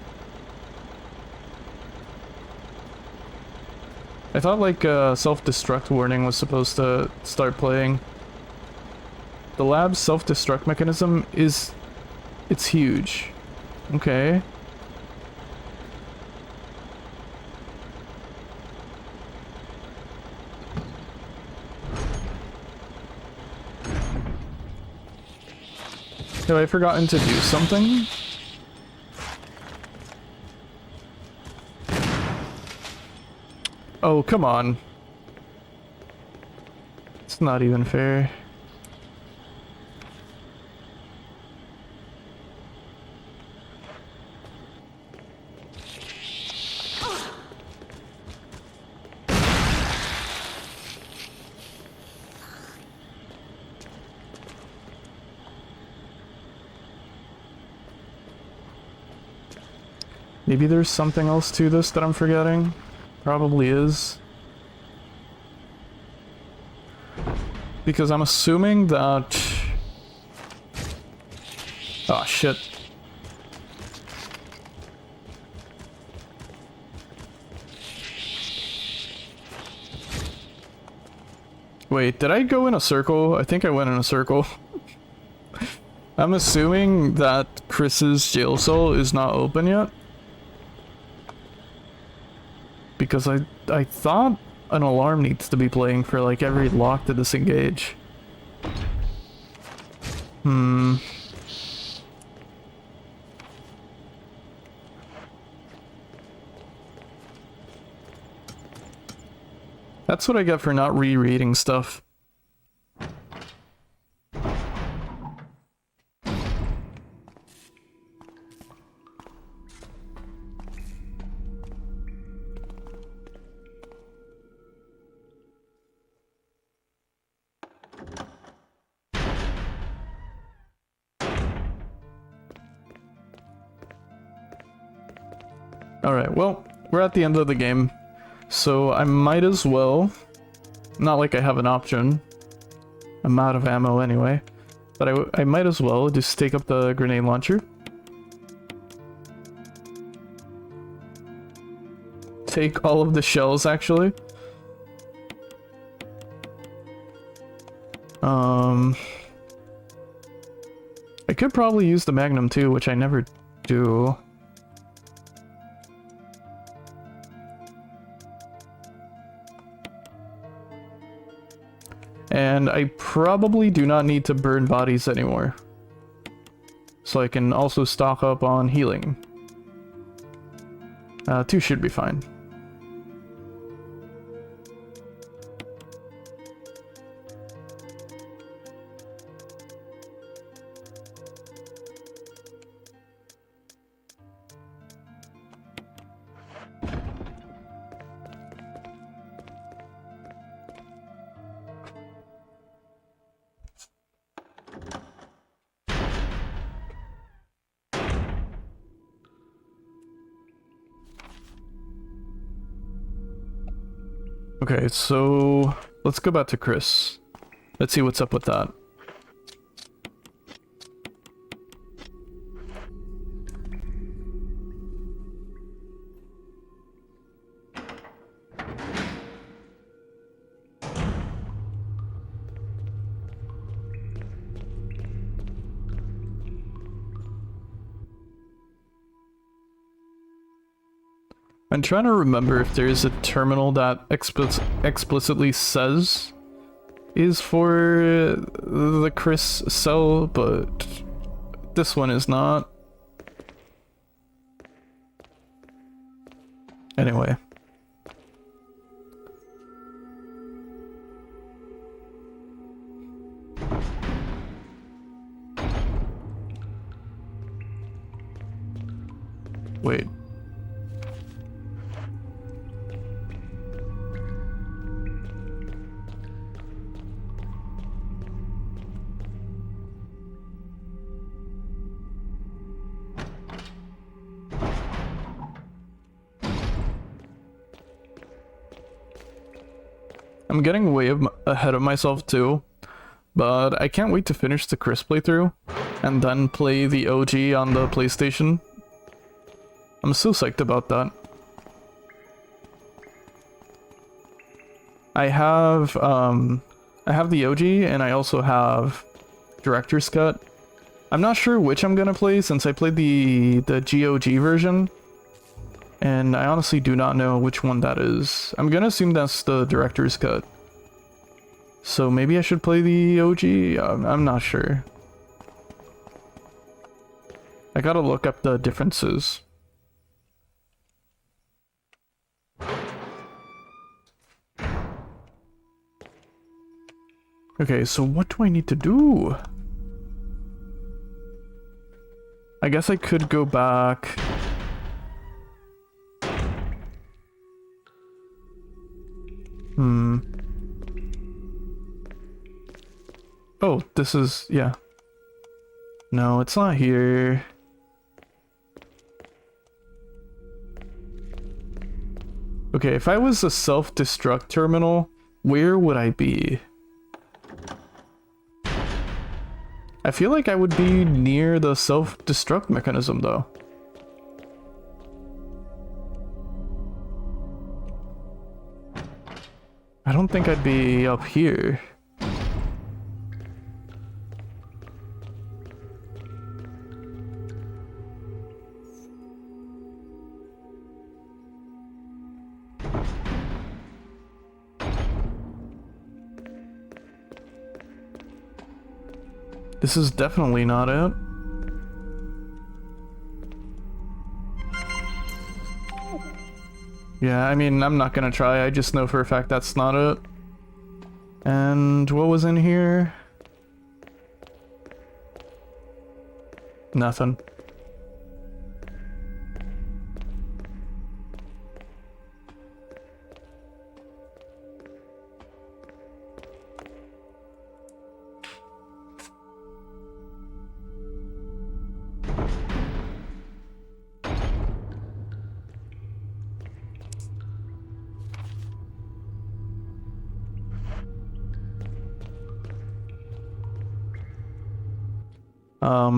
I thought like a self-destruct warning was supposed to start playing. The lab's self-destruct mechanism is... It's huge. Okay. Have I forgotten to do something? Oh, come on. It's not even fair. Maybe there's something else to this that I'm forgetting. Probably is. Because I'm assuming that... Oh, shit. Wait, did I go in a circle? I think I went in a circle. I'm assuming that Chris's jail cell is not open yet. Because I thought an alarm needs to be playing for like every lock to disengage. That's what I get for not rereading stuff. Alright, well, we're at the end of the game, so I might as well, not like I have an option, I'm out of ammo anyway, but I might as well just take up the grenade launcher. Take all of the shells, actually. I could probably use the Magnum too, which I never do. And I probably do not need to burn bodies anymore. So I can also stock up on healing. 2 should be fine. Okay, so let's go back to Chris. Let's see what's up with that. I'm trying to remember if there's a terminal that explicitly says is for the Chris cell, but this one is not. Anyway. Wait. I'm getting way ahead of myself too, but I can't wait to finish the Chris playthrough and then play the OG on the PlayStation. I'm so psyched about that. I have the OG and I also have Director's Cut. I'm not sure which I'm gonna play since I played the GOG version, and I honestly do not know which one that is. I'm gonna assume that's the Director's Cut. So maybe I should play the OG? I'm not sure. I gotta look up the differences. Okay, so what do I need to do? I guess I could go back. Oh, this is, yeah. No, it's not here. Okay, if I was a self-destruct terminal, where would I be? I feel like I would be near the self-destruct mechanism, though. I don't think I'd be up here. This is definitely not it. Yeah, I mean, I'm not gonna try, I just know for a fact that's not it. And what was in here? Nothing.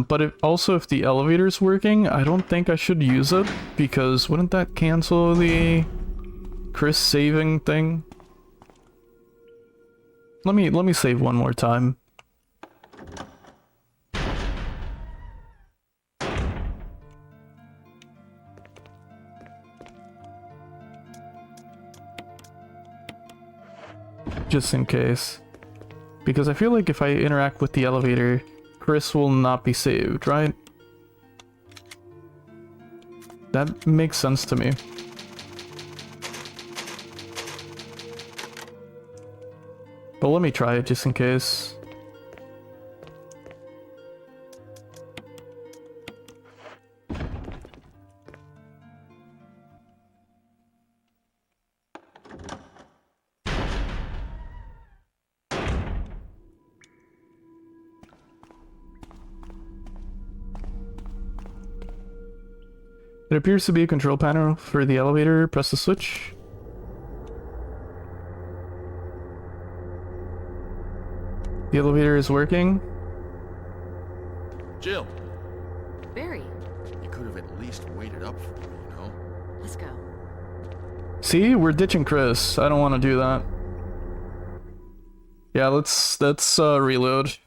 But if the elevator's working, I don't think I should use it, because wouldn't that cancel the Chris saving thing? Let me save one more time. Just in case. Because I feel like if I interact with the elevator, Chris will not be saved, right? That makes sense to me. But let me try it just in case. It appears to be a control panel for the elevator. Press the switch. The elevator is working. Jill, Barry, you could have at least waited up for me, you know? let's go. See, we're ditching Chris. I don't want to do that. Yeah, let's reload.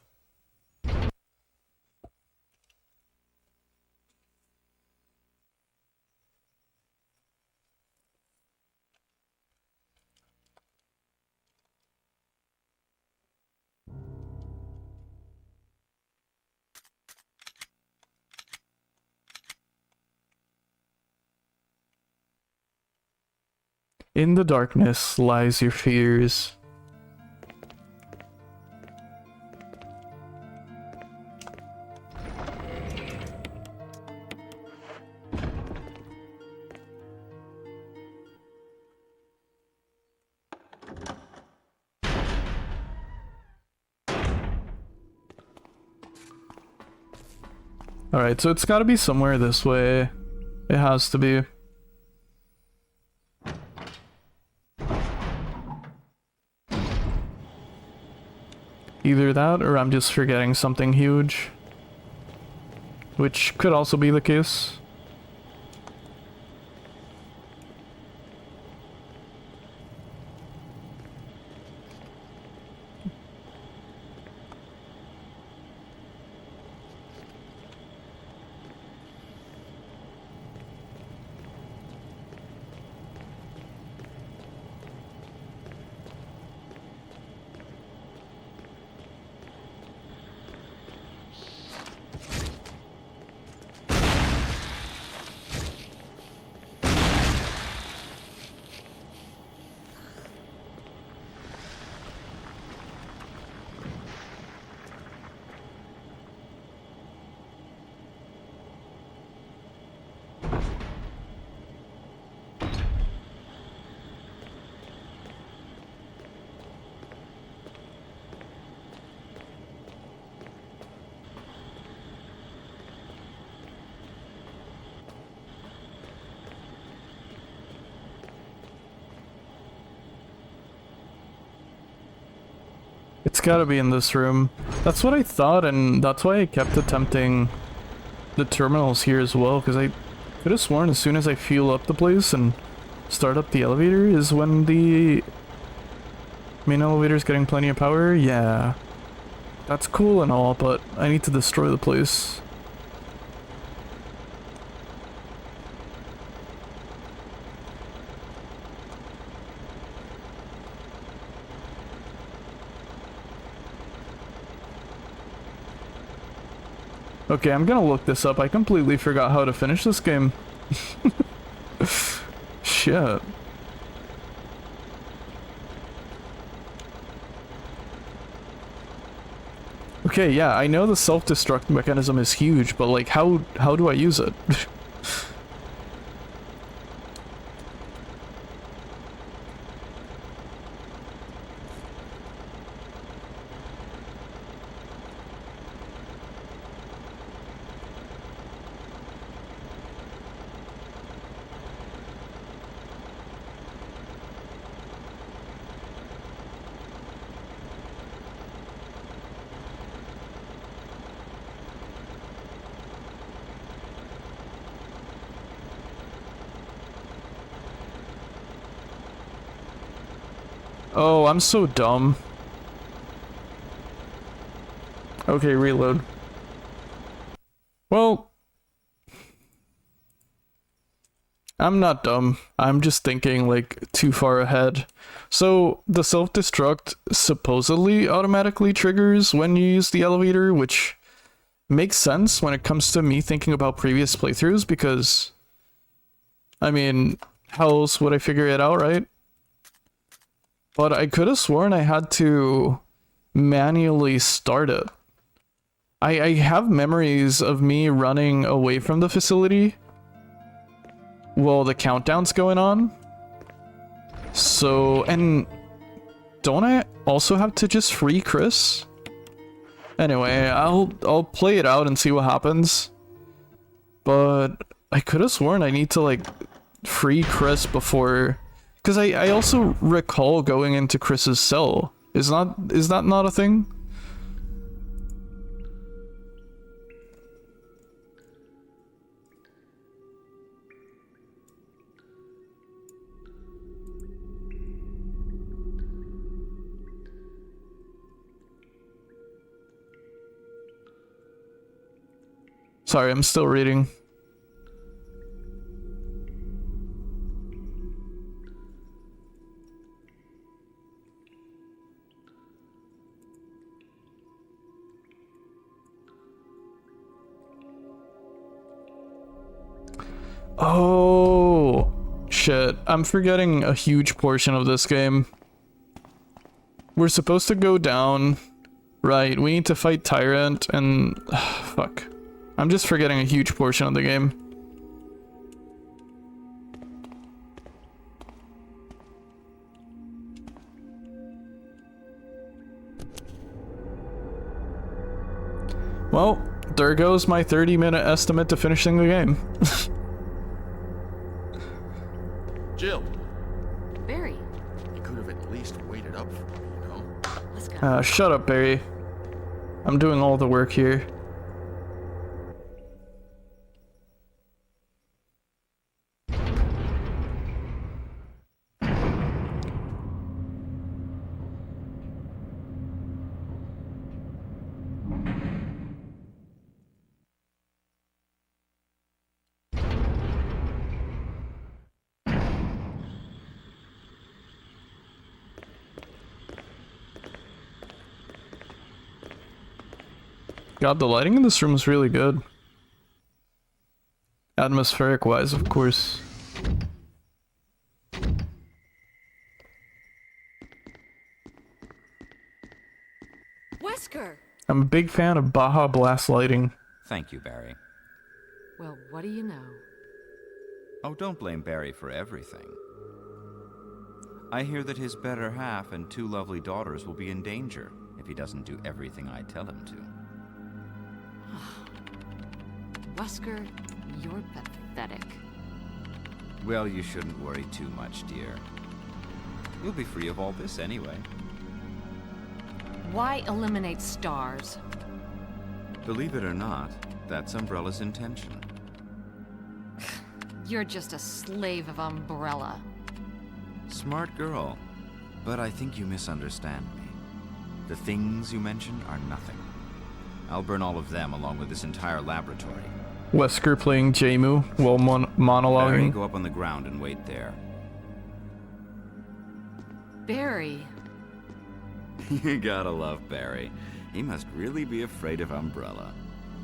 In the darkness lies your fears. Alright, so it's gotta be somewhere this way. It has to be. Either that, or I'm just forgetting something huge. Which could also be the case. It's gotta be in this room. That's what I thought, and that's why I kept attempting the terminals here as well, because I could have sworn as soon as I fuel up the place and start up the elevator is when the main elevator is getting plenty of power. Yeah. That's cool and all, but I need to destroy the place. Okay, I'm gonna look this up. I completely forgot how to finish this game. Shit. Okay, yeah, I know the self-destruct mechanism is huge, but like, how do I use it? Oh, I'm so dumb. Okay, reload. Well, I'm not dumb. I'm just thinking like too far ahead. So the self-destruct supposedly automatically triggers when you use the elevator, which makes sense when it comes to me thinking about previous playthroughs, because I mean, how else would I figure it out, right? But I could have sworn I had to manually start it. I have memories of me running away from the facility while the countdown's going on. So, and don't I also have to just free Chris? Anyway, I'll play it out and see what happens. But I could have sworn I need to like free Chris before, because I also recall going into Chris's cell. Is that not a thing? Sorry, I'm still reading. Oh, shit. I'm forgetting a huge portion of this game. We're supposed to go down. Right, we need to fight Tyrant and... fuck. I'm just forgetting a huge portion of the game. Well, there goes my 30-minute estimate to finishing the game. Jill, Barry, you could have at least waited up for me, you know? let's go. Shut up, Barry. I'm doing all the work here. God, the lighting in this room is really good. Atmospheric wise, of course. Wesker! I'm a big fan of Baja Blast lighting. Thank you, Barry. Well, what do you know? Oh, don't blame Barry for everything. I hear that his better half and 2 lovely daughters will be in danger if he doesn't do everything I tell him to. Wesker, you're pathetic. Well, you shouldn't worry too much, dear. You'll be free of all this anyway. Why eliminate stars? Believe it or not, that's Umbrella's intention. You're just a slave of Umbrella. Smart girl. But I think you misunderstand me. The things you mentioned are nothing. I'll burn all of them along with this entire laboratory. Wesker playing Jamu while Barry, monologuing. go up on the ground and wait there. Barry. You gotta love Barry. He must really be afraid of Umbrella.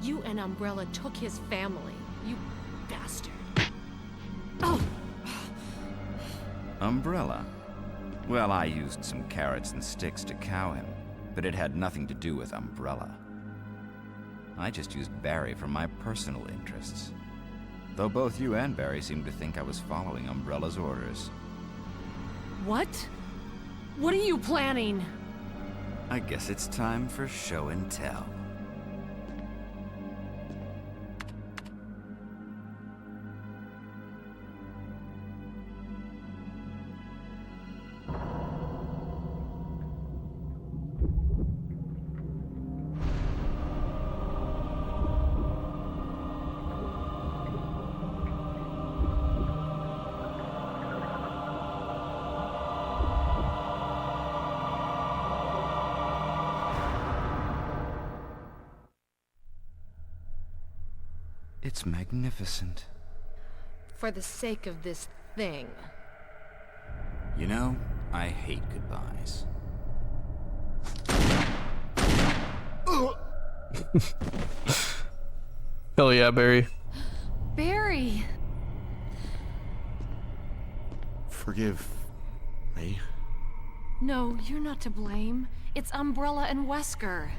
You and Umbrella took his family. You bastard. Oh! Umbrella? Well, I used some carrots and sticks to cow him, but it had nothing to do with Umbrella. I just used Barry for my personal interests. Though both you and Barry seem to think I was following Umbrella's orders. What? What are you planning? I guess it's time for show and tell. It's magnificent. For the sake of this thing. You know, I hate goodbyes. Hell yeah, Barry. Barry! Forgive me. No, you're not to blame. It's Umbrella and Wesker.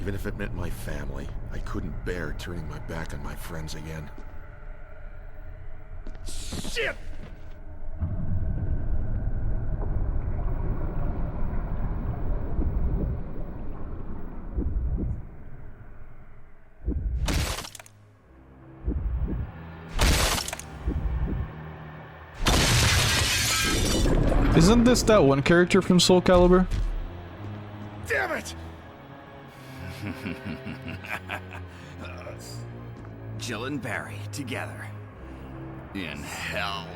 Even if it meant my family, I couldn't bear turning my back on my friends again. Shit! Isn't this that one character from Soul Calibur? Damn it! Jill and Barry together. In hell.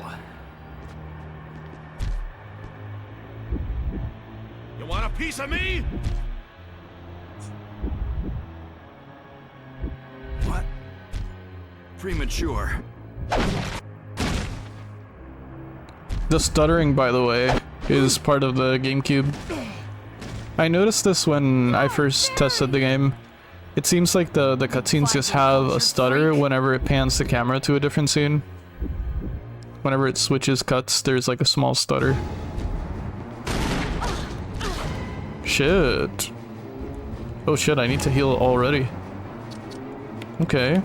You want a piece of me? What? Premature. The stuttering, by the way, is part of the GameCube. I noticed this when I first tested the game. It seems like the cutscenes just have a stutter whenever it pans the camera to a different scene. Whenever it switches cuts, there's like a small stutter. Shit. Oh shit, I need to heal already. Okay.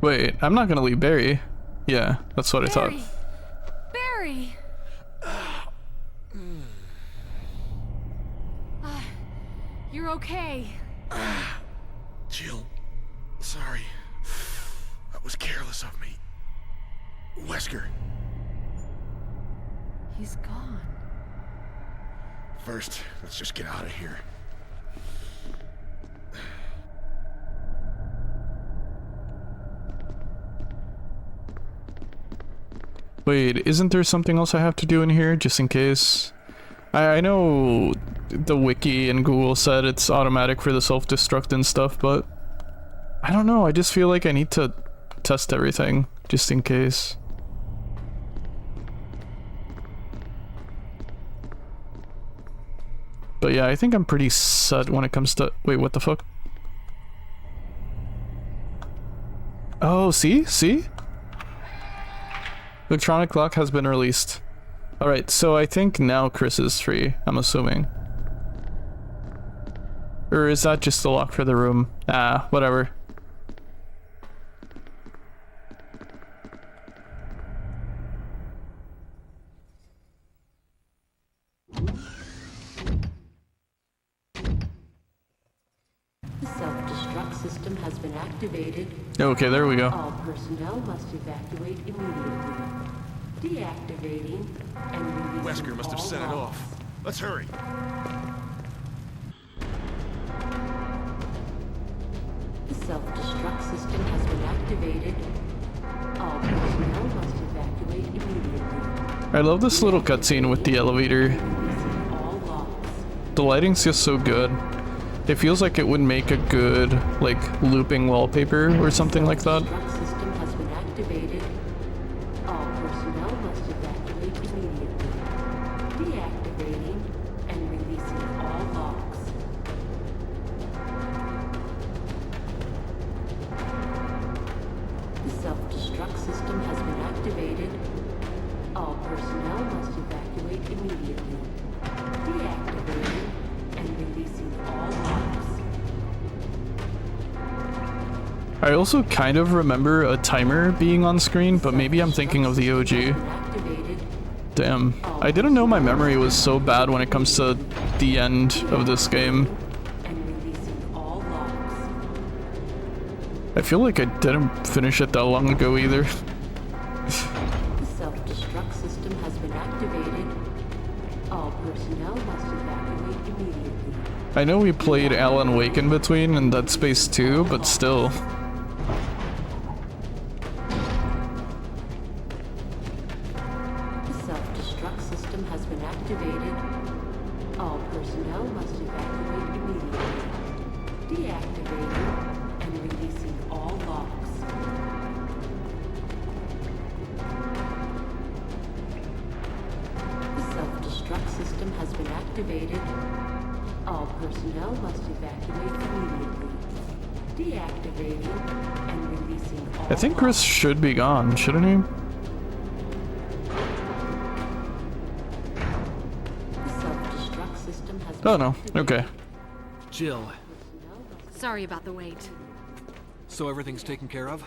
Wait, I'm not gonna leave Barry. Yeah, that's what I thought. You're okay. Jill, sorry. That was careless of me. Wesker, He's gone. first, let's just get out of here. Wait, isn't there something else I have to do in here, just in case? I know the wiki and Google said it's automatic for the self-destruct and stuff, but I don't know, I just feel like I need to test everything, just in case. But yeah, I think I'm pretty set when it comes to... Wait, what the fuck? Oh, see? See? Electronic lock has been released. Alright, so I think now Chris is free, I'm assuming. Or is that just the lock for the room? Ah, whatever. The self-destruct system has been activated. Okay, there we go. All personnel must evacuate immediately. Deactivating and releasing Wesker must have all set it locks. off. Let's hurry. The self-destruct system has been activated. All personnel must evacuate immediately. I love this little cutscene with the elevator. Releasing all locks. The lighting's just so good. It feels like it would make a good, like, looping wallpaper or something like that. Self-destruct system has been activated. All personnel must evacuate immediately. Deactivating and releasing all locks. The self-destruct system has been activated. All personnel must evacuate immediately. Deactivating and releasing all locks. I also kind of remember a timer being on screen, but maybe I'm thinking of the OG. Activated. Damn. I didn't know my memory was so bad when it comes to the end of this game. And releasing all locks. I feel like I didn't finish it that long ago either. The self-destruct system has been activated. All personnel must evacuate immediately. I know we played Alan Wake in between and Dead Space 2, but still. The self-destruct system has been activated. All personnel must evacuate immediately. Deactivating and releasing all locks. The self-destruct system has been activated. All personnel must evacuate immediately. Deactivating and releasing all I think Chris should be gone, shouldn't he? The self-destruct system has been Oh no, okay. Jill, Sorry about the wait. so everything's taken care of?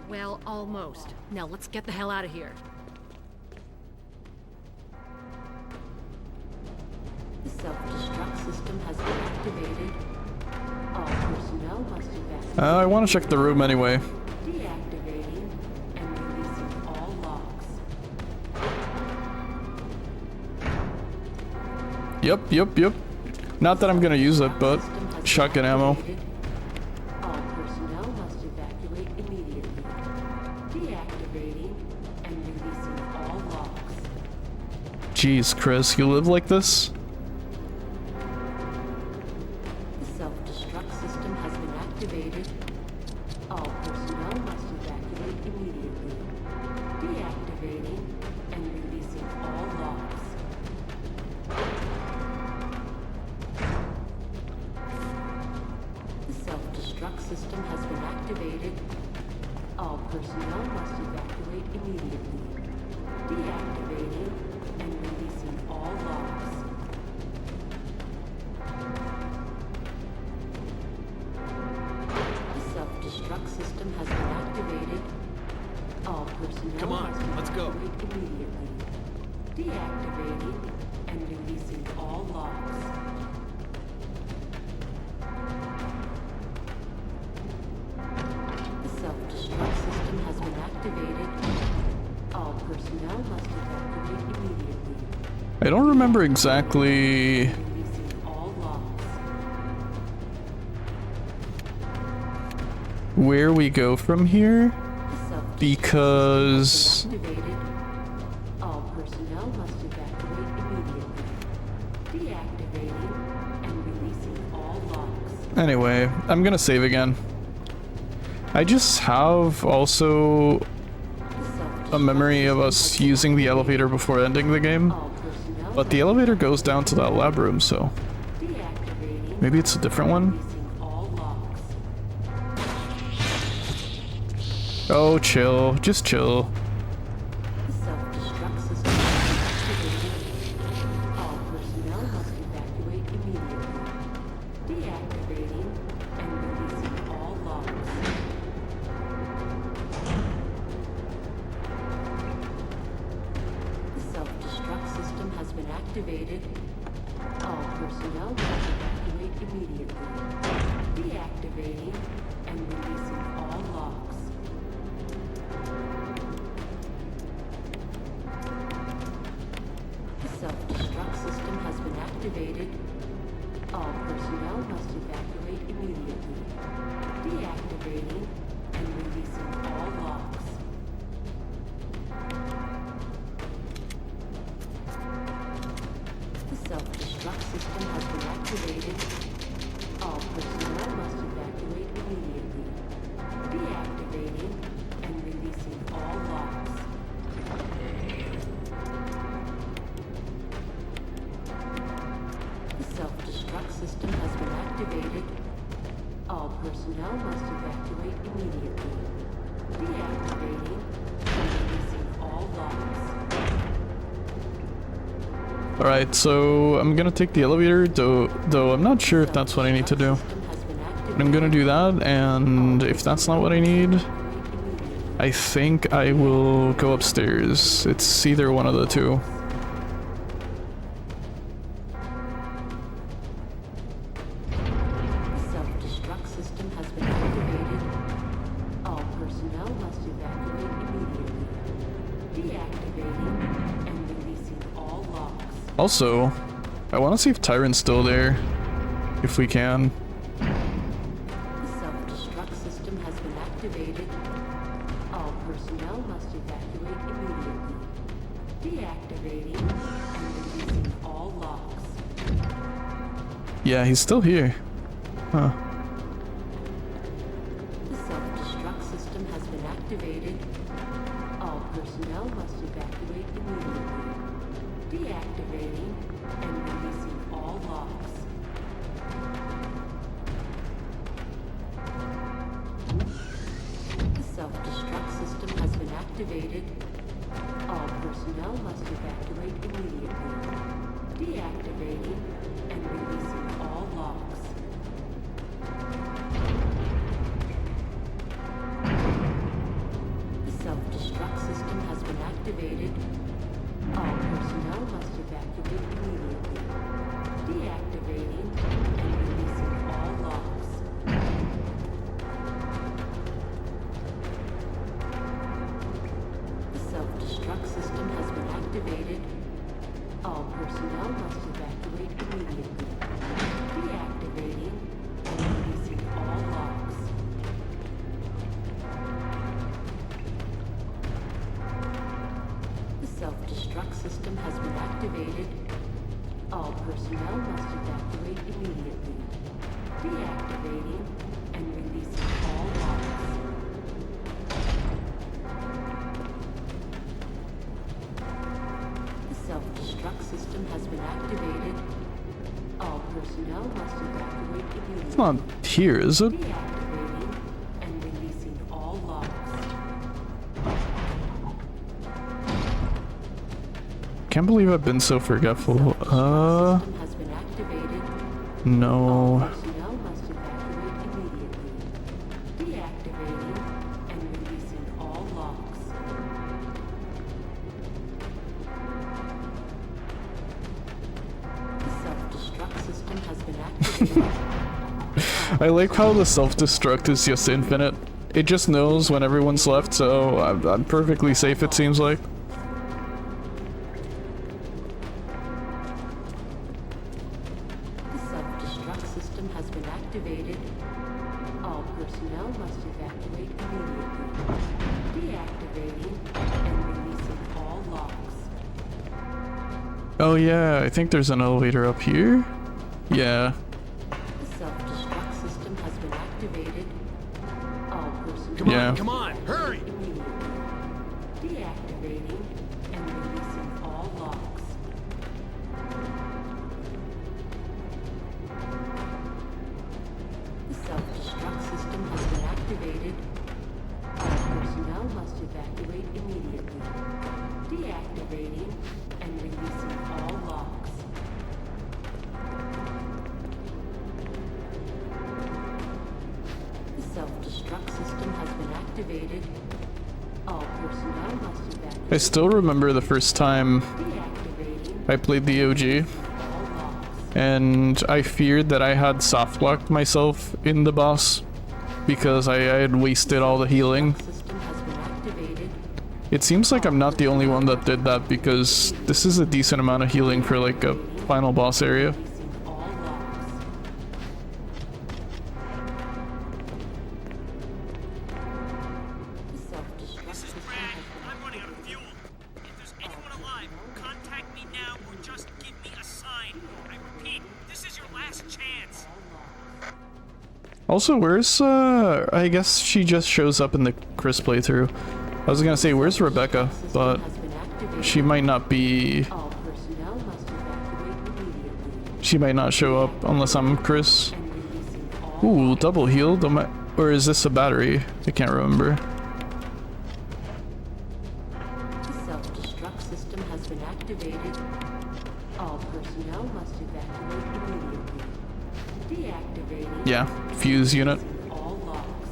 Well, almost. Now let's get the hell out of here. The self-destruct system has been activated. All personnel must evacuate. I want to check the room anyway. Deactivating and releasing all locks. Yep. Not that I'm gonna use it, but shotgun ammo. All personnel must evacuate immediately. Deactivating and releasing all locks. Jeez, Chris, you live like this? The self-destruct system has been activated. All personnel must evacuate immediately. Deactivating and releasing all locks. The self-destruct system has been activated. All personnel must evacuate immediately. Deactivating and releasing all locks. The self-destruct system has been activated. All personnel Come on, must let's go. evacuate immediately. Deactivating and releasing all locks. I don't remember exactly Releasing all locks. where we go from here, Self-destruct because system has been activated. All personnel must evacuate immediately. Deactivating and releasing all locks. anyway, I'm gonna save again. I just have also a memory of us using the elevator before ending the game, All personnel but the elevator goes down to that lab room, so deactivating. maybe it's a different one. Releasing all locks. Oh, chill, just chill. The self-destruct system has been activated. All personnel must evacuate immediately. Deactivating and releasing all locks. The self-destruct system has been activated. All personnel must evacuate immediately. Deactivating and releasing all locks. The self-destruct system has been activated. All personnel must evacuate immediately. Deactivating and releasing all locks. The self-destruct system has been activated. All personnel must evacuate immediately. Deactivating and releasing all locks. The self-destruct system has been activated. All personnel must evacuate immediately. Deactivating and releasing all locks. Alright, so I'm gonna take the elevator, though I'm not sure if that's what I need to do. System has been But activated. I'm gonna do that, and if that's not what I need, I think I will go upstairs. It's either one of the two. The self-destruct system has been activated. All personnel must evacuate immediately. Deactivating and releasing all locks. Also, I want to see if Tyrant's still there, if we can. The self-destruct system has been activated. All personnel must evacuate immediately. Deactivating and releasing all locks. Yeah, he's still here. Huh. The self-destruct system has been activated. All personnel must evacuate immediately. Deactivating and releasing all locks. The self-destruct system has been activated. All personnel must evacuate immediately. Deactivating and releasing all locks. The self-destruct system has been activated. All personnel must evacuate immediately. Deactivating and releasing all locks. The self-destruct system has been activated. All personnel must evacuate immediately. Deactivating and releasing all locks. The self-destruct system has been activated. All personnel must evacuate immediately. Deactivating and releasing all locks. The self-destruct system has been activated. All personnel must evacuate immediately. It's not here, is it? Deactivating and releasing all locks. Can't believe I've been so forgetful. System has been activated. No. Personnel must evacuate immediately. Deactivating and releasing all locks. The self-destruct system has been activated. I like how the self-destruct is just infinite. It just knows when everyone's left, so I'm perfectly safe, it seems like. system has been activated. All personnel must evacuate immediately. Deactivating and releasing all locks. Oh yeah, I think there's an elevator up here. Yeah. The self-destruct system has been activated. All personnel Yeah. Come on, hurry! immediately. Deactivating and releasing all locks. The self-destruct system has been activated. All personnel must evacuate immediately. Deactivating and releasing all locks. The self-destruct system has been activated. All personnel must evacuate. I still remember the first time Deactivating I played the OG, all locks. and I feared that I had soft-locked myself in the boss because I had wasted all the healing. System has been activated. It seems like I'm not the only one that did that because this is a decent amount of healing for like a final boss area. Releasing all locks. The self-destruct system has been I'm running out of fuel. If there's anyone alive, contact me now or just give me a sign. I repeat, this is your last chance. Also, where's I guess she just shows up in the Chris playthrough. I was gonna say, where's Rebecca? But has been activated. she might not be. All personnel must evacuate immediately. She might not show up unless I'm Chris. And releasing all Ooh, double healed? Or is this a battery? I can't remember. The self-destruct system has been activated. All personnel must evacuate immediately. Deactivating Yeah, fuse unit. all locks.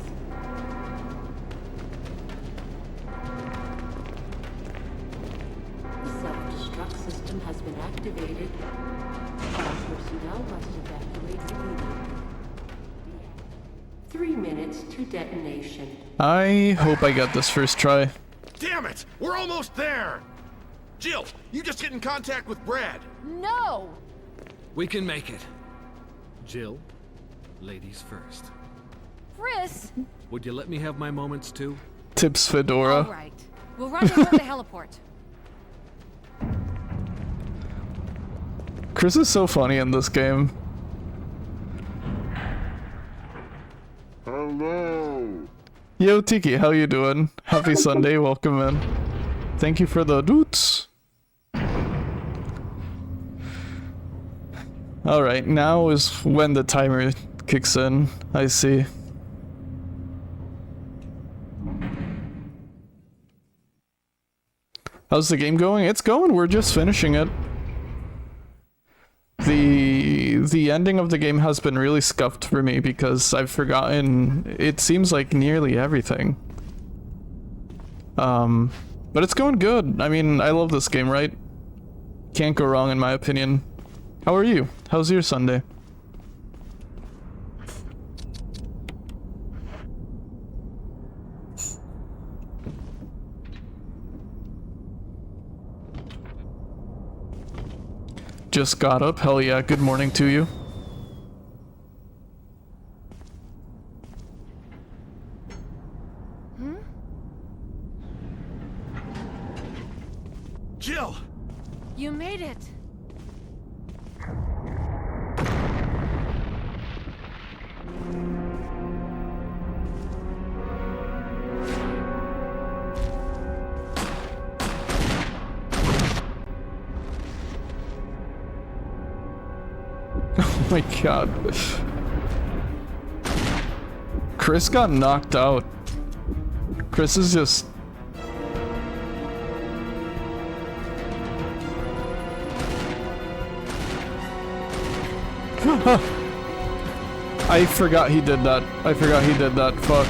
The self-destruct system has been activated. All personnel must evacuate immediately. 3 minutes to detonation. I hope I get this first try. Damn it! We're almost there! Jill, you just get in contact with Brad. No! We can make it. Jill, ladies first. Chris! Would you let me have my moments too? Tips Fedora. All right. We'll rendezvous at the heliport. Chris is so funny in this game. Hello. Yo, Tiki, how you doing? Happy Sunday, welcome in. Thank you for the doots. Alright, now is when the timer kicks in. I see. How's the game going? It's going, we're just finishing it. The ending of the game has been really scuffed for me because I've forgotten, it seems like nearly everything. But it's going good. I mean, I love this game, right? Can't go wrong in my opinion. How are you? How's your Sunday? Just got up. Hell yeah, good morning to you. Jill! You made it. Oh my god. Chris got knocked out. Chris is just... I forgot he did that. I forgot he did that. Fuck.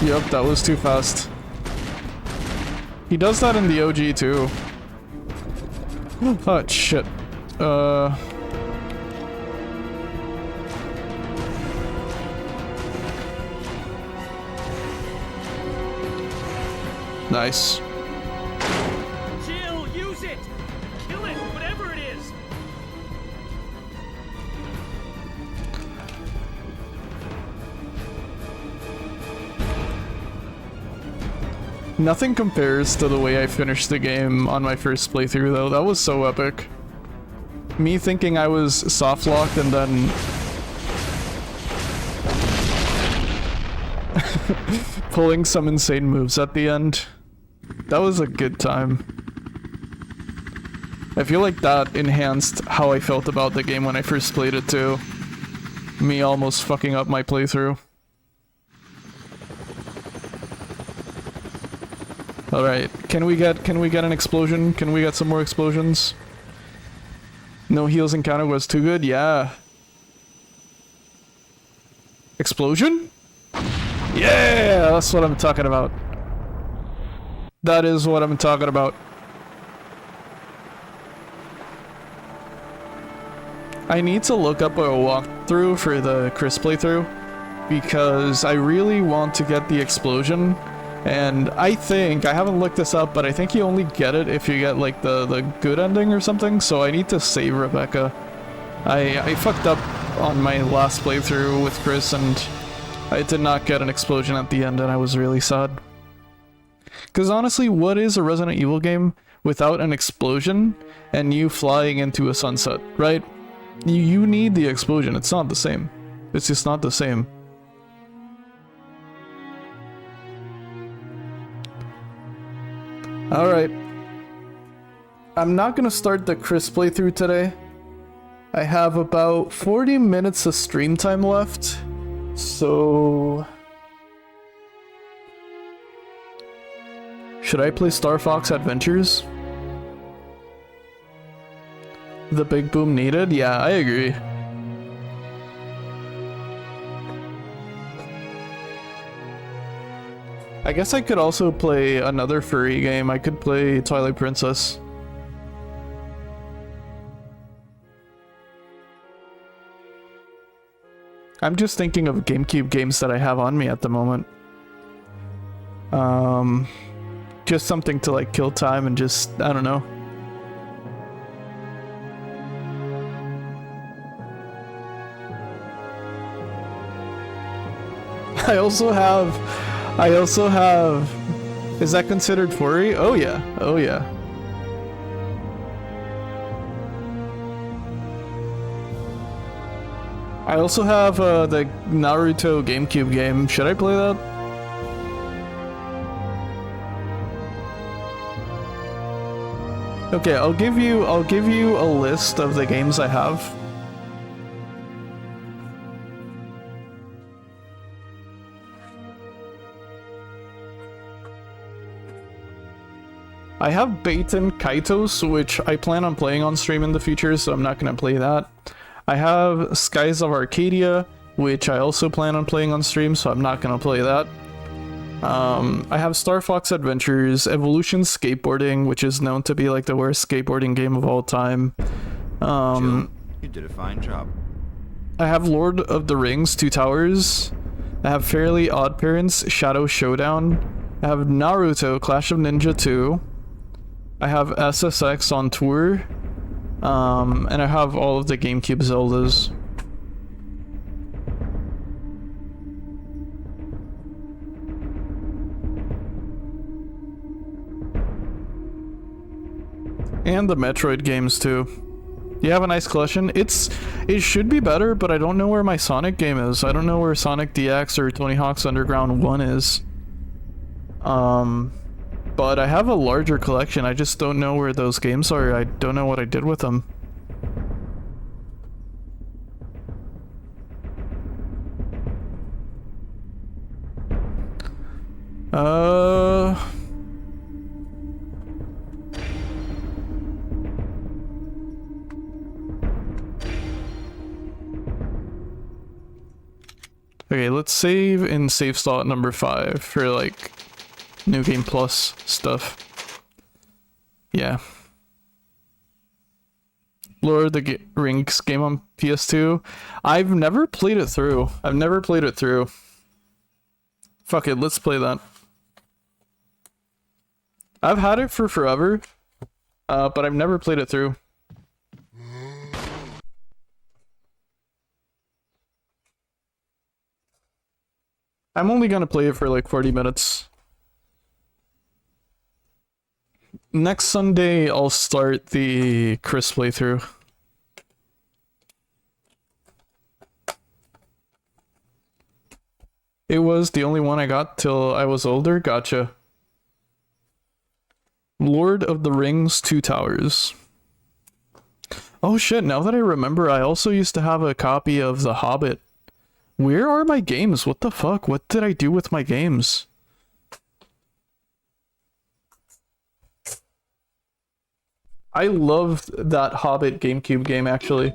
Yep, that was too fast. He does that in the OG too. Oh shit. Nice. Jill, use it! Kill it, whatever it is! Nothing compares to the way I finished the game on my first playthrough, though. That was so epic. Me thinking I was soft-locked and then... pulling some insane moves at the end. That was a good time. I feel like that enhanced how I felt about the game when I first played it, too. Me almost fucking up my playthrough. Alright, can we get an explosion? Can we get some more explosions? No heals encounter was too good? Yeah. Explosion? Yeah, that's what I'm talking about. That is what I'm talking about. I need to look up a walkthrough for the Chris playthrough because I really want to get the explosion. And I think, I haven't looked this up, but I think you only get it if you get like the good ending or something, so I need to save Rebecca. I fucked up on my last playthrough with Chris and I did not get an explosion at the end and I was really sad. Because honestly, what is a Resident Evil game without an explosion and you flying into a sunset, right? You need the explosion, it's not the same. It's just not the same. Alright. I'm not gonna start the Chris playthrough today. I have about 40 minutes of stream time left. So... should I play Star Fox Adventures? The big boom needed? Yeah, I agree. I guess I could also play another furry game. I could play Twilight Princess. I'm just thinking of GameCube games that I have on me at the moment. Just something to like kill time and just, I don't know. I also have, is that considered furry? Oh yeah, oh yeah. I also have the Naruto GameCube game. Should I play that? Okay, I'll give you a list of the games I have. I have Baten Kaitos, which I plan on playing on stream in the future, so I'm not gonna play that. I have Skies of Arcadia, which I also plan on playing on stream, so I'm not gonna play that. I have Star Fox Adventures, Evolution Skateboarding, which is known to be like the worst skateboarding game of all time. Jill, you did a fine job. I have Lord of the Rings, Two Towers. I have Fairly Odd Parents, Shadow Showdown. I have Naruto, Clash of Ninja 2. I have SSX on tour. And I have all of the GameCube Zeldas. And the Metroid games too. You have a nice collection. It should be better, but I don't know where my Sonic game is. I don't know where Sonic DX or Tony Hawk's Underground 1 is. But I have a larger collection. I just don't know where those games are. I don't know what I did with them. Okay, let's save in save slot number 5 for like New Game Plus stuff. Yeah. Lord of the Rings game on PS2. I've never played it through. Fuck it, let's play that. I've had it for forever, but I've never played it through. I'm only gonna play it for like 40 minutes. Next Sunday, I'll start the Chris playthrough. It was the only one I got till I was older. Gotcha. Lord of the Rings, Two Towers. Oh shit, now that I remember, I also used to have a copy of The Hobbit. Where are my games? What the fuck? What did I do with my games? I loved that Hobbit GameCube game, actually.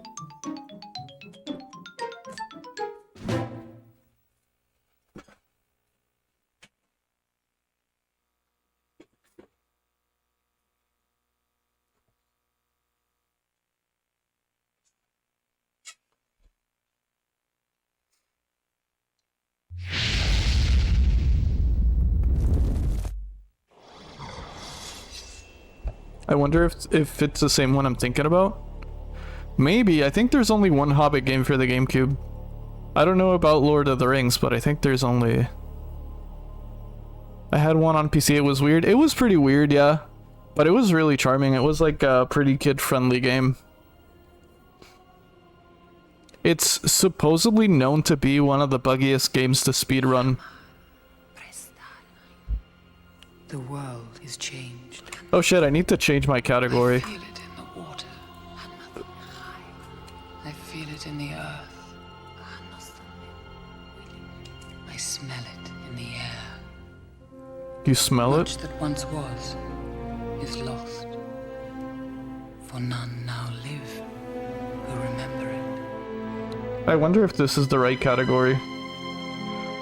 I wonder if it's the same one I'm thinking about. Maybe. I think there's only one Hobbit game for the GameCube. I don't know about Lord of the Rings, but I think there's only... I had one on PC. It was weird. It was pretty weird, yeah. But it was really charming. It was like a pretty kid-friendly game. It's supposedly known to be one of the buggiest games to speedrun. The world is changed. Oh shit, I need to change my category. I feel it in the water. I feel it in the earth. I smell it in the air. You smell Much it? that once was is lost. For none now live who remember it. I wonder if this is the right category.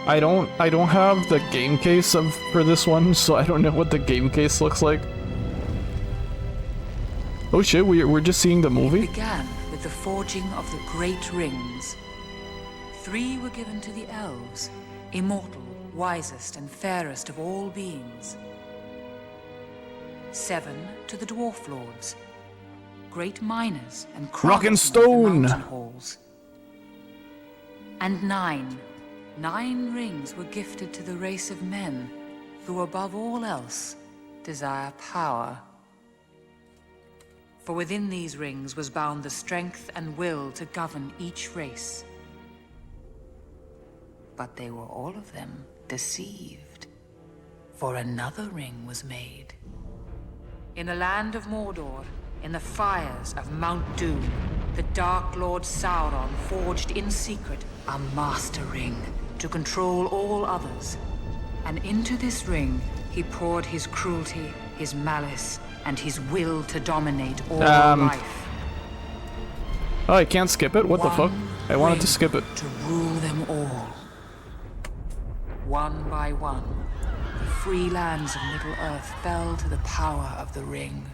I don't have the game case for this one, so I don't know what the game case looks like. Oh shit, we're just seeing the movie? It began with the forging of the great rings. 3 were given to the elves, immortal, wisest and fairest of all beings. 7 to the dwarf lords, great miners and craftsmen of the Stone. mountain halls. And 9 rings were gifted to the race of men who above all else desire power. For within these rings was bound the strength and will to govern each race. But they were all of them deceived, for another ring was made. In the land of Mordor, in the fires of Mount Doom, the Dark Lord Sauron forged in secret a master ring to control all others. And into this ring, he poured his cruelty, his malice, and his will to dominate all life. Oh, I can't skip it? What the fuck? I wanted to skip it. To rule them all. One by one, the free lands of Middle-earth fell to the power of the ring.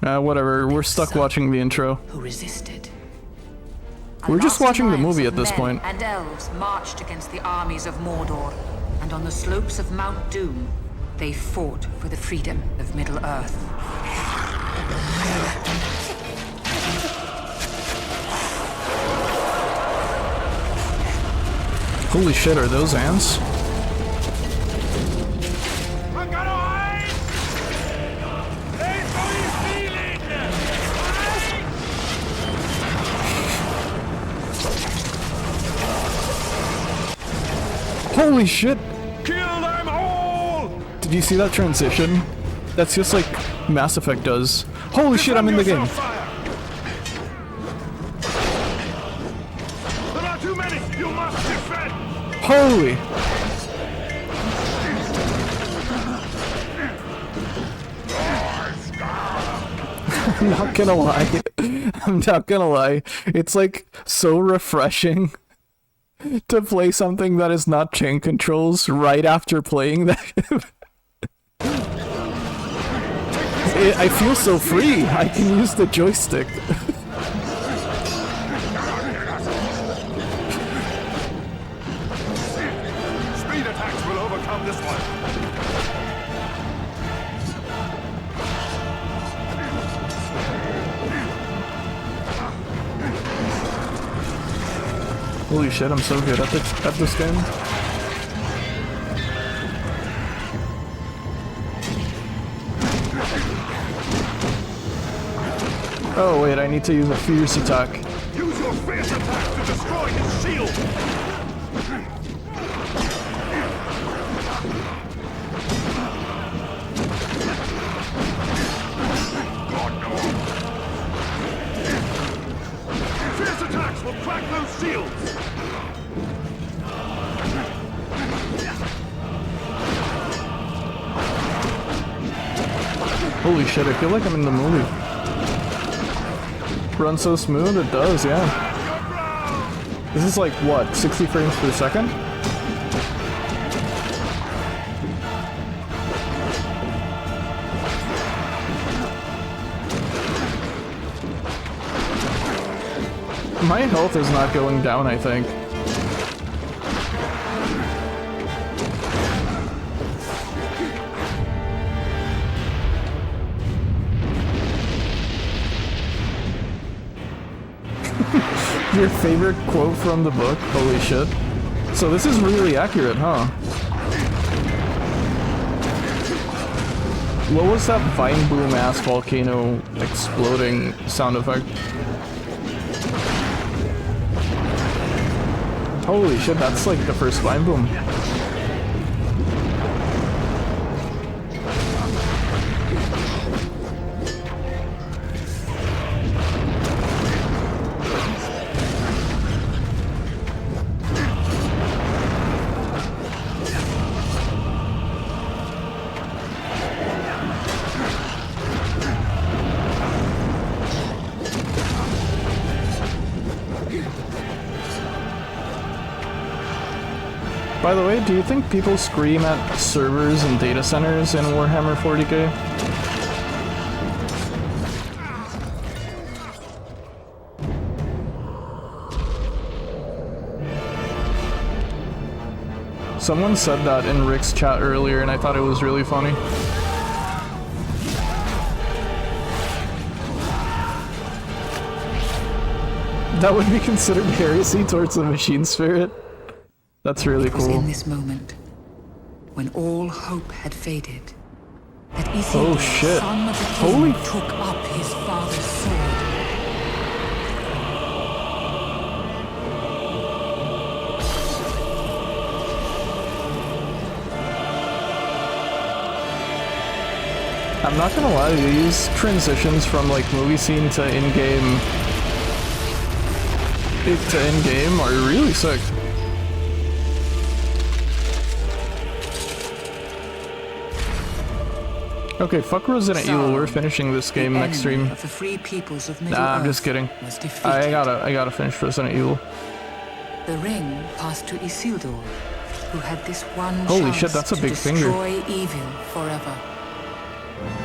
Whatever, we're stuck watching the intro. Who resisted? We're just watching the movie at this Men point. and elves marched against the armies of Mordor, and on the slopes of Mount Doom, they fought for the freedom of Middle-earth. Holy shit, are those ants? Holy shit! Kill them all! Did you see that transition? That's just like Mass Effect does. Holy shit, I'm in the game. There are too many! You must defend! Holy! I'm not gonna lie. I'm not gonna lie. It's like so refreshing to play something that is not chain controls right after playing that. I feel so free. I can use the joystick. Speed attacks will overcome this one. Holy shit, I'm so good at this game. Oh wait, I need to use a fierce attack. Use your fierce attack to destroy his shield! God, no. Fierce attacks will crack those shields! Holy shit, I feel like I'm in the movie. Runs so smooth, it does, yeah. This is like, what, 60 frames per second? My health is not going down, I think. Your favorite quote from the book? Holy shit. So this is really accurate, huh? What was that vine boom ass volcano exploding sound effect? Holy shit, that's like the first vine boom. By the way, do you think people scream at servers and data centers in Warhammer 40k? Someone said that in Rick's chat earlier and I thought it was really funny. That would be considered heresy towards the machine spirit. That's really cool. It was in this moment, when all hope had faded, that Isildur, oh shit! son of the king, Holy! took up his father's sword. I'm not gonna lie, these transitions from like movie scene to in-game are really sick. Okay, fuck Resident Evil, we're finishing this game next stream. Of the free peoples of Middle Nah, I'm Earth just kidding. was defeated. I gotta finish Resident Evil. The ring passed to Isildur, who had this one Holy chance shit, that's a to big finger. destroy evil forever.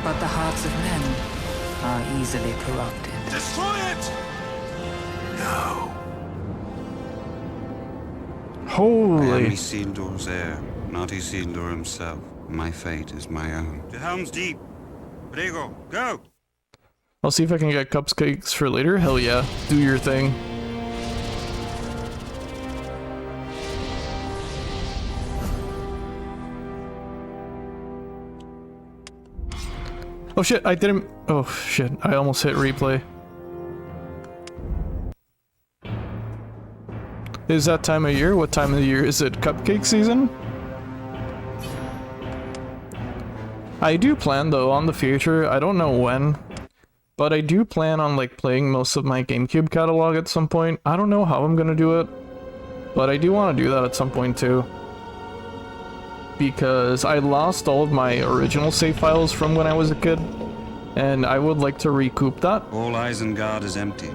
But the hearts of men are easily corrupted. Destroy it! No. I am Holy. Isildur's heir, not Isildur himself. My fate is my own. To Helm's Deep. Prego, go! I'll see if I can get cupcakes for later. Hell yeah, do your thing. Oh shit, I didn't. Oh shit, I almost hit replay. Is that time of year? What time of the year is it? Cupcake season? I do plan though on the future, I don't know when, but I do plan on like playing most of my GameCube catalog at some point. I don't know how I'm gonna do it, but I do want to do that at some point too. Because I lost all of my original save files from when I was a kid, and I would like to recoup that. All Isengard is empty.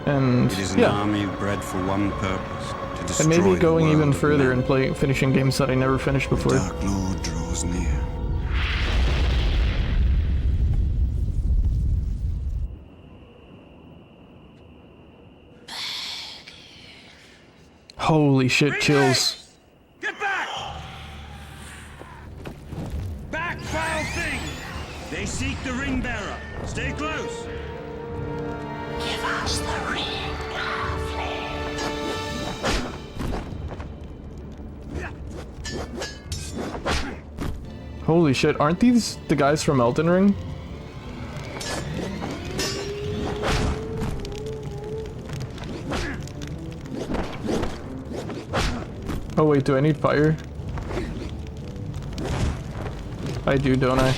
And It is an yeah, army bred for one purpose, to destroy and maybe the going world even of further men. and finishing games that I never finished before. The Dark Lord draws near. Holy shit, chills. Get back! Back, foul thing! They seek the ring bearer. Stay close. Give us the ring, halfling. Holy shit, aren't these the guys from Elden Ring? Oh wait, do I need fire? I do, don't I?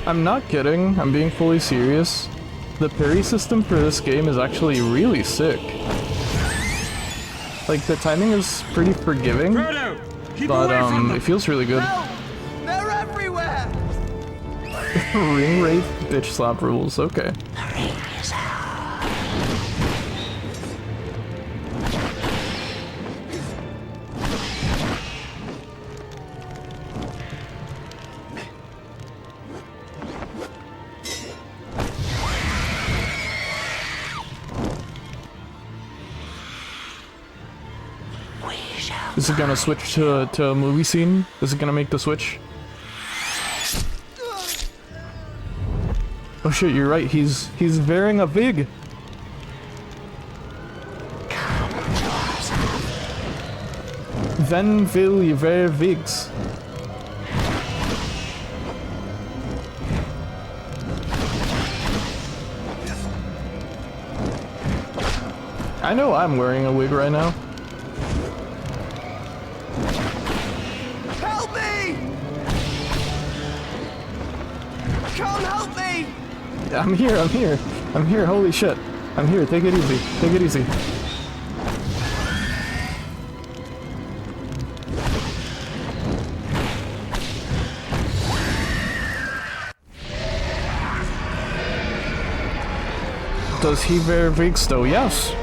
I'm not kidding, I'm being fully serious. The parry system for this game is actually really sick. Like, the timing is pretty forgiving, but it feels really good. They're everywhere! Ring rape bitch slap rules, okay. Is it gonna switch to a movie scene? Is it gonna make the switch? Oh shit, you're right, he's wearing a wig. Then will you wear wigs? I know I'm wearing a wig right now. Help me! Come help me! I'm here, holy shit. I'm here, take it easy. Does he wear wigs though? Yes.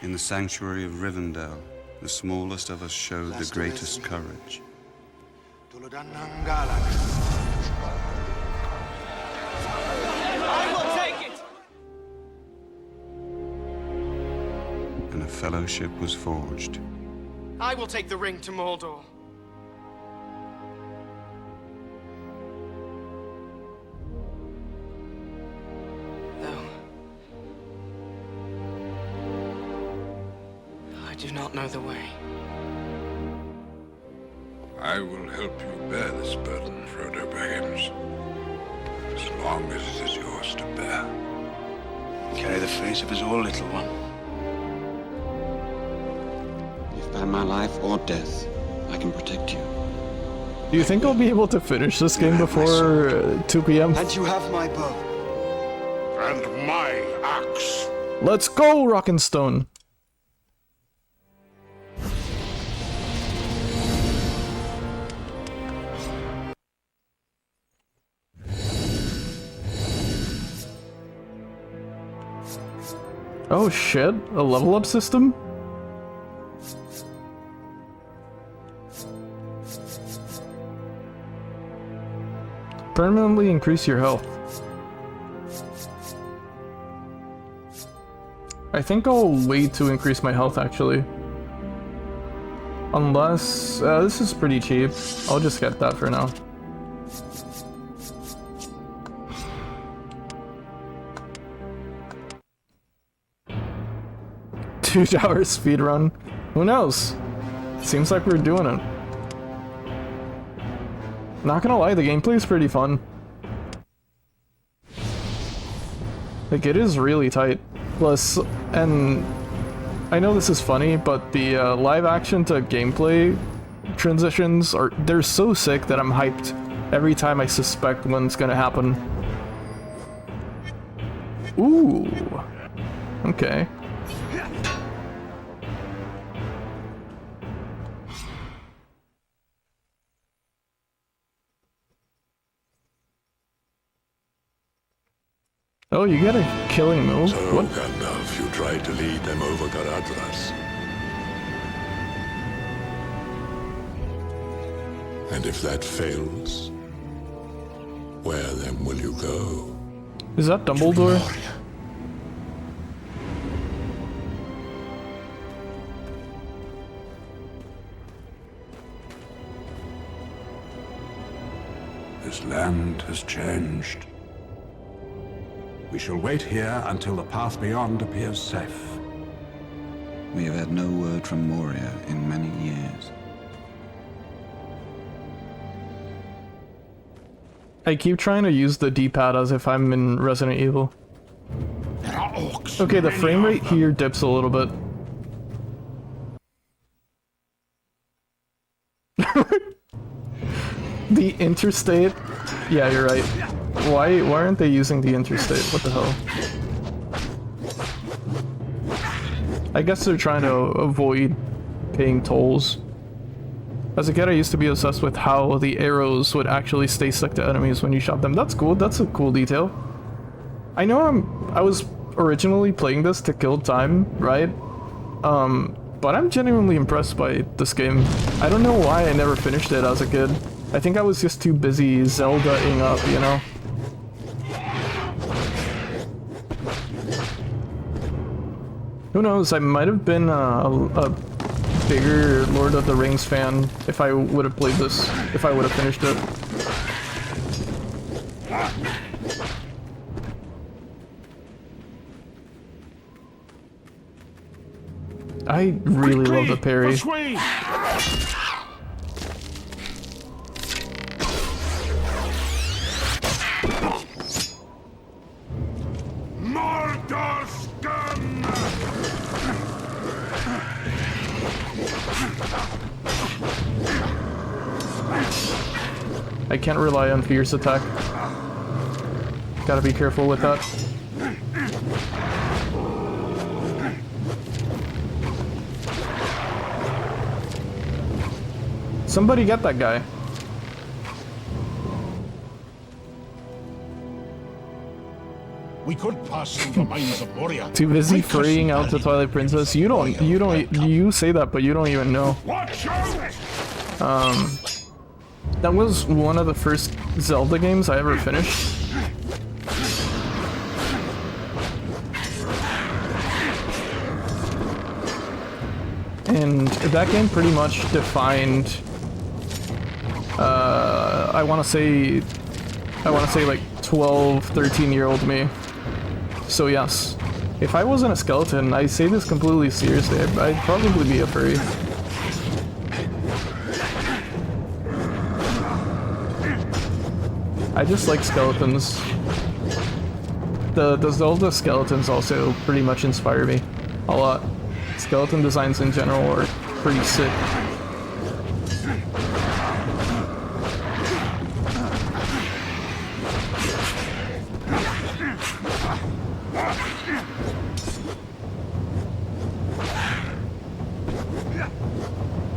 In the sanctuary of Rivendell, the smallest of us showed the greatest courage. I will take it! And a fellowship was forged. I will take the ring to Mordor. I do not know the way. I will help you bear this burden, Frodo Baggins. As long as it is yours to bear. Carry the face of us all, little one. If by my life or death, I can protect you. Do you think I'll be able to finish this game before 2 p.m.? And you have my bow. And my axe. Let's go, Rockenstone! Oh shit, a level up system? Permanently increase your health. I think I'll wait to increase my health actually. Unless, this is pretty cheap. I'll just get that for now. Two-hour speedrun. Who knows? Seems like we're doing it. Not gonna lie, the gameplay is pretty fun. Like, it is really tight. Plus, and I know this is funny, but the live action to gameplay transitions they're so sick that I'm hyped every time I suspect when's gonna happen. Ooh. Okay. Oh, you get a killing move? So, What? Gandalf, you tried to lead them over Garadras. And if that fails, where then will you go? Is that Dumbledore? This land has changed. We shall wait here until the path beyond appears safe. We have had no word from Moria in many years. I keep trying to use the D-pad as if I'm in Resident Evil. Okay, the frame rate here dips a little bit. The interstate? Yeah, you're right. Why aren't they using the interstate? What the hell? I guess they're trying to avoid paying tolls. As a kid, I used to be obsessed with how the arrows would actually stay stuck to enemies when you shot them. That's cool. That's a cool detail. I know I was originally playing this to kill time, right? But I'm genuinely impressed by this game. I don't know why I never finished it as a kid. I think I was just too busy Zelda-ing up, you know? Who knows, I might have been a bigger Lord of the Rings fan if I would have played this, if I would have finished it. I really love the parry. Mordor's gun! I can't rely on fierce attack. Gotta be careful with that. Somebody get that guy. We could pass through the mines of Moria. Too busy freeing out the Twilight Princess. You say that, but you don't even know. That was one of the first Zelda games I ever finished. And that game pretty much defined, I want to say like 12, 13-year-old me. So yes, if I wasn't a skeleton, I say this completely seriously, I'd probably be a furry. I just like skeletons. The Zelda skeletons also pretty much inspire me a lot. Skeleton designs in general are pretty sick.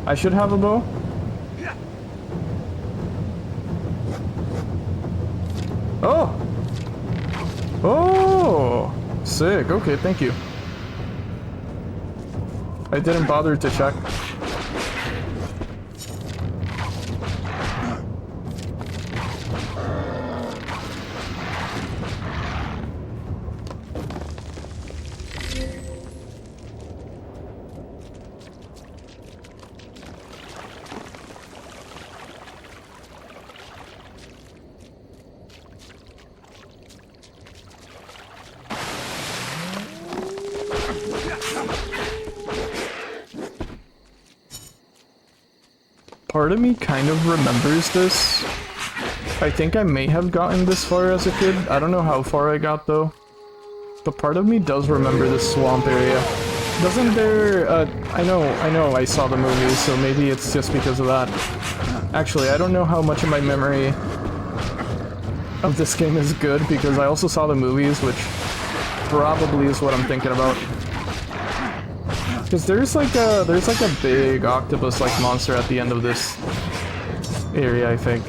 I should have a bow. Oh! Oh! Sick, okay, thank you. I didn't bother to check. Part of me kind of remembers this. I think I may have gotten this far as a kid. I don't know how far I got though. But part of me does remember this swamp area. Doesn't there, I know I saw the movie, so maybe it's just because of that. Actually, I don't know how much of my memory of this game is good, because I also saw the movies, which probably is what I'm thinking about. Because there's like a big octopus-like monster at the end of this area, I think.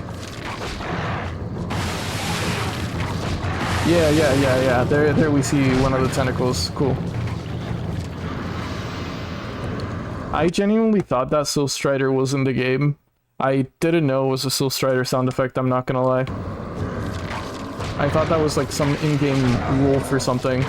Yeah. There we see one of the tentacles. Cool. I genuinely thought that Soul Strider was in the game. I didn't know it was a Soul Strider sound effect, I'm not gonna lie. I thought that was like some in-game wolf or something.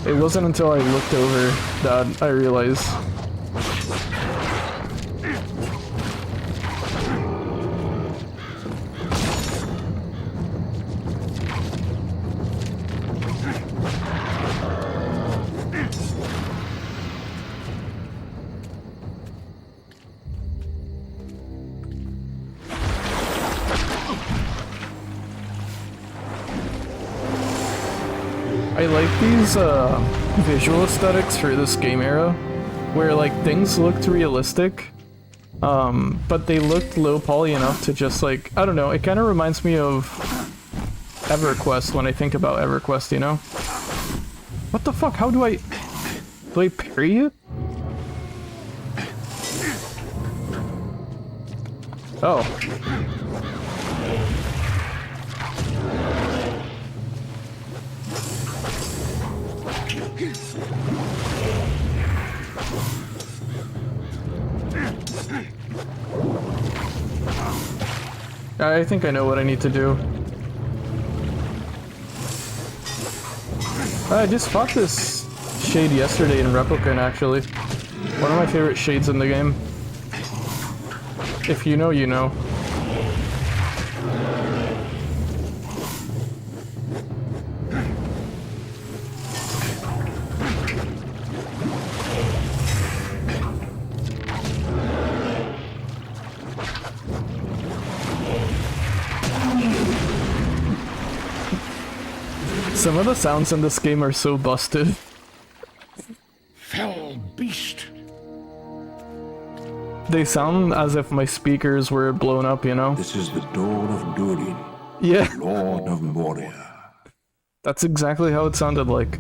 It wasn't until I looked over that I realized. I like these visual aesthetics for this game era, where like things looked realistic, but they looked low poly enough to just like, I don't know, it kind of reminds me of EverQuest when I think about EverQuest, you know? What the fuck, how do I parry it? Oh. I think I know what I need to do. I just fought this shade yesterday in Replicant, actually. One of my favorite shades in the game. If you know, you know. Some of the sounds in this game are so busted. Fell beast. They sound as if my speakers were blown up, you know? This is the dawn of Durin. Yeah. Lord of Moria. That's exactly how it sounded like.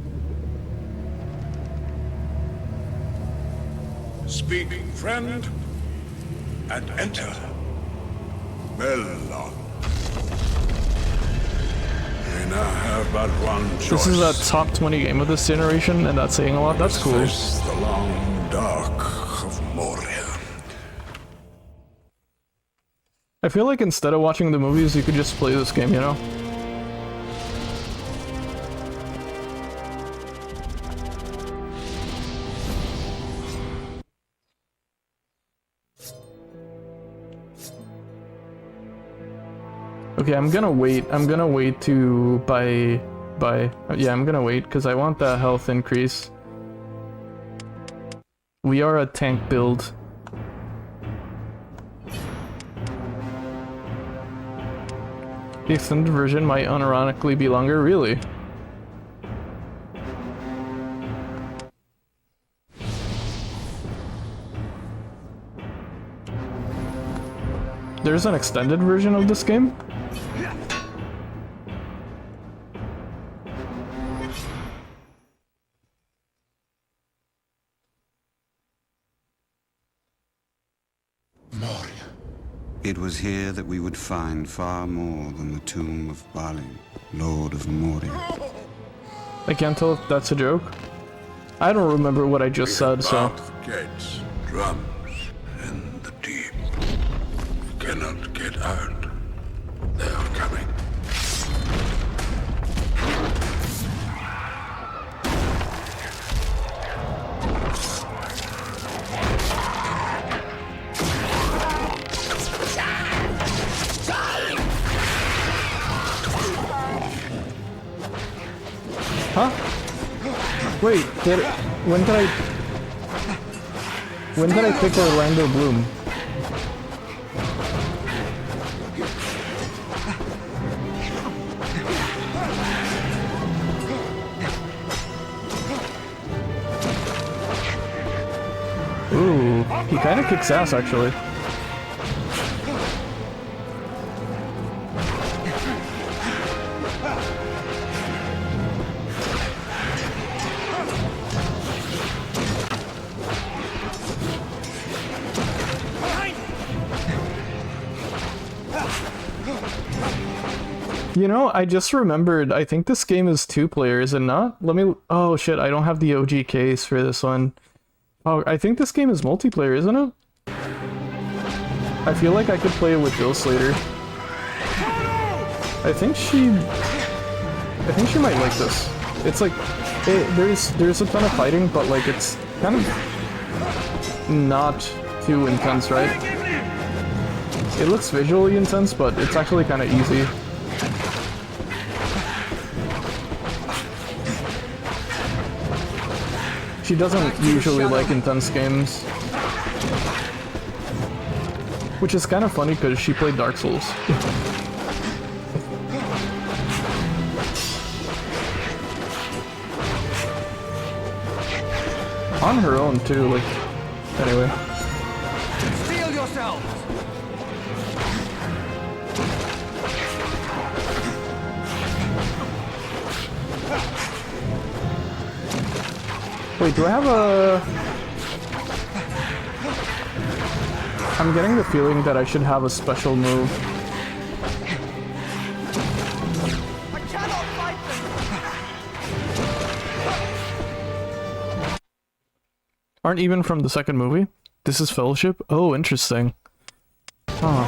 Speak, friend, and enter. Melon. We now have but one choice. This is a top 20 game of this generation, and that's saying a lot. That's cool. Face the long dark of Moria. I feel like instead of watching the movies, you could just play this game, you know? Okay, I'm gonna wait to buy, yeah, I'm gonna wait, because I want that health increase. We are a tank build. The extended version might unironically be longer, really? There's an extended version of this game? It was here that we would find far more than the tomb of Balin, Lord of Moria. I can't tell if that's a joke. I don't remember what I just said, so... Gates, drums, in the deep. You cannot get out. They are coming. Huh? Wait, when did I pick Orlando Bloom? Ooh, he kinda kicks ass, actually. Behind You know, I just remembered, I think this game is 2-player, is it not? Let me... Oh shit, I don't have the OG case for this one. Oh, I think this game is multiplayer, isn't it? I feel like I could play it with Jill Slater. I think she might like this. It's like... there's a ton of fighting, but like it's kind of not too intense, right? It looks visually intense, but it's actually kind of easy. She doesn't usually like intense games. Which is kind of funny because she played Dark Souls. On her own too, like, anyway. Steel yourselves! Wait, do I have a... I'm getting the feeling that I should have a special move. I cannot fight them! Aren't even from the second movie? This is Fellowship? Oh, interesting. Huh.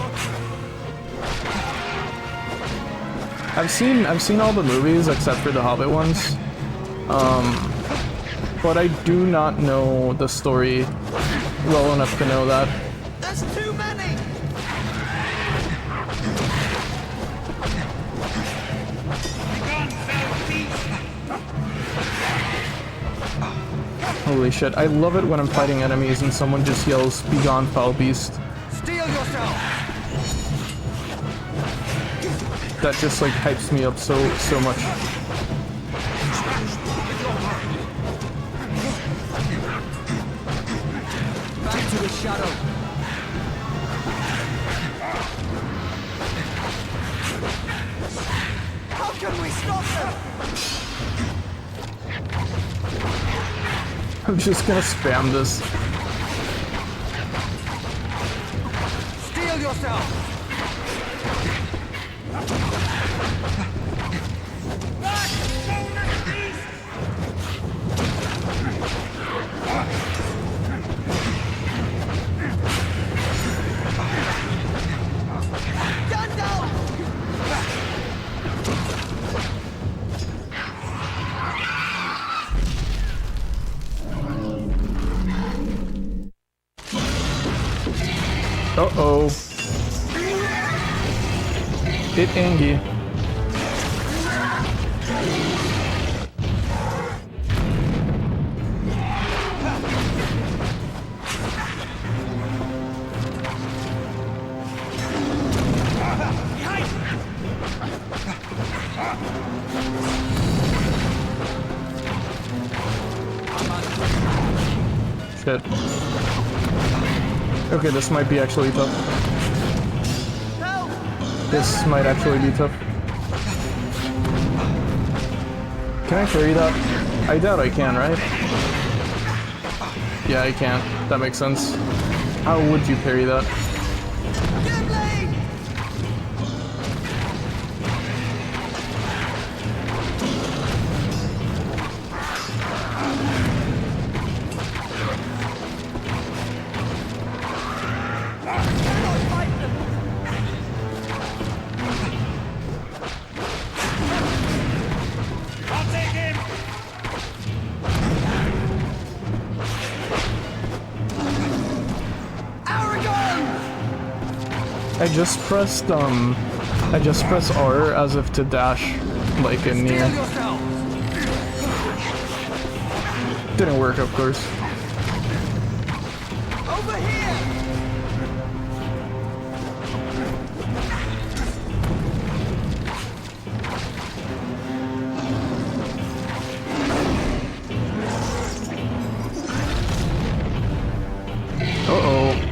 I've seen all the movies except for the Hobbit ones. But I do not know the story well enough to know that. There's too many! Holy shit, I love it when I'm fighting enemies and someone just yells, "Begone, foul beast." Steel yourself! That just like hypes me up so much. Back to the shadow! How can we stop them? I'm just gonna spam this. Steel yourself! Uh-oh. It Angie. Shit. Okay, this might be actually tough. This might actually be tough. Can I carry that? I doubt I can, right? Yeah, I can. That makes sense. How would you carry that? I just pressed R as if to dash, like in Nier. Didn't work, of course. Over here! Uh-oh.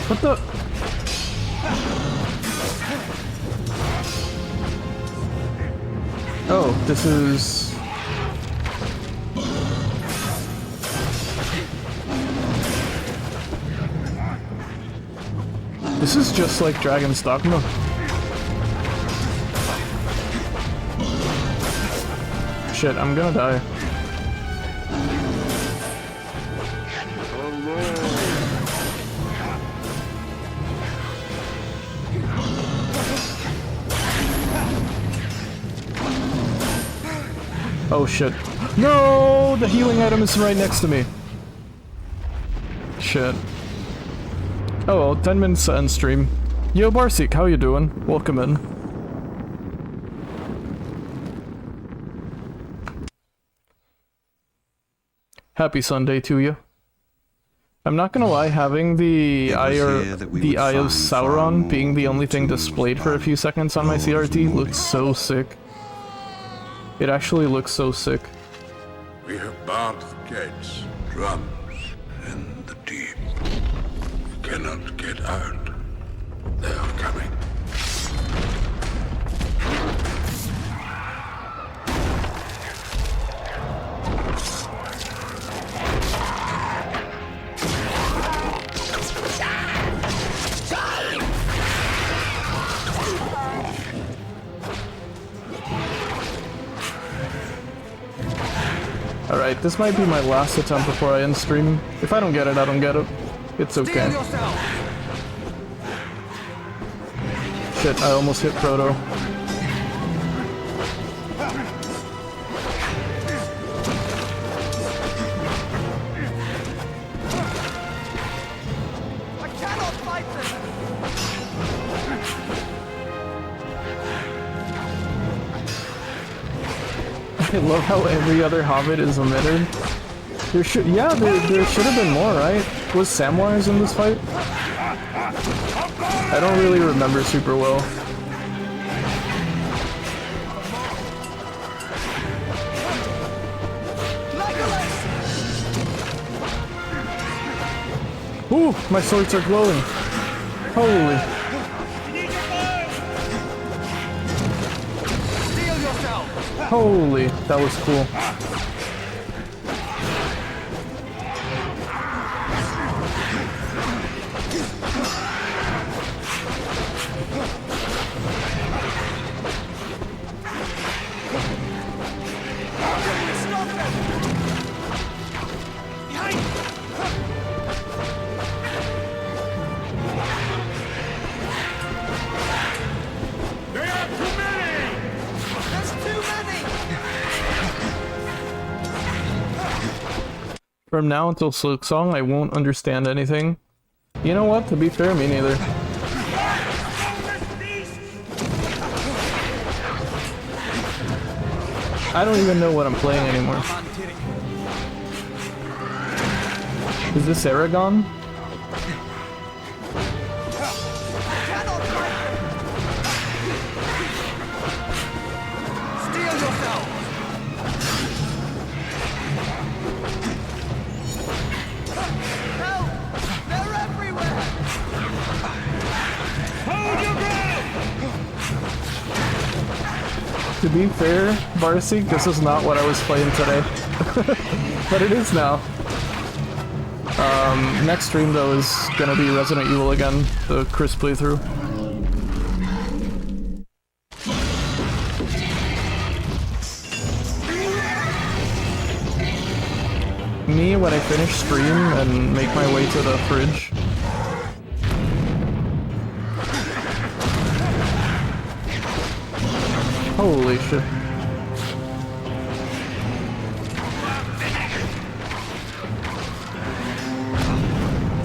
What the? Oh, this is... This is just like Dragon's Dogma. Shit, I'm gonna die. Oh shit. No! The healing item is right next to me. Shit. Oh well, 10 minutes to end stream. Yo Barsik, how you doing? Welcome in. Happy Sunday to you. I'm not gonna lie, having the Eye of Sauron being the only thing displayed for a few seconds on my CRT looks so sick. It actually looks so sick. We have barred the gates, drums, in the deep. We cannot get out. They are coming. Alright, this might be my last attempt before I end stream. If I don't get it, I don't get it. It's okay. Shit, I almost hit Frodo. I cannot fight them! I love how every other Hobbit is omitted. There should, yeah, there should have been more, right? Was Samwise in this fight? I don't really remember super well. Ooh, my swords are glowing. Holy. Holy, that was cool. From now until Silksong, I won't understand anything. You know what? To be fair, me neither. I don't even know what I'm playing anymore. Is this Aragon? To be fair, Barsik, this is not what I was playing today. But it is now. Next stream though is gonna be Resident Evil again, the Chris playthrough. Me when I finish stream and make my way to the fridge. Holy shit.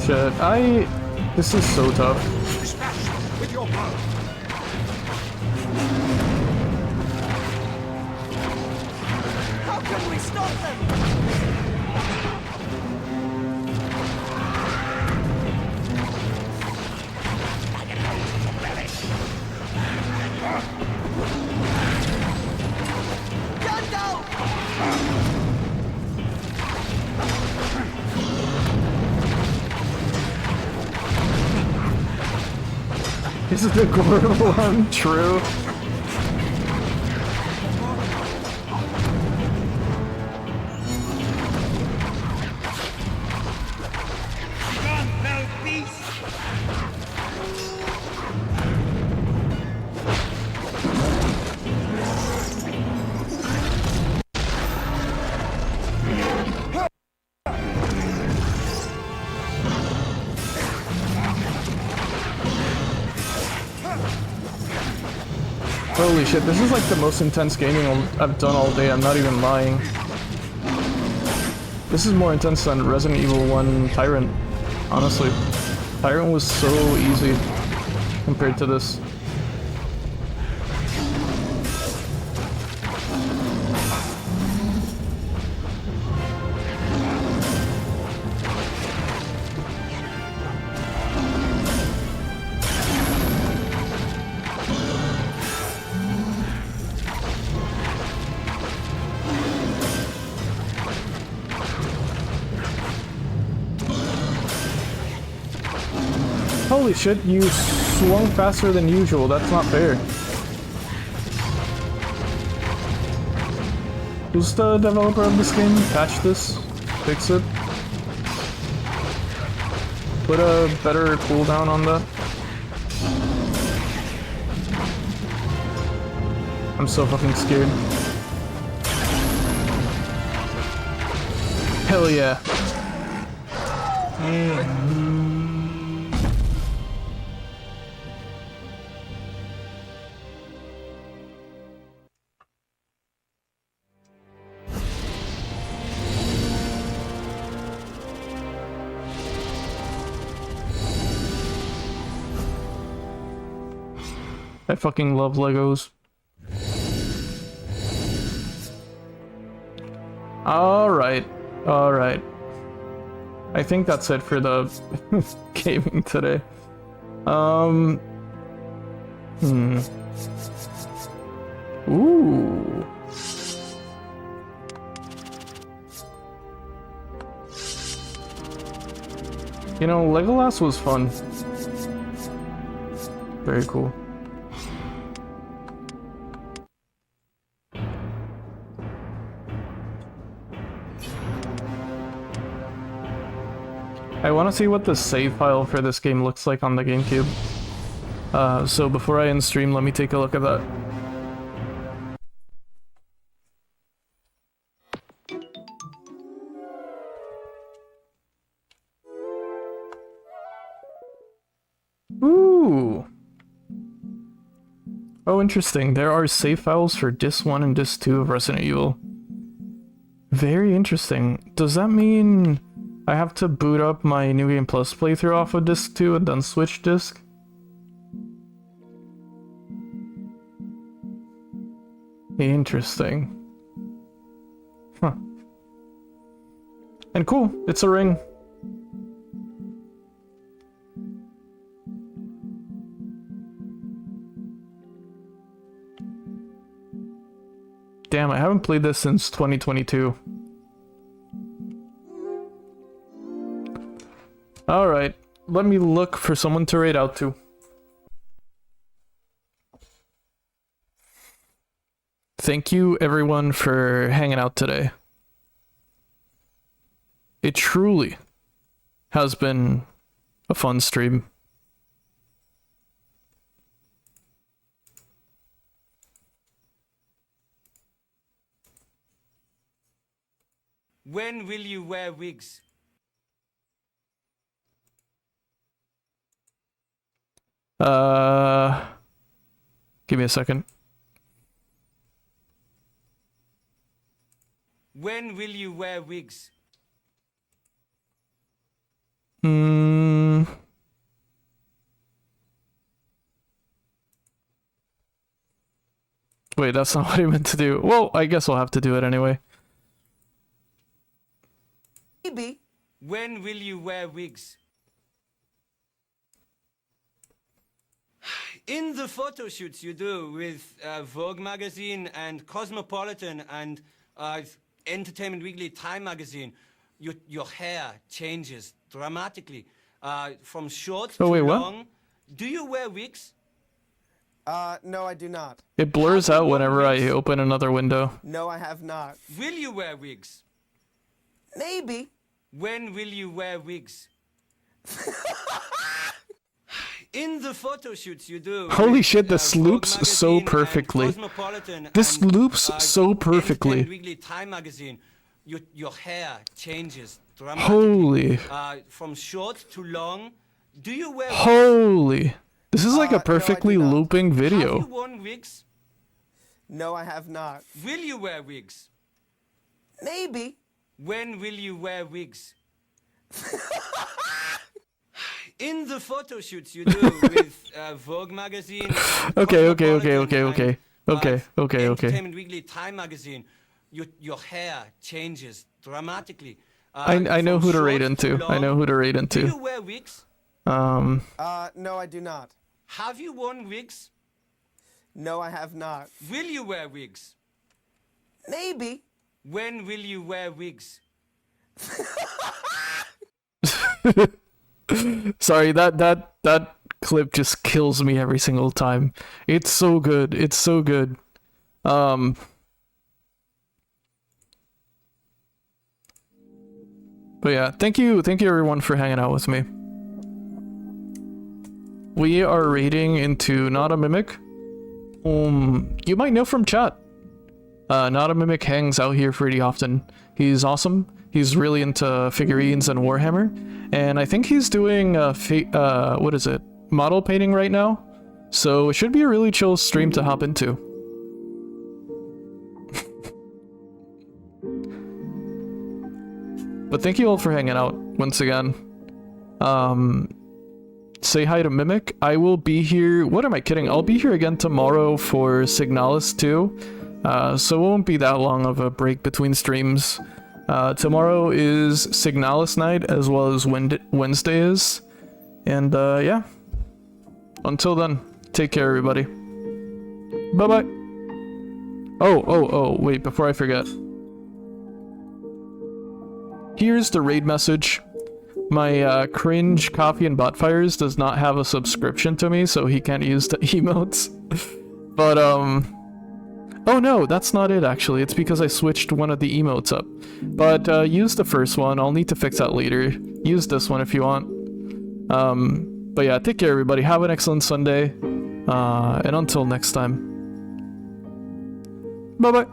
Shit, this is so tough. How can we stop them? Is the Gorilla one true? Holy shit, this is like the most intense gaming I've done all day, I'm not even lying. This is more intense than Resident Evil 1 Tyrant, honestly. Tyrant was so easy compared to this. Holy shit, you swung faster than usual, that's not fair. Who's the developer of this game? Patch this? Fix it? Put a better cooldown on that? I'm so fucking scared. Hell yeah. I fucking love Legos. Alright. Alright. I think that's it for the gaming today. Ooh. You know, Legolas was fun. Very cool. I want to see what the save file for this game looks like on the Gamecube. So before I end stream, let me take a look at that. Ooh! Oh, interesting. There are save files for Disc 1 and Disc 2 of Resident Evil. Very interesting. Does that mean I have to boot up my New Game Plus playthrough off of Disc 2 and then switch disc? Interesting. Huh. And cool, it's a ring. Damn, I haven't played this since 2022. Alright, let me look for someone to raid out to. Thank you everyone for hanging out today. It truly has been a fun stream. When will you wear wigs? Give me a second. When will you wear wigs? Wait, that's not what I meant to do. Well, I guess I'll have to do it anyway. Maybe. When will you wear wigs? In the photo shoots you do with Vogue magazine and Cosmopolitan and Entertainment Weekly, Time magazine, your hair changes dramatically from short to long. Do you wear wigs? No, I do not. It blurs out whenever I open another window. No, I have not. Will you wear wigs? Maybe. When will you wear wigs? In the photo shoots you do. Holy shit, this loops so perfectly. This loops so perfectly. Weekly Time magazine, your hair changes dramatically. Holy. From short to long. Do you wear wigs? Holy. This is like a perfectly looping video. Have you worn wigs? No, I have not. Will you wear wigs? Maybe. When will you wear wigs? In the photo shoots you do with Vogue magazine. Okay. Entertainment Weekly, Time magazine. Your hair changes dramatically. I know who to rate into. I know who to rate into. Do you wear wigs? No, I do not. Have you worn wigs? No, I have not. Will you wear wigs? Maybe. When will you wear wigs? Sorry, that clip just kills me every single time. It's so good. It's so good. But yeah, thank you everyone for hanging out with me. We are raiding into Not a Mimic. You might know from chat. Not a Mimic hangs out here pretty often. He's awesome. He's really into figurines and Warhammer, and I think he's doing what is it? Model painting right now. So it should be a really chill stream to hop into. But thank you all for hanging out once again. Say hi to Mimic. I will be here. What am I kidding? I'll be here again tomorrow for Signalis 2. So it won't be that long of a break between streams. Tomorrow is Signalis night as well as Wednesday is. And yeah. Until then, take care everybody. Bye bye. Oh, wait, before I forget. Here's the raid message. My cringe coffee and butt fires does not have a subscription to me, so he can't use the emotes. But oh no, that's not it actually. It's because I switched one of the emotes up. But use the first one. I'll need to fix that later. Use this one if you want. But yeah, take care everybody. Have an excellent Sunday. And until next time. Bye bye.